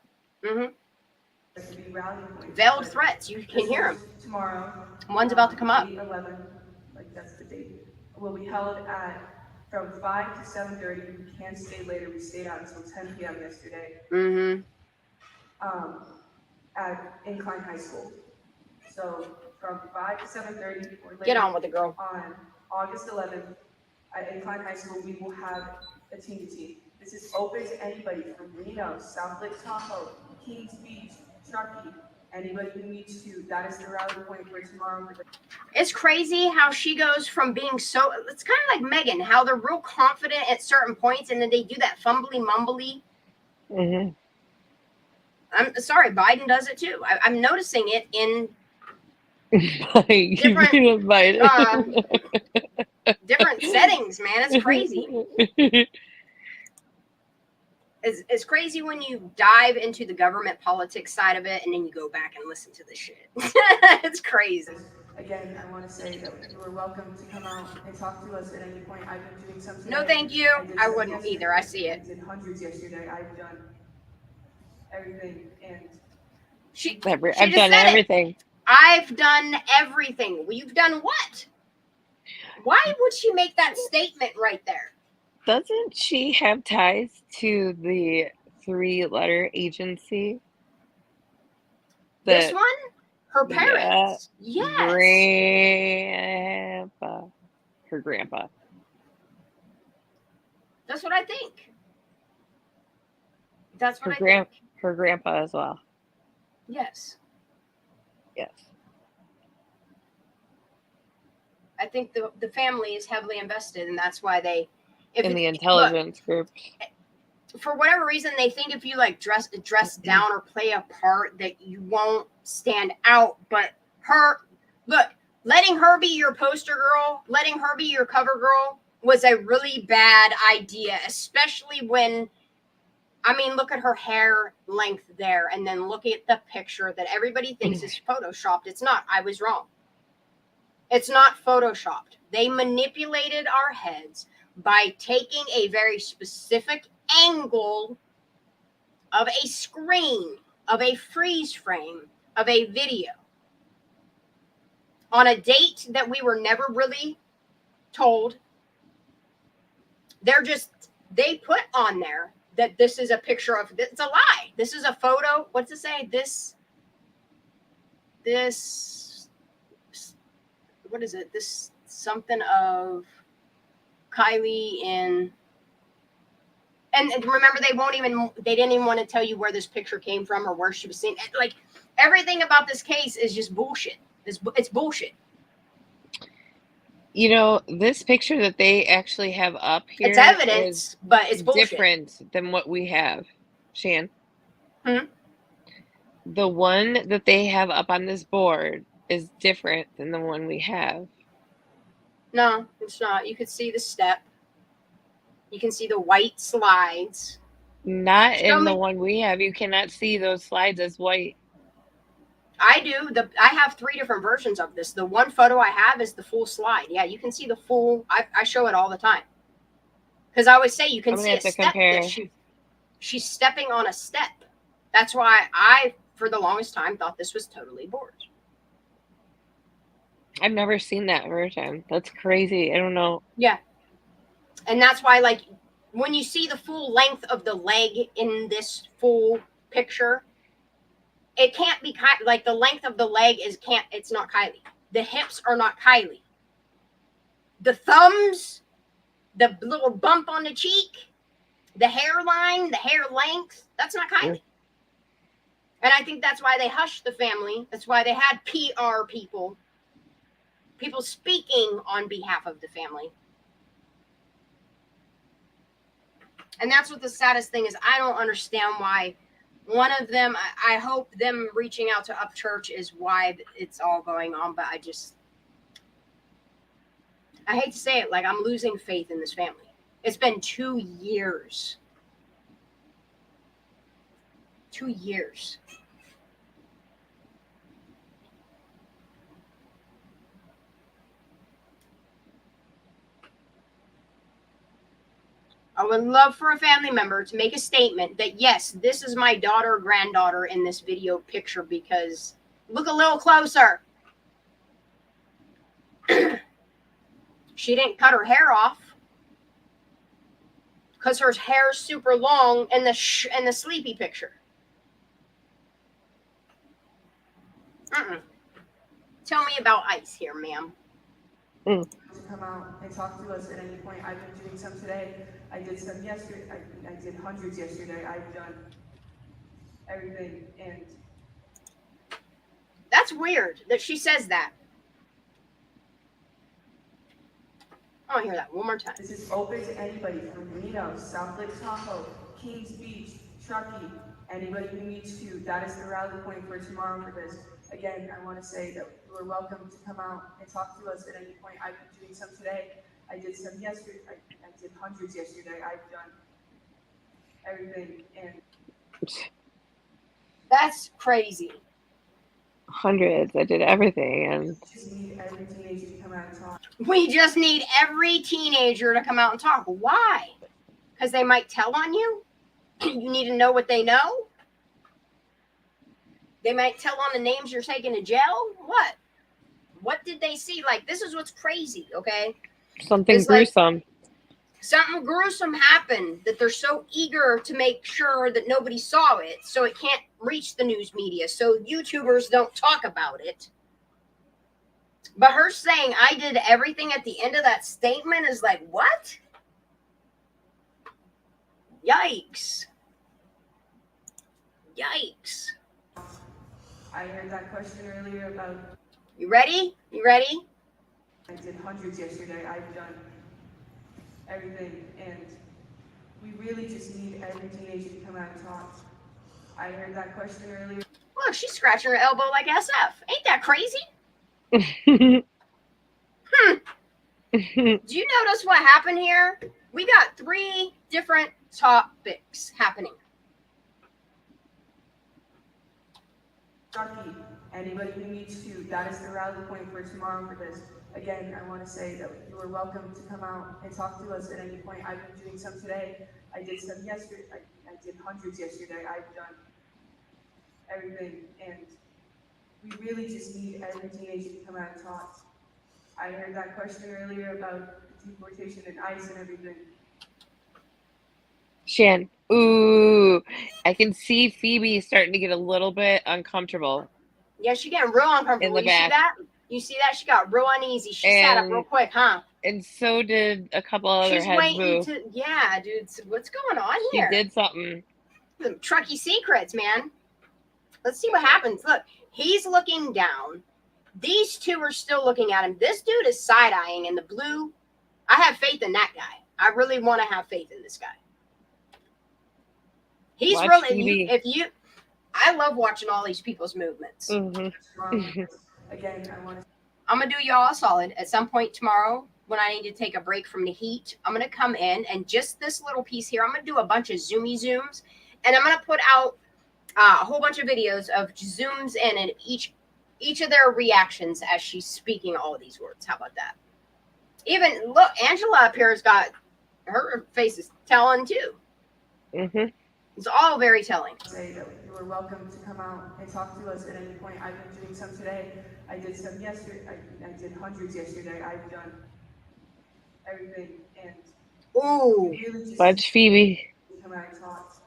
Veiled threats. You can hear them. Tomorrow. One's about to come up. 11, like that's the date. Will be held at from 5 to 7:30. We can't stay later. We stayed out until 10 p.m. yesterday. At Incline High School. So from 5 to 7:30 or later. Get on with it, girl. On August 11th at Incline High School, we will have a team-to-team. This is open to anybody from Reno, South Lake Tahoe, Kings Beach, Truckee, anybody who needs to. That is the rally point for tomorrow. It's crazy how she goes from being so. It's kind of like Megan, how they're real confident at certain points, and then they do that fumbly mumbly. I'm sorry, Biden does it too. I'm noticing it in different settings, man. It's crazy. It's crazy when you dive into the government politics side of it and then you go back and listen to this shit. It's crazy. Again, I want to say that you are welcome to come out and talk to us at any point. I've been doing something. No, thank you. I wouldn't either. I see it. I did hundreds yesterday. I've done everything, and I've done everything. I've done everything. Well, you've done what? Why would she make that statement right there? Doesn't she have ties to the 3-letter agency? This one? Her parents? Yeah, Yes. her grandpa. That's what I think. That's what I think. her grandpa as well. Yes. Yes. I think the family is heavily invested, and that's why they, In the intelligence group. For whatever reason, they think if you like dress down or play a part that you won't stand out. But letting her be your poster girl, letting her be your cover girl was a really bad idea, especially when, I mean, look at her hair length there, and then look at the picture that everybody thinks is photoshopped. It's not. I was wrong. It's not photoshopped. They manipulated our heads by taking a very specific angle of a screen, of a freeze frame, of a video on a date that we were never really told. They put on there that this is a picture of, it's a lie. This is a photo. What's it say? This, what is it? This something of Kylie in, and remember, they didn't even want to tell you where this picture came from or where she was seen. Like, everything about this case is just bullshit. It's bullshit. You know, this picture that they actually have up here, it's evidence, but it's bullshit. Different than what we have, Shan. Hmm? The one that they have up on this board is different than the one we have. No, it's not. You can see the step. You can see the white slides. Not in the one we have. You cannot see those slides as white. I do. I have 3 different versions of this. The one photo I have is the full slide. Yeah, you can see the full. I show it all the time. Because I always say you can see a step that she's stepping on a step. That's why I, for the longest time, thought this was totally bored. I've never seen that version. That's crazy. I don't know. Yeah. And that's why, like, when you see the full length of the leg in this full picture, it can't be like the length of the leg it's not Kylie. The hips are not Kylie. The thumbs, the little bump on the cheek, the hairline, the hair length, that's not Kylie. And I think that's why they hushed the family. That's why they had PR people speaking on behalf of the family. And that's what the saddest thing is. I don't understand why one of them, I hope them reaching out to Upchurch is why it's all going on. But I hate to say it, like, I'm losing faith in this family. It's been 2 years. 2 years. I would love for a family member to make a statement that, yes, this is my daughter or granddaughter in this video picture, because look a little closer. She didn't cut her hair off because her hair's super long in the sleepy picture. Tell me about ice here, ma'am. To come out and talk to us at any point. I've been doing some today. I did some yesterday. I did hundreds yesterday. I've done everything, and that's weird that she says that. I want to hear that one more time. This is open to anybody from Reno, South Lake Tahoe, Kings Beach, Truckee, anybody who needs to. That is the rally point for tomorrow for this. Again, I want to say that you are welcome to come out and talk to us at any point. I've been doing some today. I did some yesterday. I did hundreds yesterday. I've done everything, and that's crazy. Hundreds. I did everything, and we just need every teenager to come out and talk. We just need every teenager to come out and talk. Why? Because they might tell on you. You need to know what they know. They might tell on the names you're taking to jail. What did they see? Like, this is what's crazy, okay? Something gruesome. Like, something gruesome happened that they're so eager to make sure that nobody saw it, so it can't reach the news media, so YouTubers don't talk about it. But her saying I did everything at the end of that statement is like, what? Yikes. Yikes. I heard that question earlier about. You ready? You ready? I did hundreds yesterday. I've done everything, and we really just need every teenager to come out and talk. I heard that question earlier. Look, she's scratching her elbow like SF. Ain't that crazy? Do you notice what happened here? We got 3 different topics happening. Anybody who needs to, that is the rally point for tomorrow for this. Again, I want to say that you are welcome to come out and talk to us at any point. I've been doing some today. I did some yesterday. I did hundreds yesterday. I've done everything, and we really just need every teenager to come out and talk. I heard that question earlier about deportation and ICE and everything. Shan, ooh, I can see Phoebe starting to get a little bit uncomfortable. Yeah, she's getting real uncomfortable. In the You see back. that? You see that? She got real uneasy. She sat up real quick, huh? And so did a couple other She's heads waiting move. to, yeah, dude. So what's going on She here? did something. Some Truckee secrets, man. Let's see what happens. Look, he's looking down. These 2 are still looking at him. This dude is side-eyeing in the blue. I have faith in that guy. I really want to have faith in this guy. He's Watch really, TV. I love watching all these people's movements. Mm-hmm. Again, I'm going to do y'all a solid. At some point tomorrow, when I need to take a break from the heat, I'm going to come in and just this little piece here, I'm going to do a bunch of zoomy zooms, and I'm going to put out a whole bunch of videos of zooms in and each of their reactions as she's speaking all of these words. How about that? Even, look, Angela up here has got, her face is telling too. Mm-hmm. It's all very telling. Say that you are welcome to come out and talk to us at any point. I've been doing some today. I did some yesterday. I did hundreds yesterday. I've done everything, and ooh, really just Watch Phoebe. come out and talk.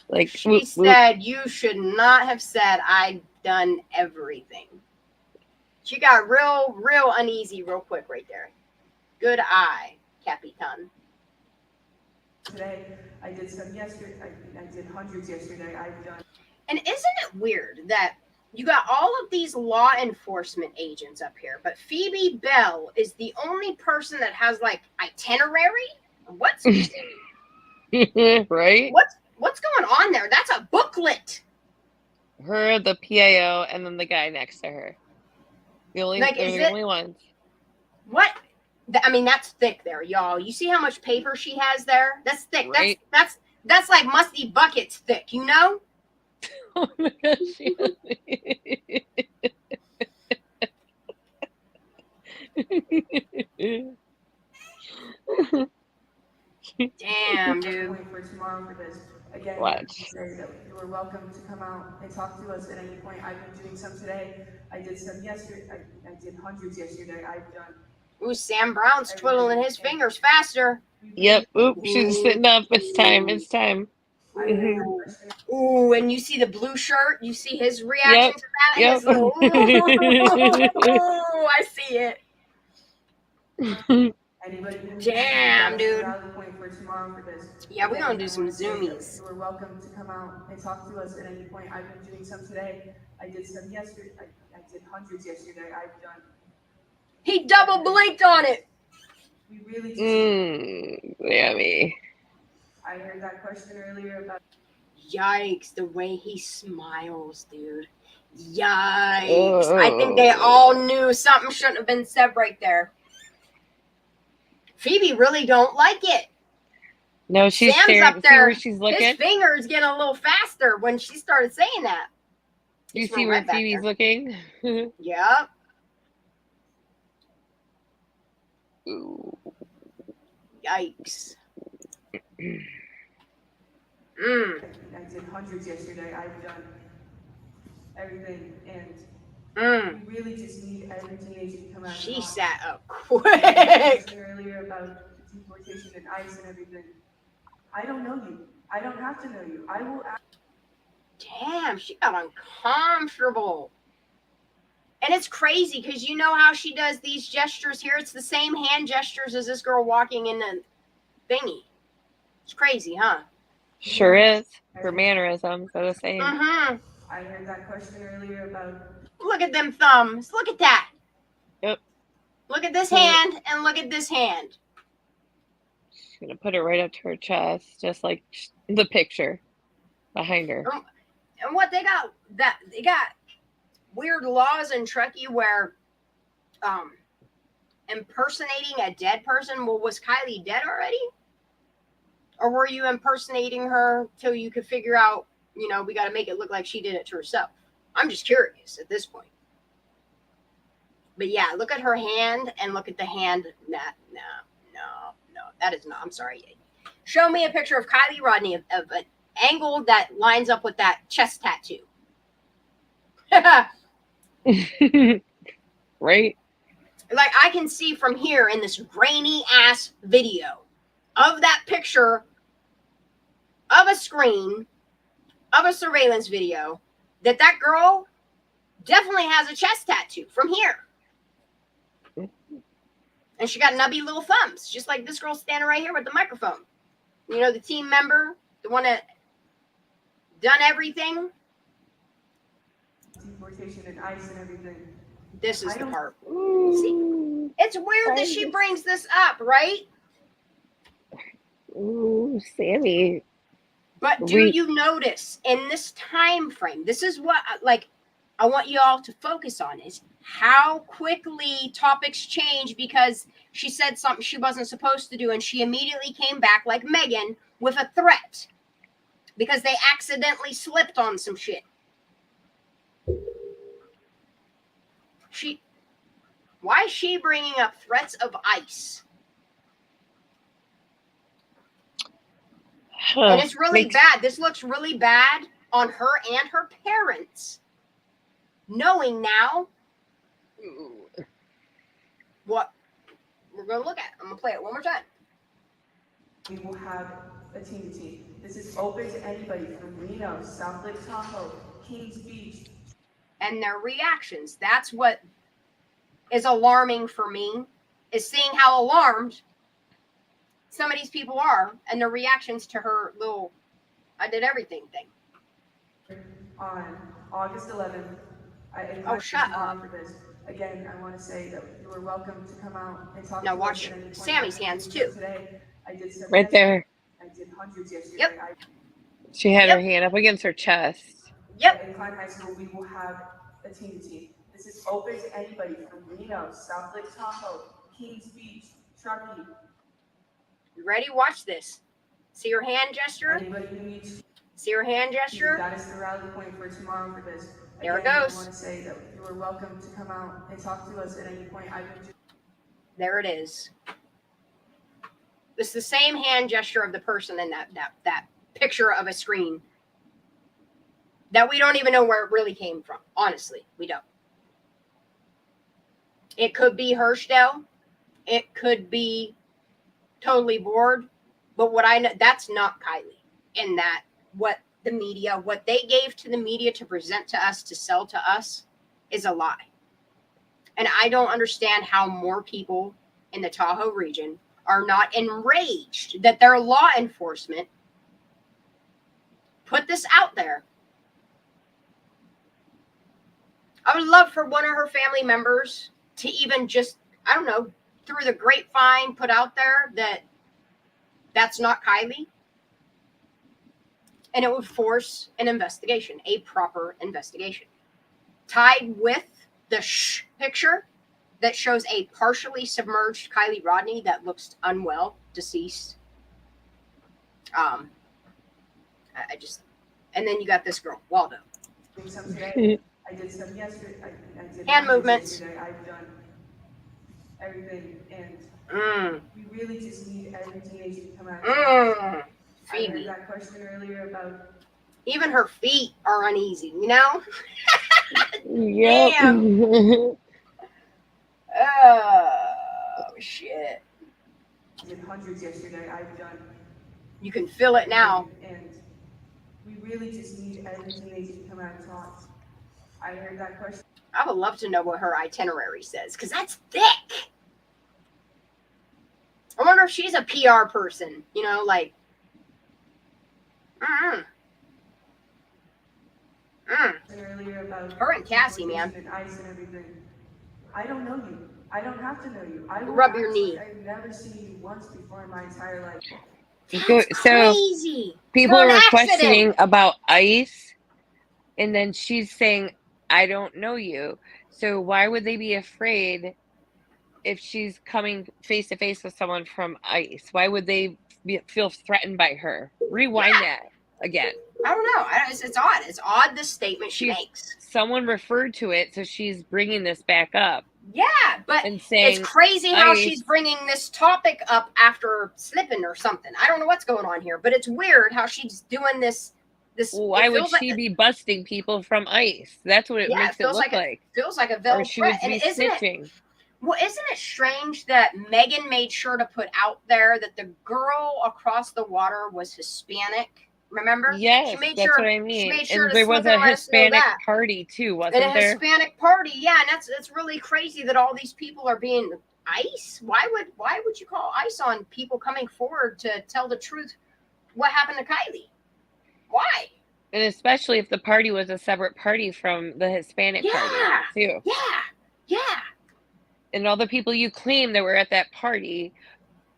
Like she said, you should not have said I'd done everything. She got real uneasy real quick right there. Good eye, Capitan. Today, I did some yesterday. I did hundreds yesterday. I've done. And isn't it weird that you got all of these law enforcement agents up here, but Phoebe Bell is the only person that has like itinerary? What's right? What's going on there? That's a booklet. Her, the PAO, and then the guy next to her. The only, Like, they're is the it- only ones. What? I mean, that's thick there, y'all. You see how much paper she has there? That's thick. Right. That's like musty buckets thick, you know? Oh my gosh. Damn, dude. For tomorrow for this. Again, Watch. say that you are welcome to come out and talk to us at any point. I've been doing some today. I did some yesterday. I did hundreds yesterday. I've done. Ooh, Sam Brown's twiddling his fingers faster. Yep. Oop, she's sitting up. It's time. It's time. Ooh, and you see the blue shirt? You see his reaction to that? Yep. His little, ooh, I see it. Damn, dude. Yeah, we're gonna do some zoomies. You are welcome to come out and talk to us at any point. I've been doing some today. I did some yesterday. I did hundreds yesterday. I've done. He double blinked on it. We really just. Yummy. I heard that question earlier about. Yikes, the way he smiles, dude. Yikes. I think they all knew something shouldn't have been said right there. Phoebe really don't like it. No, she's Sam's staring. up See there. where she's looking? His fingers getting a little faster when she started saying that. You He's see right where back Phoebe's there. looking? Yep. Ooh. I Yikes. did hundreds yesterday. I've done everything, and we really just need every teenager to come out. She and talk. sat up quick. Earlier about deportation and ICE and everything. I don't know you. I don't have to know you. I will. Damn, she got uncomfortable. And it's crazy because you know how she does these gestures here? It's the same hand gestures as this girl walking in the thingy. It's crazy, huh? Sure is. Her mannerisms are the same. Mm-hmm. I heard that question earlier about. Look at them thumbs. Look at that. Yep. Look at this hand and look at this hand. She's gonna put it right up to her chest, just like the picture behind her. And what they got weird laws in Truckee where impersonating a dead person. Well, was Kylie dead already? Or were you impersonating her till you could figure out, we got to make it look like she did it to herself? I'm just curious at this point. But yeah, look at her hand and look at the hand. No, that is not. I'm sorry. Show me a picture of Kylie Rodney of an angle that lines up with that chest tattoo. Right? Like I can see from here in this grainy ass video of that picture of a screen of a surveillance video that girl definitely has a chest tattoo from here. And she got nubby little thumbs, just like this girl standing right here with the microphone. The team member, the one that done everything. Deportation and ICE and everything. This is the part. See, it's weird that she brings this up, right? Ooh, Sammy. But do you notice in this time frame, this is what I want you all to focus on is how quickly topics change because she said something she wasn't supposed to do and she immediately came back like Megan with a threat because they accidentally slipped on some shit. Why is she bringing up threats of ICE? And it's really bad. This looks really bad on her and her parents. Knowing now what we're going to look at. I'm going to play it one more time. We will have a team. This is open to anybody from Reno, South Lake Tahoe, Kings Beach. And their reactions. That's what is alarming for me, is seeing how alarmed some of these people are and their reactions to her little I did everything thing. On August 11th, shut up. For this. Again, I want to say that you are welcome to come out and talk now to watch us Sammy's hands too. Today, I did some right there. I did hundreds yesterday. Yep. She had her hand up against her chest. Yep. In Klein High School, we will have a team. This is open to anybody from Reno, South Lake Tahoe, Kings Beach, Truckee. You ready? Watch this. See her hand gesture? Anybody who needs. See her hand gesture? That is the rally point for tomorrow for this. There Again, it goes. I want to say that you are welcome to come out and talk to us at any point. There it is. It's the same hand gesture of the person in that picture of a screen that we don't even know where it really came from. Honestly, we don't. It could be Hirschdale. It could be totally bored. But what I know, that's not Kylie. In that, what they gave to the media to present to us, to sell to us, is a lie. And I don't understand how more people in the Tahoe region are not enraged that their law enforcement put this out there. I would love for one of her family members to even just, I don't know, through the grapevine put out there that that's not Kylie. And it would force an investigation, a proper investigation. Tied with the picture that shows a partially submerged Kylie Rodney that looks unwell, deceased. And then you got this girl, Waldo. I did some yesterday. I did hand movements. Yesterday. I've done everything, and we really just need every teenager to come out. Phoebe. I heard that question earlier about. Even her feet are uneasy, you know? Yep. Damn. Oh, shit. I did hundreds yesterday. I've done. You can feel it now. And we really just need every teenager to come out and talk. I heard that question. I would love to know what her itinerary says, because that's thick. I wonder if she's a PR person, you know, like Earlier about Her and Cassie, man. and ice and everything. I don't know you. I don't have to know you. I will Rub your act knee. like I've never seen you once before in my entire life. That's crazy. People For an were accident. questioning about ice, and then she's saying, I don't know you. So why would they be afraid if she's coming face to face with someone from ice? Why would they feel threatened by her? Rewind that again. I don't know. It's odd. It's odd, this statement she makes. Someone referred to it, so she's bringing this back up. Yeah, but and saying, it's crazy how ice. she's bringing this topic up after slipping or something. I don't know what's going on here, but it's weird how she's doing this. Why would she be busting people from ice? That's what it makes it look like. Feels like a veiled Or she threat. would be snitching. Well, isn't it strange that Megan made sure to put out there that the girl across the water was Hispanic? Remember? Yes, she made that's sure, what I mean. She made sure and to there was a Hispanic that. party too, wasn't and a there? Hispanic party, yeah, and that's really crazy that all these people are being ICE. Why would you call ICE on people coming forward to tell the truth? What happened to Kylie? Why? And especially if the party was a separate party from the Hispanic party too. Yeah. And all the people you claim that were at that party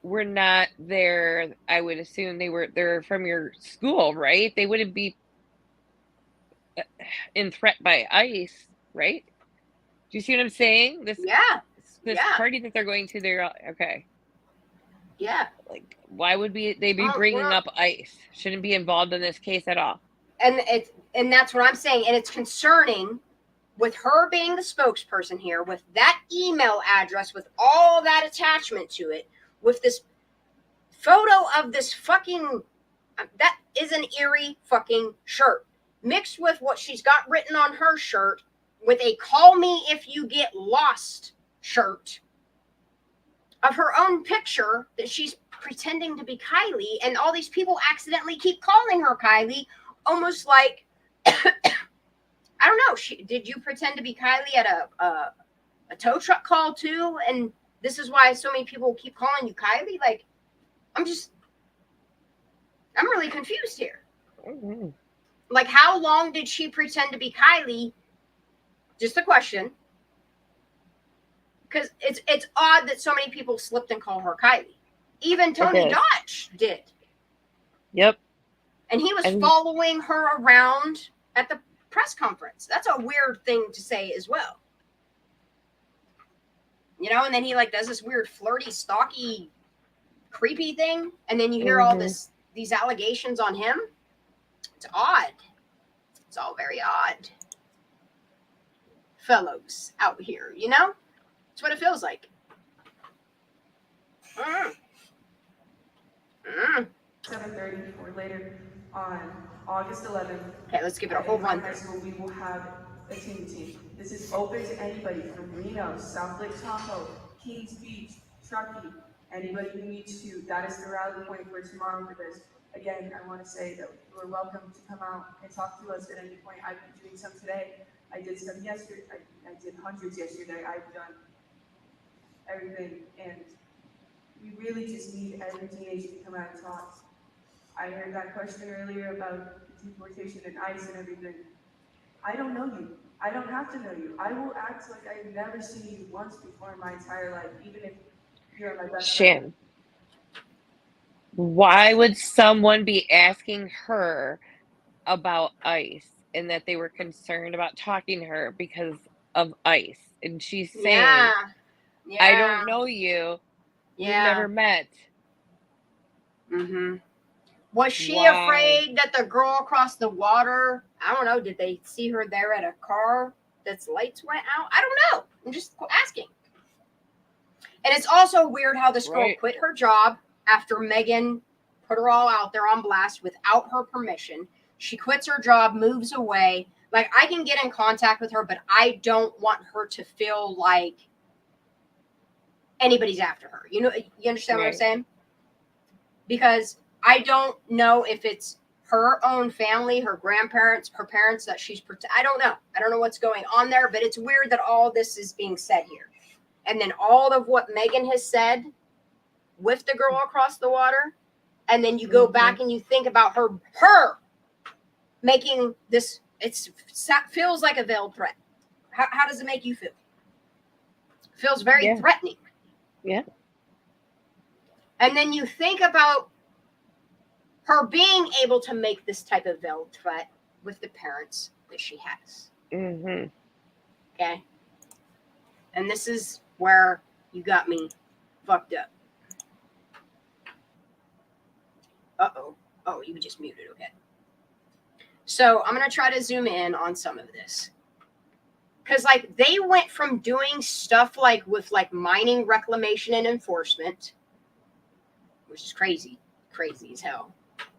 were not there. I would assume they're from your school, right? They wouldn't be in threat by ICE, right? Do you see what I'm saying? This party that they're going to, they're okay. Yeah. Like, why would they be bringing up ICE? Shouldn't be involved in this case at all. And that's what I'm saying. And it's concerning with her being the spokesperson here, with that email address, with all that attachment to it, with this photo of this fucking, that is an eerie fucking shirt, mixed with what she's got written on her shirt, with a "Call Me If You Get Lost" shirt of her own picture that she's pretending to be Kylie, and all these people accidentally keep calling her Kylie, almost like I don't know. Did you pretend to be Kylie at a tow truck call too? And this is why so many people keep calling you Kylie. Like, I'm really confused here. Mm-hmm. Like, how long did she pretend to be Kylie? Just a question. Because it's odd that so many people slipped and called her Kylie. Even Tony Dodge did. Yep. And he was following her around at the press conference. That's a weird thing to say as well. You know, and then he does this weird flirty, stalky, creepy thing, and then you hear all these allegations on him. It's odd. It's all very odd. Fellows out here, you know? That's what it feels like. 7:30 or later on August 11th. Okay, let's give it a whole run. High school, we will have a team. This is open to anybody from Reno, South Lake Tahoe, Kings Beach, Truckee, anybody who needs to. That is the rally point for tomorrow for this. Again, I want to say that you are welcome to come out and talk to us at any point. I've been doing some today. I did some yesterday. I did hundreds yesterday. I've done everything, and we really just need every teenager to come out and talk. I heard that question earlier about deportation and ICE and everything. I don't know you. I don't have to know you. I will act like I've never seen you once before in my entire life, even if you're my best friend. Why would someone be asking her about ICE and that they were concerned about talking to her because of ICE? And she's saying, I don't know you. We've never met. Mm-hmm. Was she afraid that the girl across the water, I don't know, did they see her there at a car that's lights went out? I don't know. I'm just asking. And it's also weird how this girl quit her job after Megan put her all out there on blast without her permission. She quits her job, moves away. Like, I can get in contact with her, but I don't want her to feel like anybody's after her. You know, you understand what I'm saying? Because I don't know if it's her own family, her grandparents, her parents that she's I don't know. I don't know what's going on there, but it's weird that all this is being said here. And then all of what Megan has said with the girl across the water, And then you go back and you think about her making this, feels like a veiled threat. How does it make you feel? It feels very threatening. Yeah. And then you think about her being able to make this type of veiled threat with the parents that she has. Mm-hmm. Okay. And this is where you got me fucked up. Uh-oh. Oh, you just muted. Okay. So I'm going to try to zoom in on some of this. Because, like, they went from doing stuff like with, like, mining reclamation and enforcement, which is crazy as hell.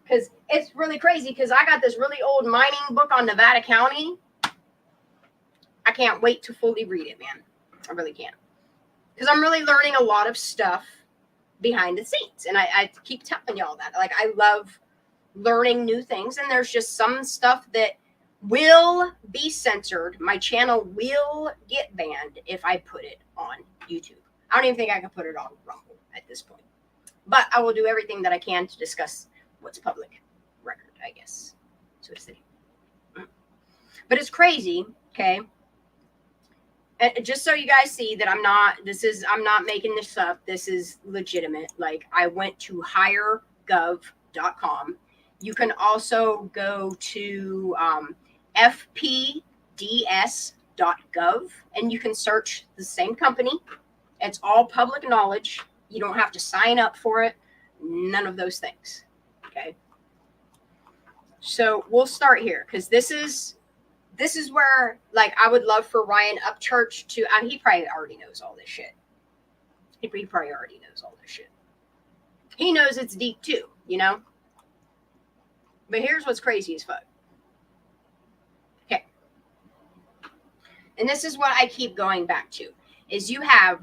Because it's really crazy because I got this really old mining book on Nevada County. I can't wait to fully read it, man. I really can't. Because I'm really learning a lot of stuff behind the scenes. And I keep telling y'all that. Like, I love learning new things. And there's just some stuff that will be censored. My channel will get banned if I put it on YouTube. I don't even think I can put it on Rumble at this point. But I will do everything that I can to discuss what's public record, I guess, so to say. But it's crazy, okay? And just so you guys see that I'm not making this up. This is legitimate. Like, I went to hiregov.com. You can also go to fpds.gov, and you can search the same company. It's all public knowledge. You don't have to sign up for it. None of those things. Okay. So we'll start here because this is where, like, I would love for Ryan Upchurch to, he probably already knows all this shit. He probably already knows all this shit. He knows it's deep too, you know? But here's what's crazy as fuck. Okay. And this is what I keep going back to, is you have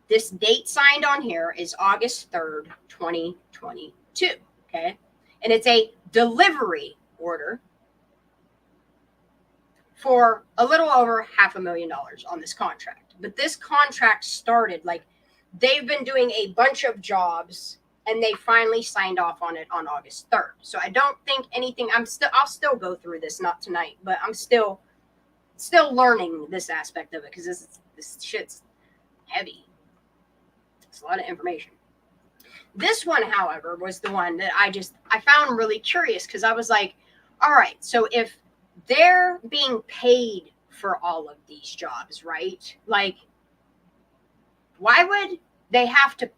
this date signed on here is August 3rd, 2022. Okay. And it's a delivery order for a little over $500,000 on this contract. But this contract started, like, they've been doing a bunch of jobs and they finally signed off on it on August 3rd. So I don't think anything, I'll still go through this, not tonight, but I'm still learning this aspect of it because this shit's heavy. It's a lot of information. This one, however, was the one that I found really curious because I was like, all right, so if they're being paid for all of these jobs, right? Like, why would they have to,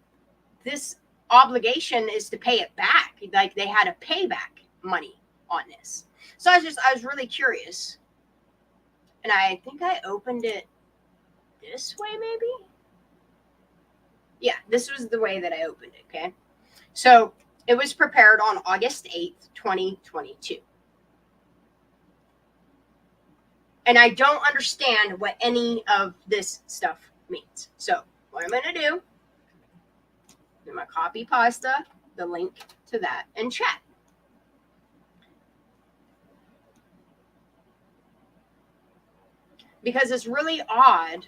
this obligation is to pay it back. Like, they had to pay back money on this. So I was really curious. And I think I opened it this way, maybe? Yeah, this was the way that I opened it, okay? So it was prepared on August 8th, 2022. And I don't understand what any of this stuff means. So what I'm going to do, I'm going to copy pasta the link to that in chat. Because it's really odd.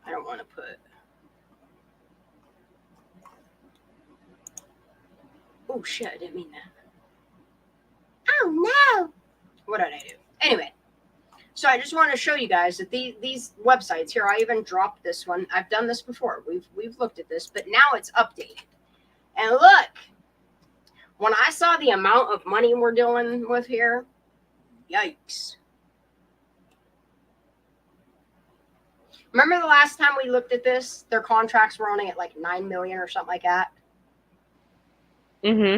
I don't want to put. Oh, shit, I didn't mean that. Oh, no. What did I do? Anyway, so I just want to show you guys that these websites here, I even dropped this one. I've done this before. We've looked at this, but now it's updated. And look, when I saw the amount of money we're dealing with here, yikes. Remember the last time we looked at this? Their contracts were only at like $9 million or something like that. Mm-hmm.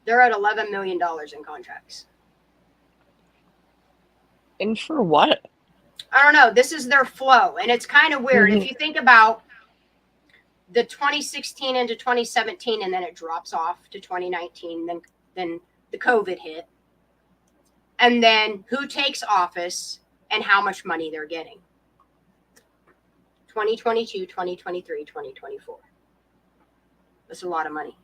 They're at $11 million in contracts. And for what? I don't know. This is their flow. And it's kind of weird. Mm-hmm. If you think about the 2016 into 2017, and then it drops off to 2019, then the COVID hit. And then who takes office and how much money they're getting. 2022, 2023, 2024. That's a lot of money.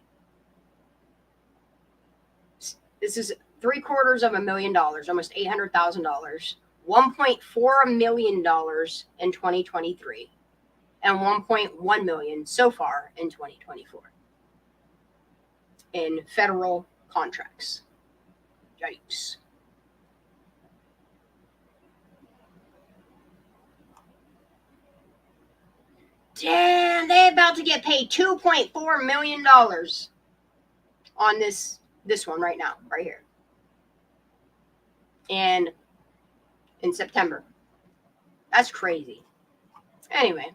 This is $750,000, almost $800,000, $1.4 million in 2023, and $1.1 million so far in 2024. in federal contracts. Yikes. Damn, they about to get paid $2.4 million on this one right now, right here. And in September. That's crazy. Anyway,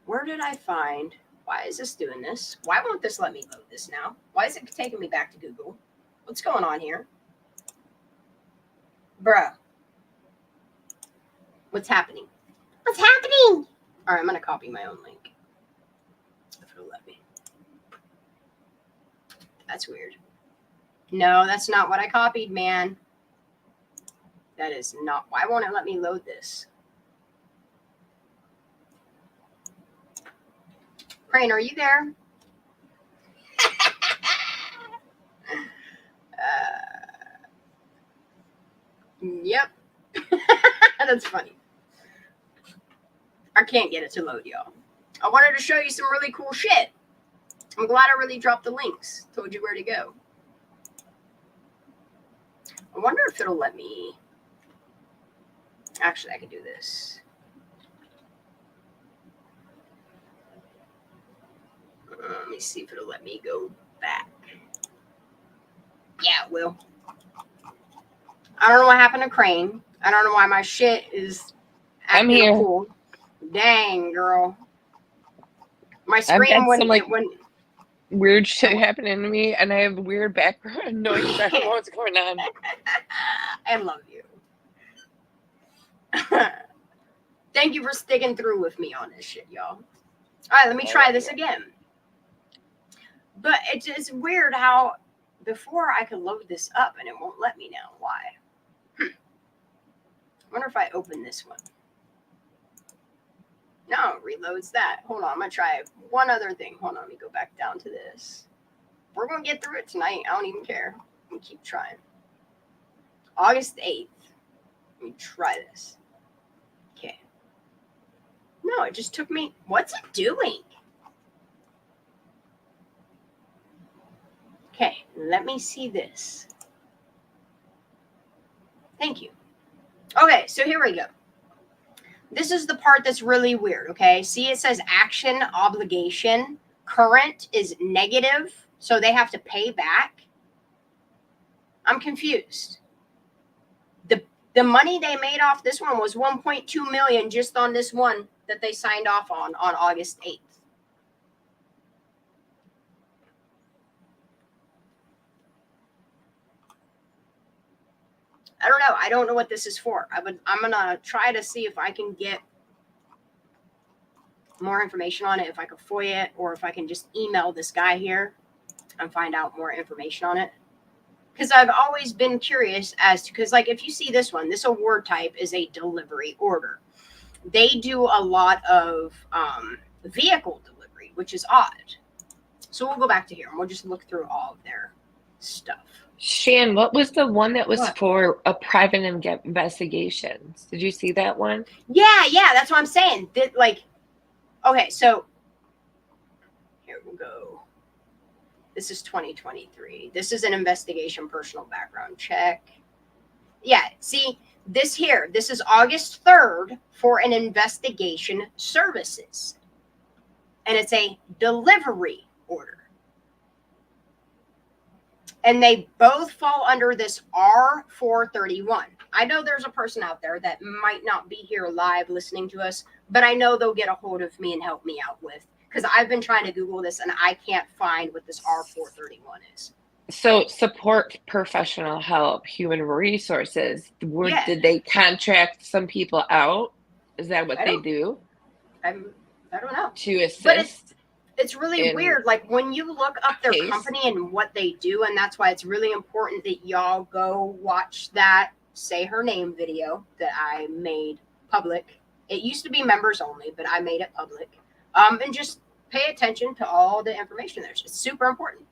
where did I find? Why is this doing this? Why won't this let me load this now? Why is it taking me back to Google? What's going on here? Bruh. What's happening? What's happening? All right, I'm going to copy my own link. If it'll let me. That's weird. No, that's not what I copied, man. That is not. Why won't it let me load this? Crane, are you there? Yep. That's funny. I can't get it to load, y'all. I wanted to show you some really cool shit. I'm glad I really dropped the links. Told you where to go. I wonder if it'll let me. Actually, I can do this. Let me see if it'll let me go back. Yeah, it will. I don't know what happened to Crane. I don't know why my shit is I'm here. Cool. Dang, girl. My screen wouldn't. Weird shit happening to me, and I have weird background noise. I don't know what's going on. I love you. Thank you for sticking through with me on this shit, y'all. All right, let me try this again. But it's weird how before I could load this up and it won't let me now. Why? I wonder if I open this one. No, it reloads that. Hold on, I'm going to try one other thing. Hold on, let me go back down to this. We're going to get through it tonight. I don't even care. I'm going to keep trying. August 8th. Let me try this. Okay. No, it just took me. What's it doing? Okay, let me see this. Thank you. Okay, so here we go. This is the part that's really weird, okay? See, it says action obligation. Current is negative, so they have to pay back. I'm confused. The money they made off this one was $1.2 million just on this one that they signed off on August 8th. I don't know. I don't know what this is for. I'm going to try to see if I can get more information on it, if I can FOIA it, or if I can just email this guy here and find out more information on it. Because I've always been curious as to, because like if you see this one, this award type is a delivery order. They do a lot of vehicle delivery, which is odd. So we'll go back to here and we'll just look through all of their stuff. Shan, what was the one that was for a private investigations? Did you see that one? Yeah, that's what I'm saying. Okay, so here we'll go. This is 2023. This is an investigation personal background check. Yeah, see, this here, this is August 3rd for an investigation services. And it's a delivery order. And they both fall under this R431. I know there's a person out there that might not be here live listening to us, but I know they'll get a hold of me and help me out with, because I've been trying to Google this and I can't find what this R431 is. So support professional help, human resources. Did they contract some people out? Is that what they do? I don't know. To assist? But it's really weird. Like when you look up their company and what they do, and that's why it's really important that y'all go watch that Say Her Name video that I made public. It used to be members only, but I made it public. And just pay attention to all the information there. It's super important.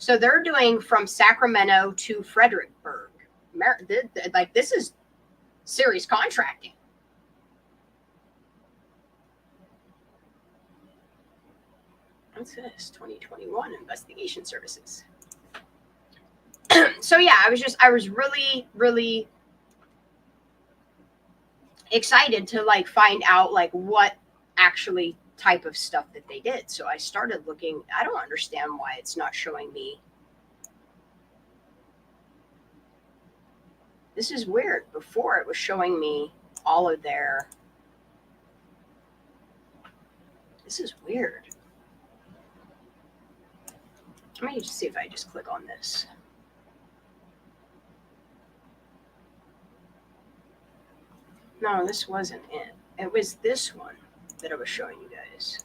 So they're doing from Sacramento to Fredericksburg, like this is serious contracting. What's this? 2021 investigation services. So yeah, I was really, really excited to like find out like what actually type of stuff that they did. So I started looking. I don't understand why it's not showing me. This is weird. Before it was showing me all of their. This is weird. Let me just see if I just click on this. No, this wasn't it. It was this one that I was showing you guys.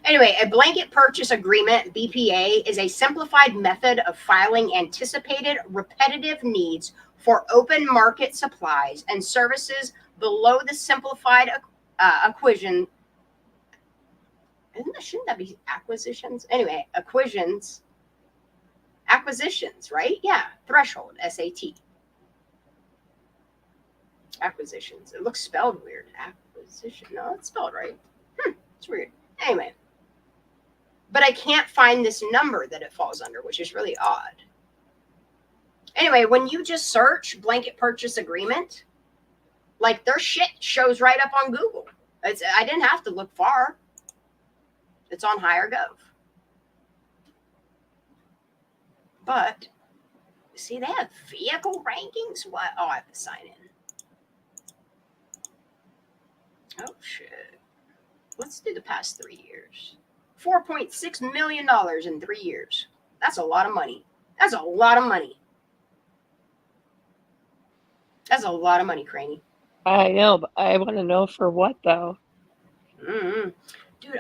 Anyway, a blanket purchase agreement, BPA, is a simplified method of filing anticipated repetitive needs for open market supplies and services below the simplified acquisition. Shouldn't that be acquisitions? Anyway, acquisitions, right? Yeah, threshold, SAT. Acquisitions. It looks spelled weird. Acquisition. No, it's spelled right. It's weird. Anyway. But I can't find this number that it falls under, which is really odd. Anyway, when you just search blanket purchase agreement, like their shit shows right up on Google. I didn't have to look far. It's on HireGov. But, see, they have vehicle rankings? What? Oh, I have to sign in. Oh, shit. Let's do the past 3 years. $4.6 million in 3 years. That's a lot of money. That's a lot of money. That's a lot of money, Craney. I know, but I want to know for what, though. Mm-hmm. Dude,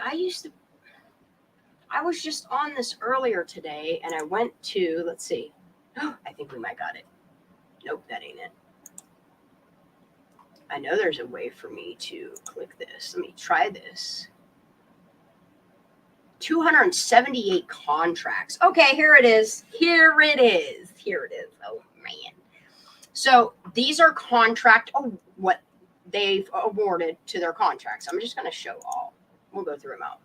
I was just on this earlier today, and I went to, let's see. I think we might got it. Nope, that ain't it. I know there's a way for me to click this. Let me try this. 278 contracts. Okay, here it is. Here it is. Here it is. Oh, man. So these are what they've awarded to their contracts. I'm just going to show all. We'll go through them out.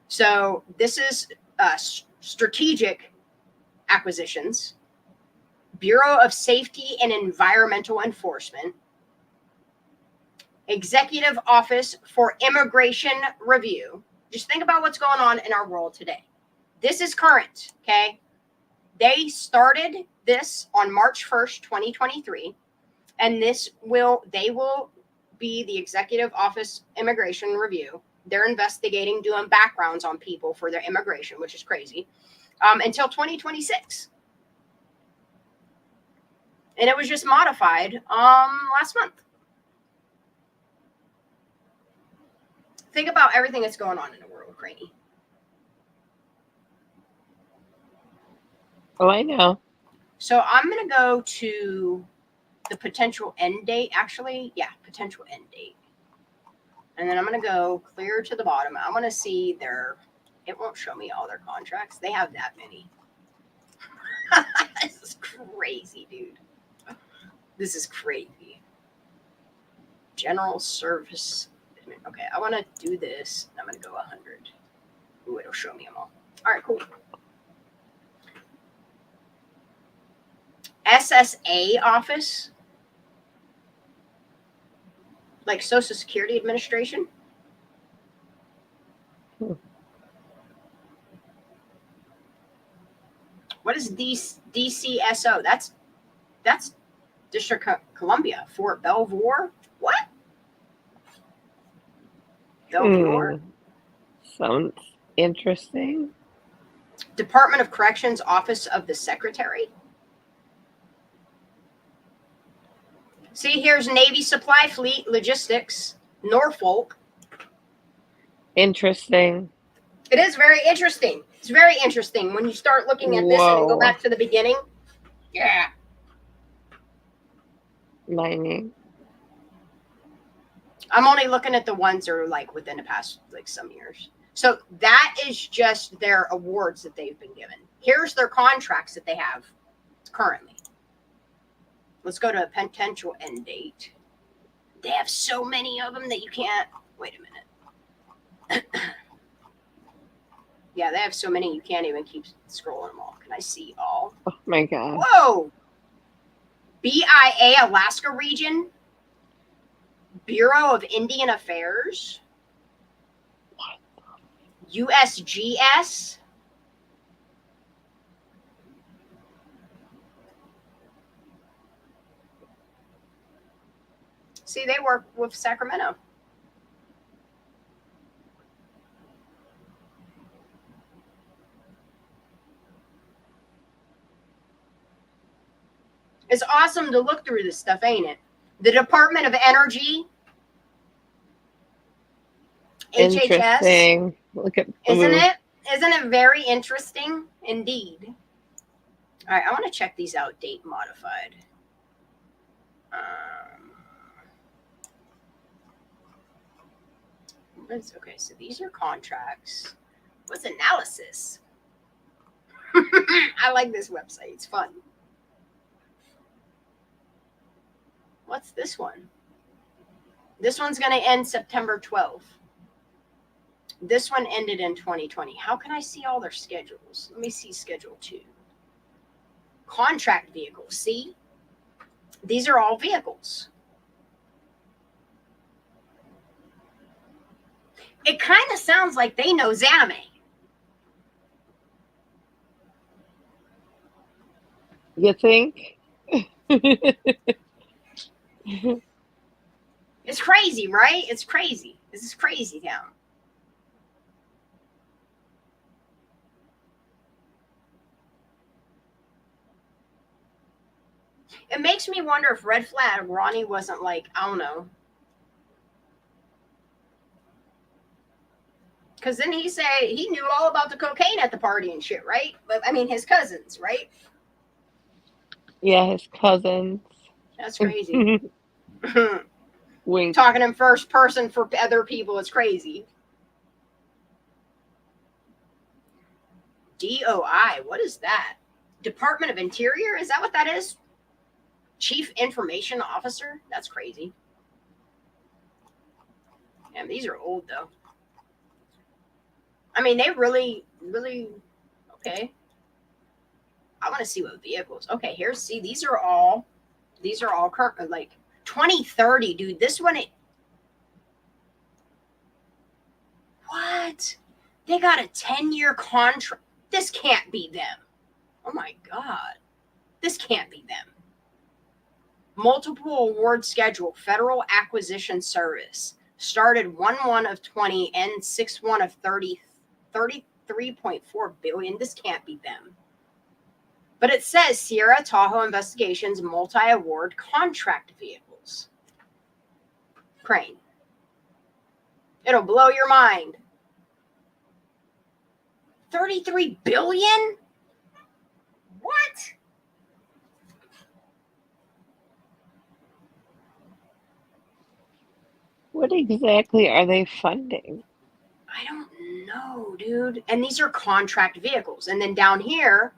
So this is strategic acquisitions, Bureau of Safety and Environmental Enforcement, Executive Office for Immigration Review. Just think about what's going on in our world today. This is current, okay? They started this on March 1st, 2023, and they will be the Executive Office Immigration Review. They're investigating, doing backgrounds on people for their immigration, which is crazy, until 2026. And it was just modified last month. Think about everything that's going on in the world, Craney. Oh, I know. So I'm going to go to the potential end date, actually. Yeah, potential end date. And then I'm going to go clear to the bottom. I'm going to see it won't show me all their contracts. They have that many. This is crazy, dude. This is crazy. General service. Okay, I want to do this. I'm going to go 100. Ooh, it'll show me them all. All right, cool. SSA office. Like Social Security Administration. What is DCSO? That's District of Columbia. Fort Belvoir. What? Belvoir. Sounds interesting. Department of Corrections, Office of the Secretary. See, here's Navy Supply Fleet Logistics, Norfolk. Interesting. It is very interesting. It's very interesting when you start looking at this and go back to the beginning. Yeah. Mining. I'm only looking at the ones that are like within the past like some years. So that is just their awards that they've been given. Here's their contracts that they have currently. Let's go to a potential end date. They have so many of them that you can't. Wait a minute. Yeah, they have so many you can't even keep scrolling them all. Can I see all? Oh my God. Whoa! BIA Alaska Region, Bureau of Indian Affairs, USGS, see, they work with Sacramento. It's awesome to look through this stuff, ain't it? The Department of Energy, HHS. Interesting. Look at Isn't it? Isn't it very interesting indeed? All right, I want to check these out. Date modified. Okay, so these are contracts. What's analysis? I like this website. It's fun. What's this one? This one's going to end September 12th. This one ended in 2020. How can I see all their schedules? Let me see schedule 2. Contract vehicles. See? These are all vehicles. It kind of sounds like they know Zanime. You think? It's crazy, right? It's crazy. This is crazy town. It makes me wonder if Red Flag Ronnie wasn't like, I don't know. Because then he said he knew all about the cocaine at the party and shit, right? But I mean, his cousins, right? Yeah, his cousins. That's crazy. Wink. Talking in first person for other people is crazy. DOI, what is that? Department of Interior? Is that what that is? Chief Information Officer? That's crazy. Damn, these are old though. I mean, they really, okay. I want to see what vehicles. Okay, here's, see, these are all current, like 2030, dude. This one, what? They got a 10-year contract. This can't be them. Oh my God. This can't be them. Multiple award schedule, Federal Acquisition Service. Started 1/1 of 20 and 6/1 of 30, 33.4 billion. This can't be them. But it says Sierra Tahoe Investigations multi-award contract vehicles. Crane. It'll blow your mind. 33 billion? What? What exactly are they funding? I don't know, dude. And these are contract vehicles. And then down here,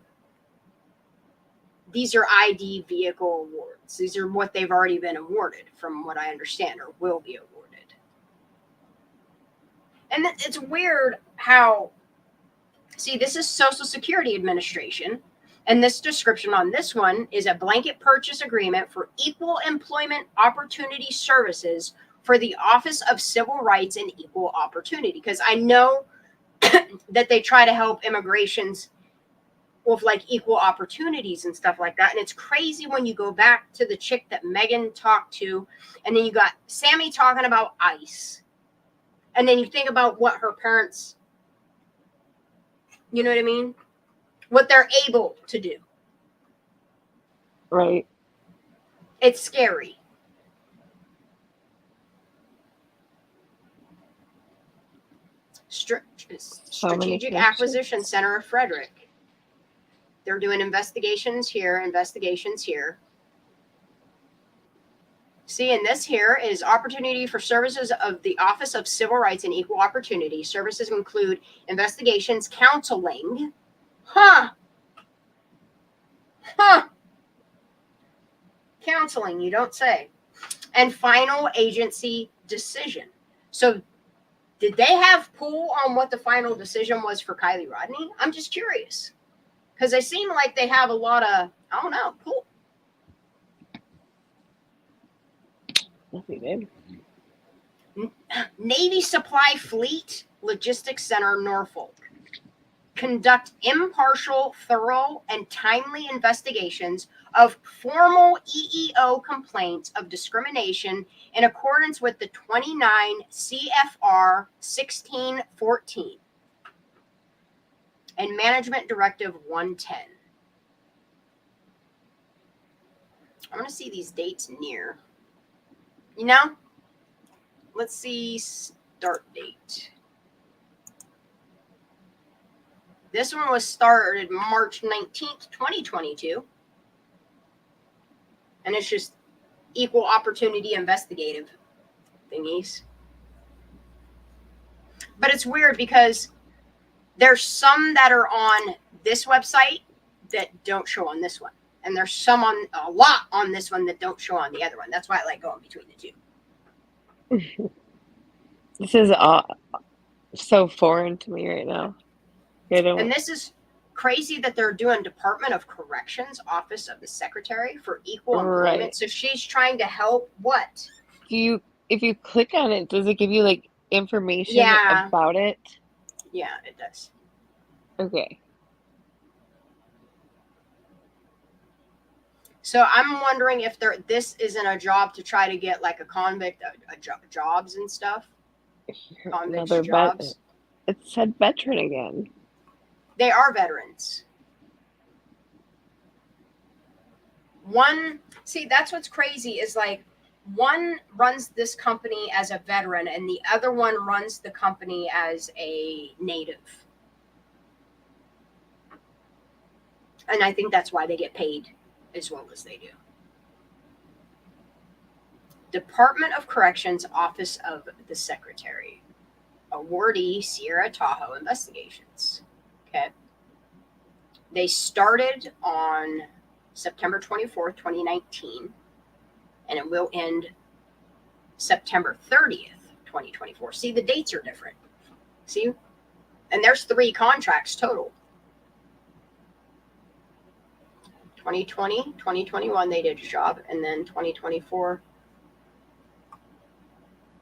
these are ID vehicle awards. These are what they've already been awarded, from what I understand, or will be awarded. And it's weird how, see, this is Social Security Administration. And this description on this one is a blanket purchase agreement for equal employment opportunity services for the Office of Civil Rights and Equal Opportunity. Because I know that they try to help immigrations with like equal opportunities and stuff like that. And it's crazy when you go back to the chick that Megan talked to, and then you got Sammy talking about ICE. And then you think about what her parents, you know what I mean? What they're able to do. Right. It's scary. Strategic Acquisition Center of Frederick. They're doing investigations here, investigations here. See, and this here is opportunity for services of the Office of Civil Rights and Equal Opportunity. Services include investigations, counseling. Huh. Counseling, you don't say. And final agency decision. So did they have pull on what the final decision was for Kylie Rodney? I'm just curious. Because they seem like they have a lot of, I don't know, pull. Navy Supply Fleet Logistics Center, Norfolk. Conduct impartial, thorough, and timely investigations of formal EEO complaints of discrimination in accordance with the 29 CFR 1614 and Management Directive 110. I want to see these dates near. You know? Let's see start date. This one was started March 19th, 2022. And it's just equal opportunity investigative thingies. But it's weird because there's some that are on this website that don't show on this one. And there's some on a lot on this one that don't show on the other one. That's why I like going between the two. This is so foreign to me right now. And this is crazy that they're doing Department of Corrections, Office of the Secretary for Equal Employment. Right. So she's trying to help what? If you click on it, does it give you like information about it? Yeah, it does. Okay. So I'm wondering if this isn't a job to try to get like a convict jobs and stuff. Convict jobs. It said veteran again. They are veterans. See, that's what's crazy is like one runs this company as a veteran and the other one runs the company as a native. And I think that's why they get paid as well as they do. Department of Corrections, Office of the Secretary. Awardee, Sierra Tahoe Investigations. Okay. They started on September 24th, 2019, and it will end September 30th, 2024. See, the dates are different. See? And there's 3 contracts total. 2020, 2021, they did a job, and then 2024.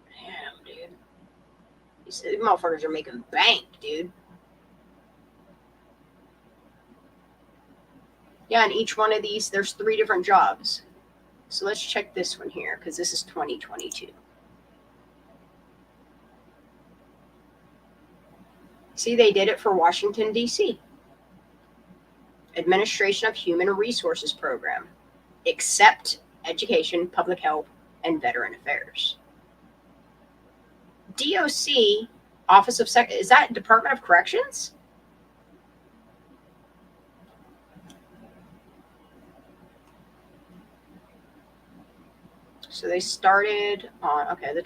Damn, dude. These motherfuckers are making bank, dude. Yeah, and each one of these, there's 3 different jobs. So let's check this one here, because this is 2022. See, they did it for Washington, D.C. Administration of Human Resources Program, except Education, Public Health, and Veteran Affairs. DOC, Office of is that Department of Corrections? So they started on, okay, the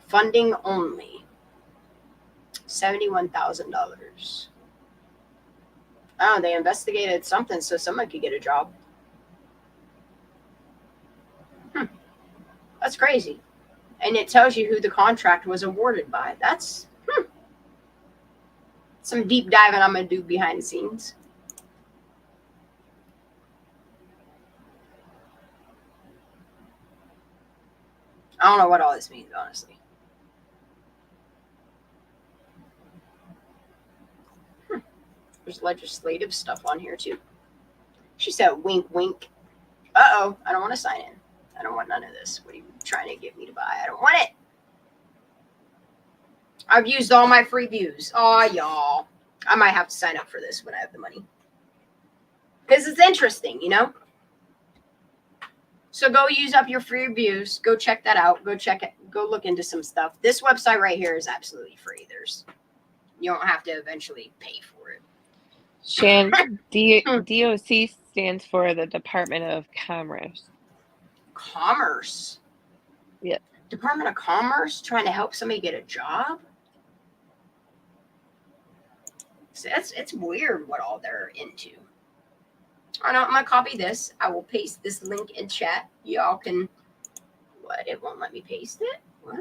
funding only, $71,000. Oh, they investigated something so someone could get a job. That's crazy. And it tells you who the contract was awarded by. That's some deep diving I'm going to do behind the scenes. I don't know what all this means, honestly. There's legislative stuff on here, too. She said, wink, wink. Uh-oh, I don't want to sign in. I don't want none of this. What are you trying to get me to buy? I don't want it. I've used all my free views. Oh, y'all. I might have to sign up for this when I have the money. Because it's interesting, you know? So go use up your free reviews. Go check that out. Go check it. Go look into some stuff. This website right here is absolutely free. You don't have to eventually pay for it. DOC stands for the Department of Commerce. Commerce. Yeah. Department of Commerce trying to help somebody get a job. So it's weird what all they're into. All right, I'm gonna copy this. I will paste this link in chat. Y'all can. What? It won't let me paste it. What?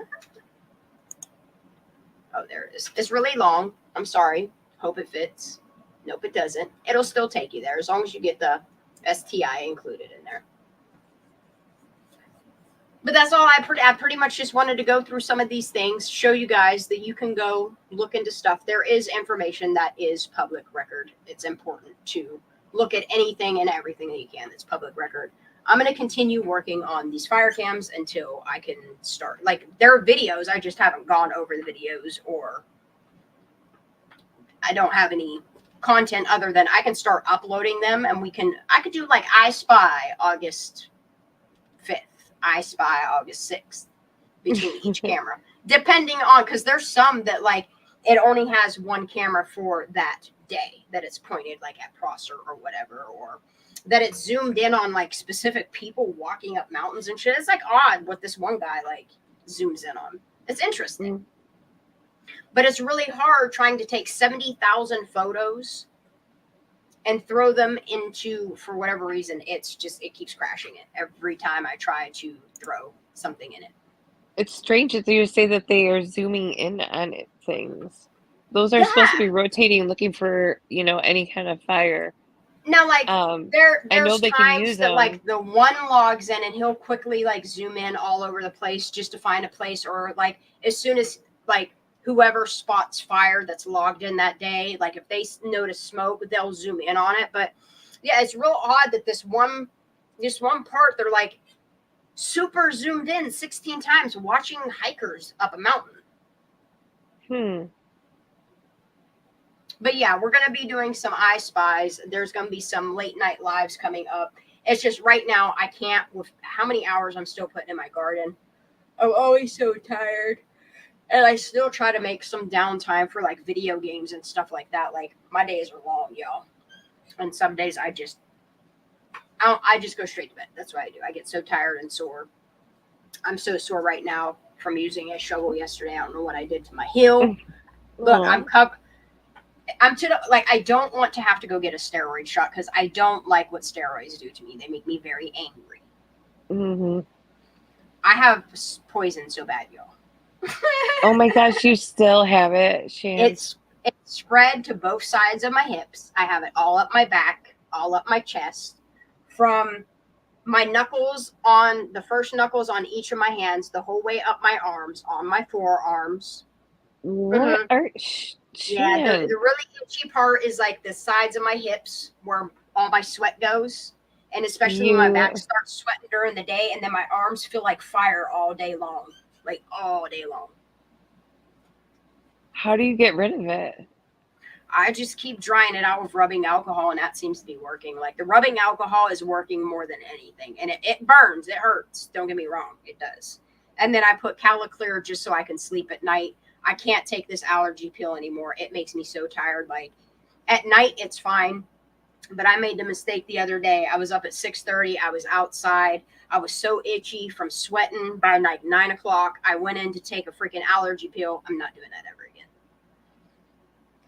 Oh, there it is. It's really long. I'm sorry. Hope it fits. Nope, it doesn't. It'll still take you there as long as you get the STI included in there. But that's all I pretty much just wanted to go through some of these things, show you guys that you can go look into stuff. There is information that is public record. It's important to look at anything and everything that you can that's public record. I'm going to continue working on these fire cams until I can start. Like, there are videos. I just haven't gone over the videos, or I don't have any content other than I can start uploading them, and I could do like I Spy August 5th. I Spy August 6th between each camera, depending on, because there's some that like it only has one camera for that day, that it's pointed like at Prosser or whatever, or that it's zoomed in on like specific people walking up mountains and shit. It's like odd what this one guy like zooms in on. It's interesting, but it's really hard trying to take 70,000 photos and throw them into, for whatever reason, it keeps crashing it every time I try to throw something in it. It's strange that you say that they are zooming in on things. Those are supposed to be rotating, looking for, any kind of fire. Now, like, there's I know they can use that, them. like, the one logs in and he'll quickly, like, zoom in all over the place just to find a place, or, like, as soon as, like, whoever spots fire that's logged in that day, like if they notice smoke, they'll zoom in on it. But yeah, it's real odd that this one part, they're like super zoomed in 16 times watching hikers up a mountain. But yeah, we're going to be doing some I Spies. There's going to be some late night lives coming up. It's just right now I can't, with how many hours I'm still putting in my garden. I'm always so tired. And I still try to make some downtime for like video games and stuff like that. Like, my days are long, y'all. And some days I just go straight to bed. That's what I do. I get so tired and sore. I'm so sore right now from using a shovel yesterday. I don't know what I did to my heel. Look, I don't want to have to go get a steroid shot because I don't like what steroids do to me. They make me very angry. I have poison so bad, y'all. Oh my gosh, you still have it, Shan. It's spread to both sides of my hips. I have it all up my back, all up my chest, from my knuckles on the first knuckles on each of my hands, the whole way up my arms, on my forearms. What Yeah, the really itchy part is like the sides of my hips where all my sweat goes. And especially when my back starts sweating during the day, and then my arms feel like fire all day long. Like all day long. How do you get rid of it? I just keep drying it out with rubbing alcohol, and that seems to be working. Like, the rubbing alcohol is working more than anything. And it burns. It hurts. Don't get me wrong. It does. And then I put Caliclear just so I can sleep at night. I can't take this allergy pill anymore. It makes me so tired. Like, at night, it's fine. But I made the mistake the other day. I was up at 6:30. I was outside. I was so itchy from sweating by like 9 o'clock. I went in to take a freaking allergy pill. I'm not doing that ever again.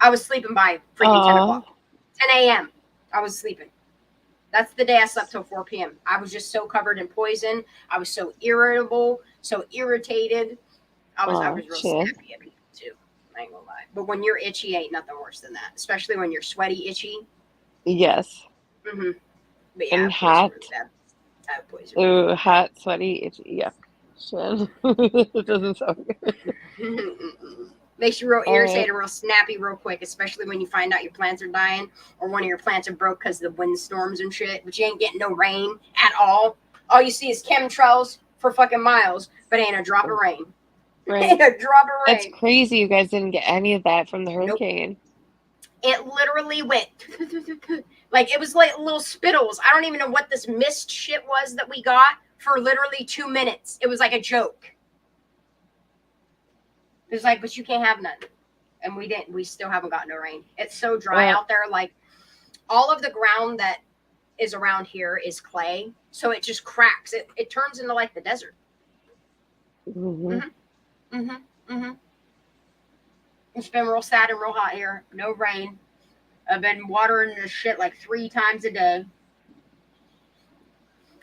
I was sleeping by freaking 10 o'clock. 10 a.m. I was sleeping. That's the day I slept till 4 p.m. I was just so covered in poison. I was so irritable, so irritated. I was real snappy at people too. I ain't gonna lie. But when you're itchy, ain't nothing worse than that. Especially when you're sweaty, itchy. Yes. But yeah, and hot. Ooh, hot, sweaty, itchy. Yeah. Shit. It doesn't sound good. Makes you real irritated, real snappy, real quick, especially when you find out your plants are dying or one of your plants are broke because of the windstorms and shit, but you ain't getting no rain at all. All you see is chemtrails for fucking miles, but ain't a drop of rain. Right. Ain't a drop of rain. That's crazy you guys didn't get any of that from the hurricane. It literally went like it was like little spittles. I don't even know what this mist shit was that we got for literally 2 minutes. It was like a joke. It was like, but you can't have none. And we still haven't gotten no rain. It's so dry out there. Like, all of the ground that is around here is clay, so it just cracks. It turns into like the desert. It's been real sad and real hot here. No rain. I've been watering this shit like 3 times a day.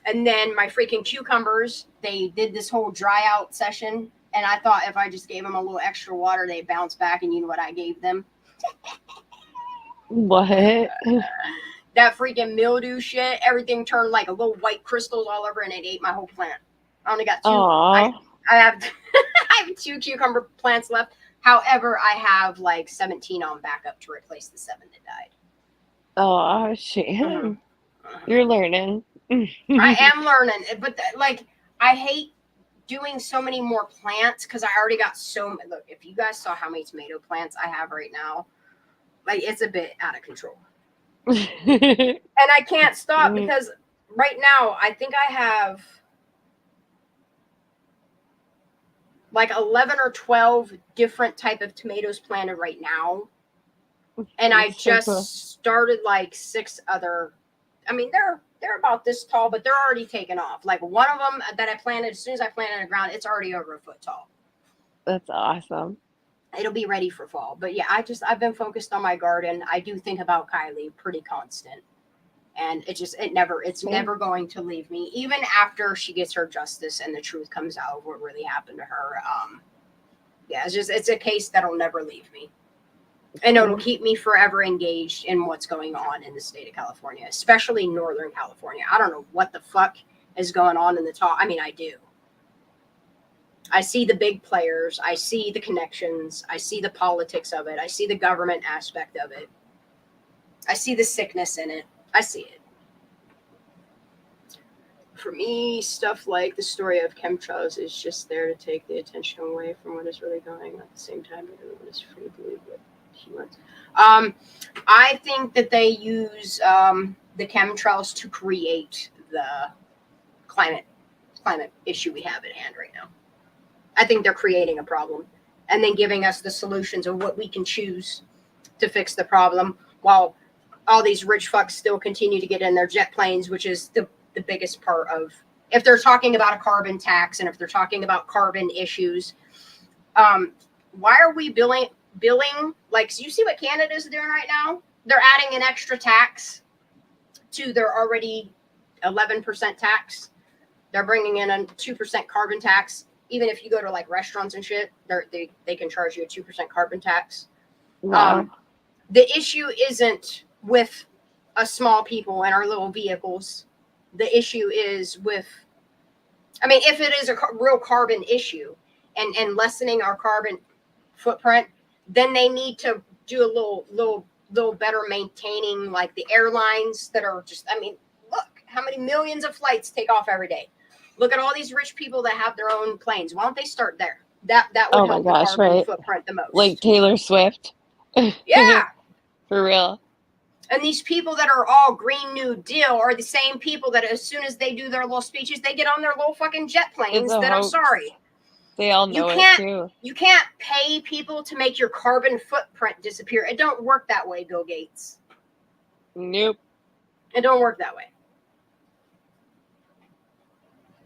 And then my freaking cucumbers, they did this whole dry out session. And I thought if I just gave them a little extra water, they'd bounce back. And you know what I gave them? What? That freaking mildew shit. Everything turned like a little white crystals all over, and it ate my whole plant. I only got 2. I have I have 2 cucumber plants left. However, I have like 17 on backup to replace the 7 that died. Oh, shit. You're learning. I am learning, but like I hate doing so many more plants because I already got so many. Look, if you guys saw how many tomato plants I have right now, like it's a bit out of control. And I can't stop because right now I think I have like 11 or 12 different type of tomatoes planted right now. And I just started like 6 other. I mean, they're about this tall, but they're already taken off. Like one of them that I planted, as soon as I planted in the ground, it's already over a foot tall. That's awesome. It'll be ready for fall. But yeah, I've been focused on my garden. I do think about Kylie pretty constant. And it's never going to leave me. Even after she gets her justice and the truth comes out of what really happened to her. Yeah, it's a case that'll never leave me. And it'll keep me forever engaged in what's going on in the state of California, especially Northern California. I don't know what the fuck is going on in the top. I mean, I do. I see the big players. I see the connections. I see the politics of it. I see the government aspect of it. I see the sickness in it. I see it. For me, stuff like the story of chemtrails is just there to take the attention away from what is really going on. At the same time, everyone is free to believe what he wants. I think that they use the chemtrails to create the climate issue we have at hand right now. I think they're creating a problem and then giving us the solutions of what we can choose to fix the problem, while all these rich fucks still continue to get in their jet planes, which is the biggest part of, if they're talking about a carbon tax and if they're talking about carbon issues, why are we billing like, so you see what Canada's doing right now? They're adding an extra tax to their already 11% tax. They're bringing in a 2% carbon tax. Even if you go to like restaurants and shit, they can charge you a 2% carbon tax. Wow. The issue isn't with us small people and our little vehicles. The issue is with, I mean, if it is a real carbon issue and lessening our carbon footprint, then they need to do a little better maintaining, like the airlines that are just, I mean, look how many millions of flights take off every day. Look at all these rich people that have their own planes. Why don't they start there? That would help the carbon footprint the most. Like Taylor Swift. Yeah. For real. And these people that are all Green New Deal are the same people that as soon as they do their little speeches, they get on their little fucking jet planes that I'm sorry. They all know it too. You can't pay people to make your carbon footprint disappear. It don't work that way, Bill Gates. Nope. It don't work that way.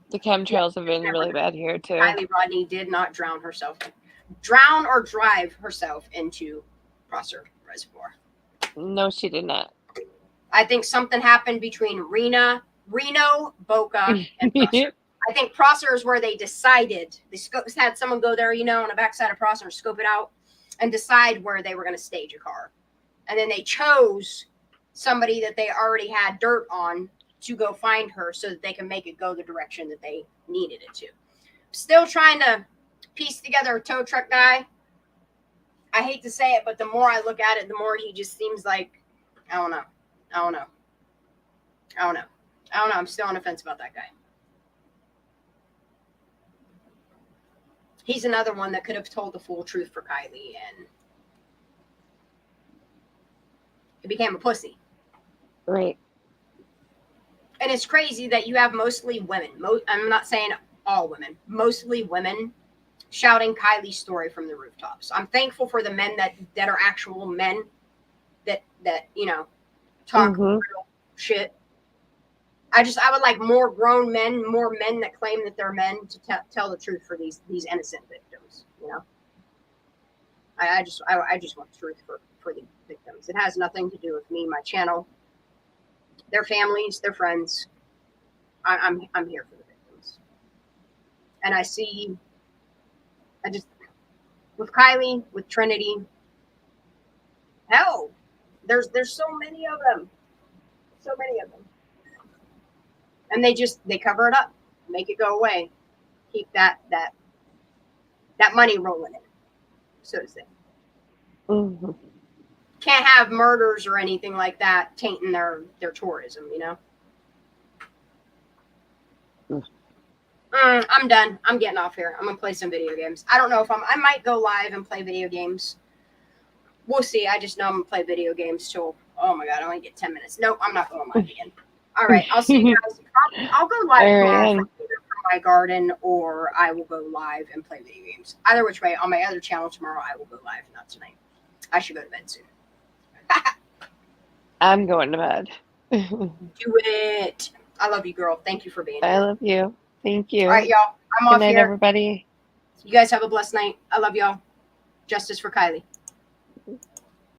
The chemtrails have been really bad here too. Kylie Rodney did not drown or drive herself into Prosser Reservoir. No, she did not. I think something happened between Reno, Boca, and Prosser. I think Prosser is where they decided. They had someone go there, on the backside of Prosser, scope it out, and decide where they were going to stage a car. And then they chose somebody that they already had dirt on to go find her so that they can make it go the direction that they needed it to. Still trying to piece together a tow truck guy. I hate to say it, but the more I look at it, the more he just seems like, I don't know. I'm still on the fence about that guy. He's another one that could have told the full truth for Kylie, and he became a pussy. Right. And it's crazy that you have mostly women. I'm not saying all women. Mostly women shouting Kylie's story from the rooftops. I'm thankful for the men that are actual men that talk real shit. I would like more grown men, more men that claim that they're men to tell the truth for these innocent victims. You know, I just want truth for the victims. It has nothing to do with me, my channel, their families, their friends. I'm here for the victims. And I just with Kylie, with Trinity, hell, there's so many of them. So many of them. And they cover it up, make it go away, keep that money rolling in, so to say. Mm-hmm. Can't have murders or anything like that tainting their tourism, you know. I'm done. I'm getting off here. I'm gonna play some video games. I don't know if I might go live and play video games. We'll see. I just know I'm gonna play video games till, oh my god, I only get 10 minutes. Nope, I'm not going live again. All right, I'll see you guys. I'll go live tomorrow either from my garden, or I will go live and play video games. Either which way, on my other channel tomorrow, I will go live, not tonight. I should go to bed soon. I'm going to bed. Do it. I love you, girl. Thank you for being here. I love you. Thank you. All right, y'all. I'm Good off night, here. everybody. You guys have a blessed night. I love y'all. Justice for Kylie.